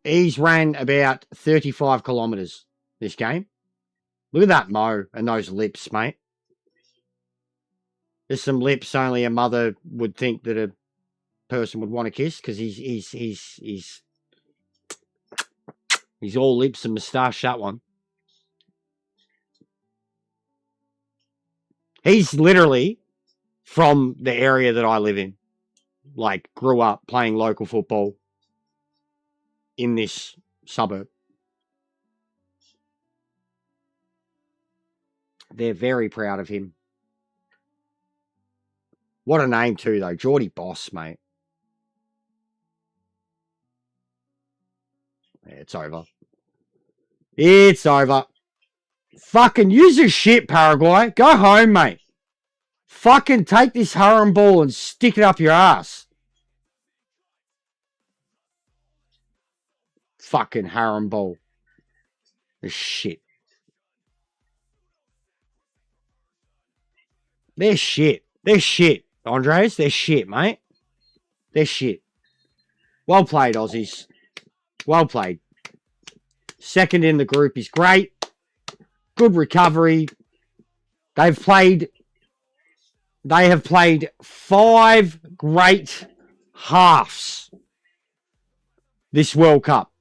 He's ran about 35 kilometers this game. Look at that mo and those lips, mate. There's some lips only a mother would think that a person would want to kiss, because he's all lips and moustache, that one. He's literally from the area that I live in. Like, grew up playing local football in this suburb. They're very proud of him. What a name too, though. Geordie Boss, mate. Yeah, it's over. It's over. Fucking use your shit, Paraguay. Go home, mate. Fucking take this harem ball and stick it up your ass. Fucking harem ball. Shit. They're shit. They're shit, Andres. They're shit, mate. They're shit. Well played, Aussies. Well played. Second in the group is great. Good recovery. They have played 5 great halves this World Cup.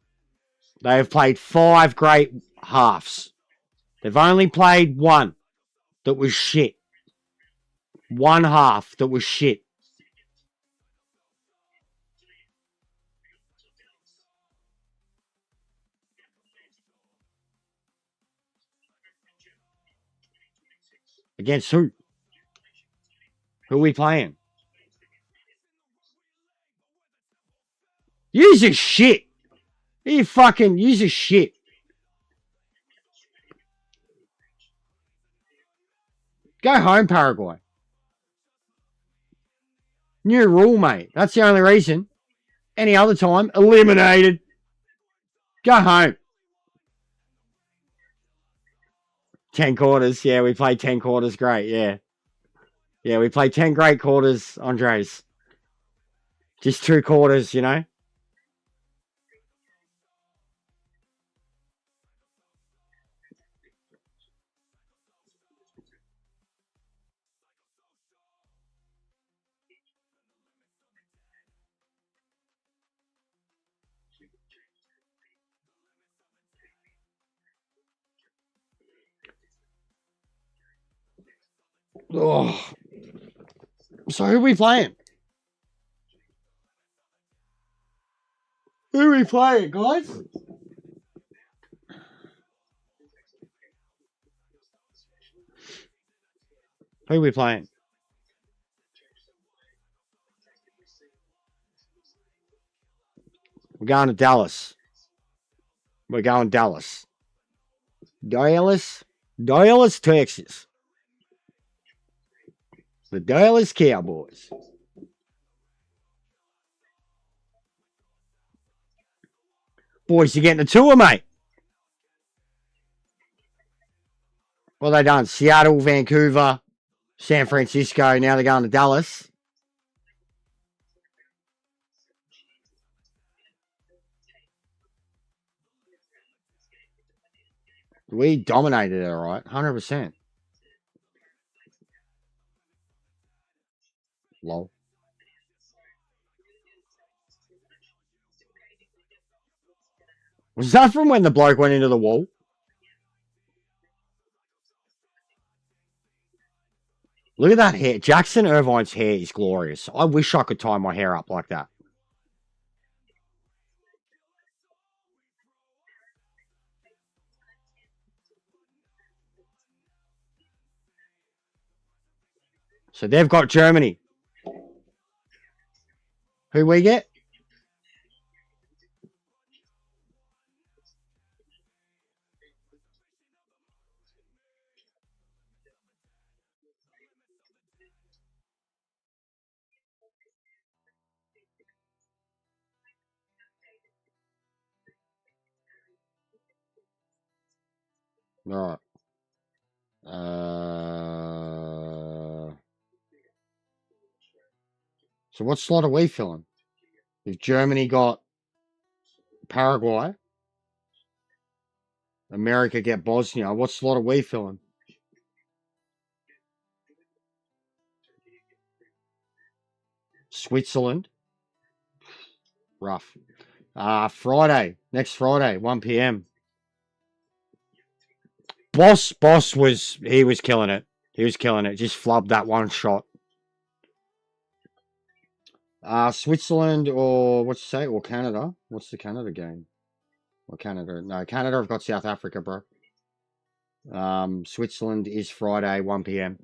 They have played 5 great halves. They've only played one that was shit. One half that was shit. Against who? Who are we playing? Use your shit. You fucking use your shit. Go home, Paraguay. New rule, mate. That's the only reason. Any other time, eliminated. Go home. 10 quarters. Yeah, we played 10 quarters. Great, yeah. Yeah, we played 10 great quarters, Andres. Just 2 quarters, you know? Oh. So who are we playing? Who are we playing, guys? Who are we playing? We're going to Dallas. We're going Dallas. Dallas, Texas. The Dallas Cowboys. Boys, you're getting a tour, mate. What have they done? Seattle, Vancouver, San Francisco. Now they're going to Dallas. We dominated it, all right? 100%. Lol. Was that from when the bloke went into the wall? Look at that hair. Jackson Irvine's hair is glorious. I wish I could tie my hair up like that. So they've got Germany. Who we get? All right. So what slot are we filling? If Germany got Paraguay, America get Bosnia, what slot are we filling? Switzerland. Rough. Friday. Next Friday, 1 p.m. Boss was killing it. He was killing it. Just flubbed that one shot. Switzerland or what's it say? Or Canada. What's the Canada game? Or Canada. No, Canada have got South Africa, bro. Switzerland is Friday, 1 p.m.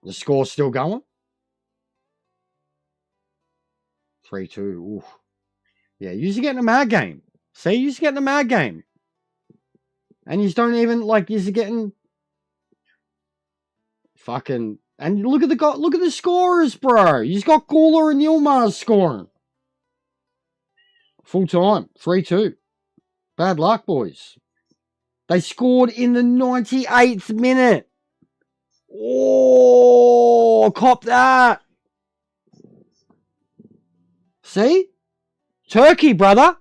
The score's still going? 3-2. Ooh. Yeah, you're getting a mad game. See, you're getting a mad game. And you don't even, like, you're getting fucking... And look at the scorers, bro. You've got Gawler and Yilmaz scoring. Full time. 3-2. Bad luck, boys. They scored in the 98th minute. Oh, cop that. See? Turkey, brother.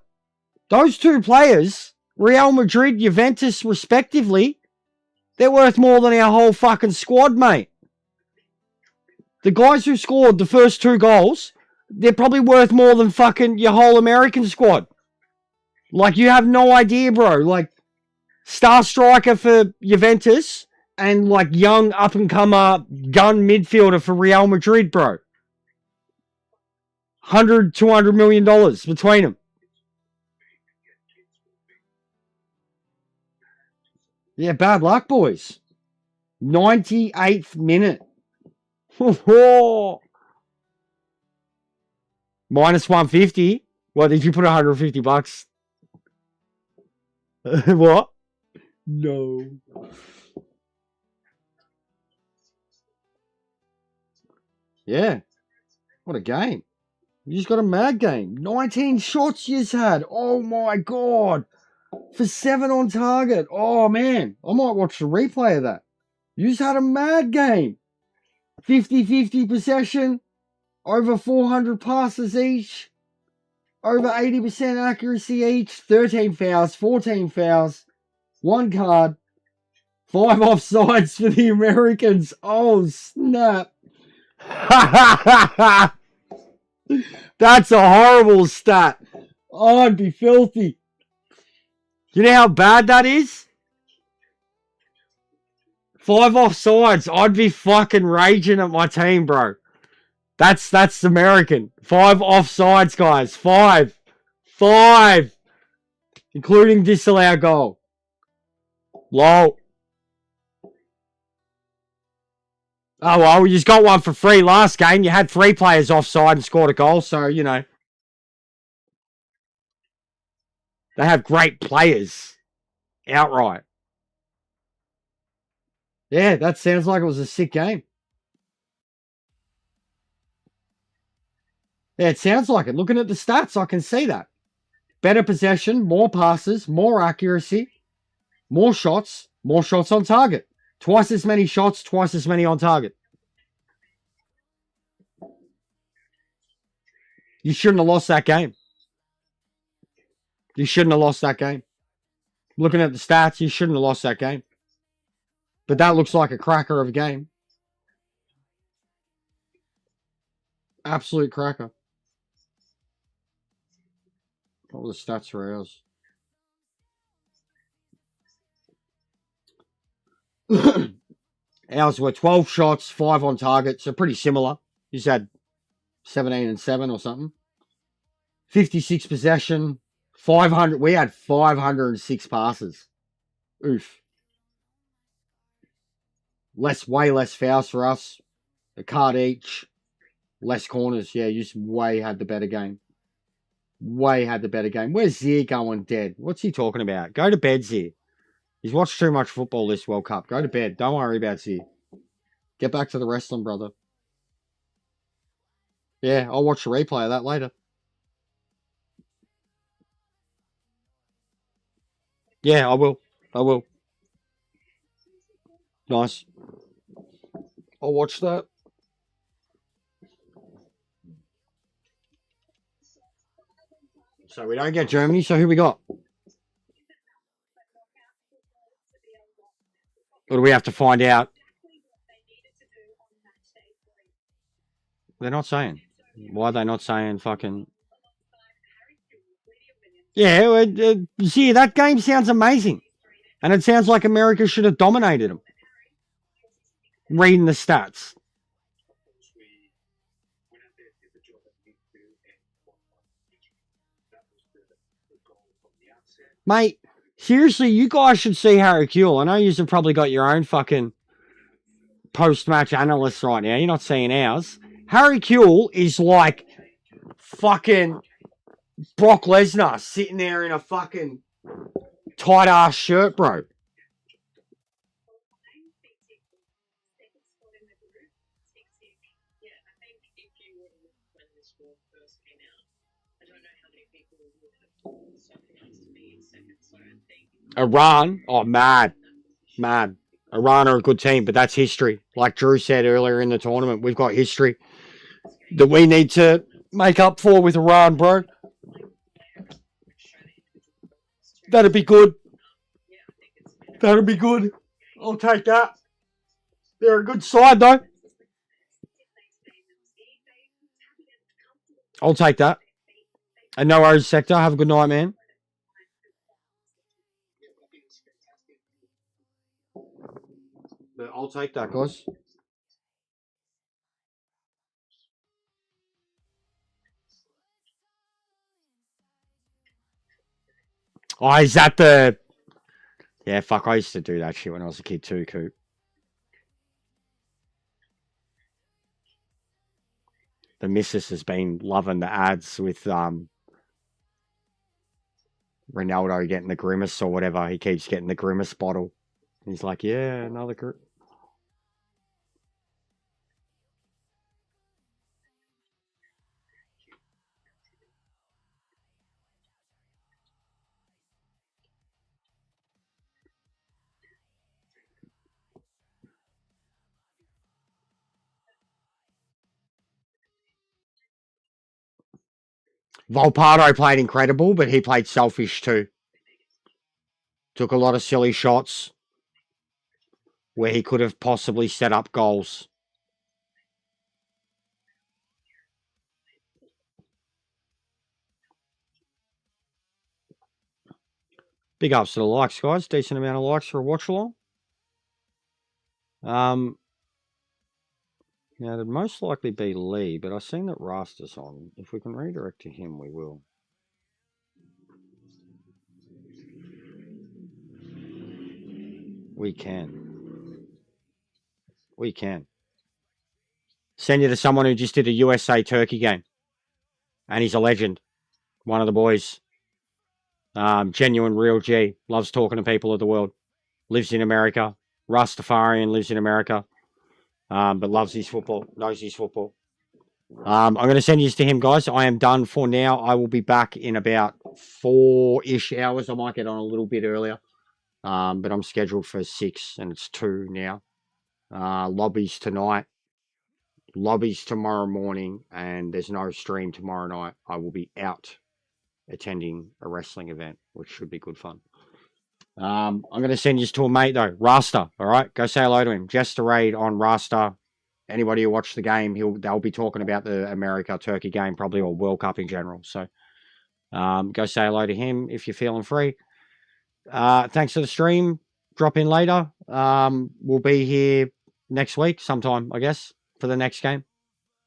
Those two players, Real Madrid, Juventus, respectively, they're worth more than our whole fucking squad, mate. The guys who scored the first 2 goals, they're probably worth more than fucking your whole American squad. Like, you have no idea, bro. Like, star striker for Juventus and, like, young up-and-comer gun midfielder for Real Madrid, bro. $200 million between them. Yeah, bad luck, boys. 98th minute. Minus 150. What, did you put $150? What? No. Yeah. What a game. You just got a mad game. 19 shots you just had. Oh my God. For 7 on target. Oh man. I might watch the replay of that. You just had a mad game. 50-50 possession. Over 400 passes each. Over 80% accuracy each. 13 fouls. 14 fouls. 1 card. 5 offsides for the Americans. Oh, snap. That's a horrible stat. Oh, I'd be filthy. You know how bad that is? 5 offsides. I'd be fucking raging at my team, bro. That's American. 5 offsides, guys. 5. 5. Including disallowed goal. Lol. Oh, well, you just got one for free last game. You had 3 players offside and scored a goal, so, you know. They have great players. Outright. Yeah, that sounds like it was a sick game. Yeah, it sounds like it. Looking at the stats, I can see that. Better possession, more passes, more accuracy, more shots on target. Twice as many shots, twice as many on target. You shouldn't have lost that game. You shouldn't have lost that game. Looking at the stats, you shouldn't have lost that game. But that looks like a cracker of a game. Absolute cracker. All the stats are ours. Ours were 12 shots, 5 on target, so pretty similar. You just had 17 and 7 or something. 56 possession, 500. We had 506 passes. Oof. Way less fouls for us. A card each. Less corners. Yeah, you just way had the better game. Way had the better game. Where's Zier going dead? What's he talking about? Go to bed, Zier. He's watched too much football this World Cup. Go to bed. Don't worry about Zier. Get back to the wrestling, brother. Yeah, I'll watch the replay of that later. Yeah, I will. I will. Nice. I'll watch that. So we don't get Germany, so who we got? Or do we have to find out? They're not saying. Why are they not saying fucking... Yeah, see, that game sounds amazing. And it sounds like America should have dominated them. Reading the stats. Mate, seriously, you guys should see Harry Kuehl. I know you've probably got your own fucking post-match analysts right now. You're not seeing ours. Harry Kuehl is like fucking Brock Lesnar sitting there in a fucking tight-ass shirt, bro. Iran, oh, mad. Iran are a good team, but that's history. Like Drew said earlier in the tournament, we've got history that we need to make up for with Iran, bro. That'd be good. That'd be good. I'll take that. They're a good side, though. I'll take that. And no worries, Sector. Have a good night, man. But I'll take that, guys. Oh, is that the... Yeah, fuck, I used to do that shit when I was a kid too, Coop. The missus has been loving the ads with Ronaldo getting the Grimace or whatever. He keeps getting the Grimace bottle. He's like, yeah, another Grimace. Volpato played incredible, but he played selfish too. Took a lot of silly shots where he could have possibly set up goals. Big ups to the likes, guys. Decent amount of likes for a watch along. Now, it'd most likely be Lee, but I've seen that Rasta's on. If we can redirect to him, we will. We can. We can. Send you to someone who just did a USA-Turkey game. And he's a legend. One of the boys. Genuine, real G. Loves talking to people of the world. Lives in America. Rastafarian, lives in America. But loves his football. Knows his football. I'm going to send you to him, guys. I am done for now. I will be back in about 4-ish hours. I might get on a little bit earlier. But I'm scheduled for 6 and it's 2 now. Lobbies tonight. lobbies tomorrow morning, and there's no stream tomorrow night. I will be out attending a wrestling event, which should be good fun. I'm going to send you to a mate, though. Rasta, all right? Go say hello to him. Jester Raid on Rasta. Anybody who watched the game, they'll be talking about the America-Turkey game, probably, or World Cup in general. So go say hello to him if you're feeling free. Thanks for the stream. Drop in later. We'll be here next week sometime, I guess, for the next game.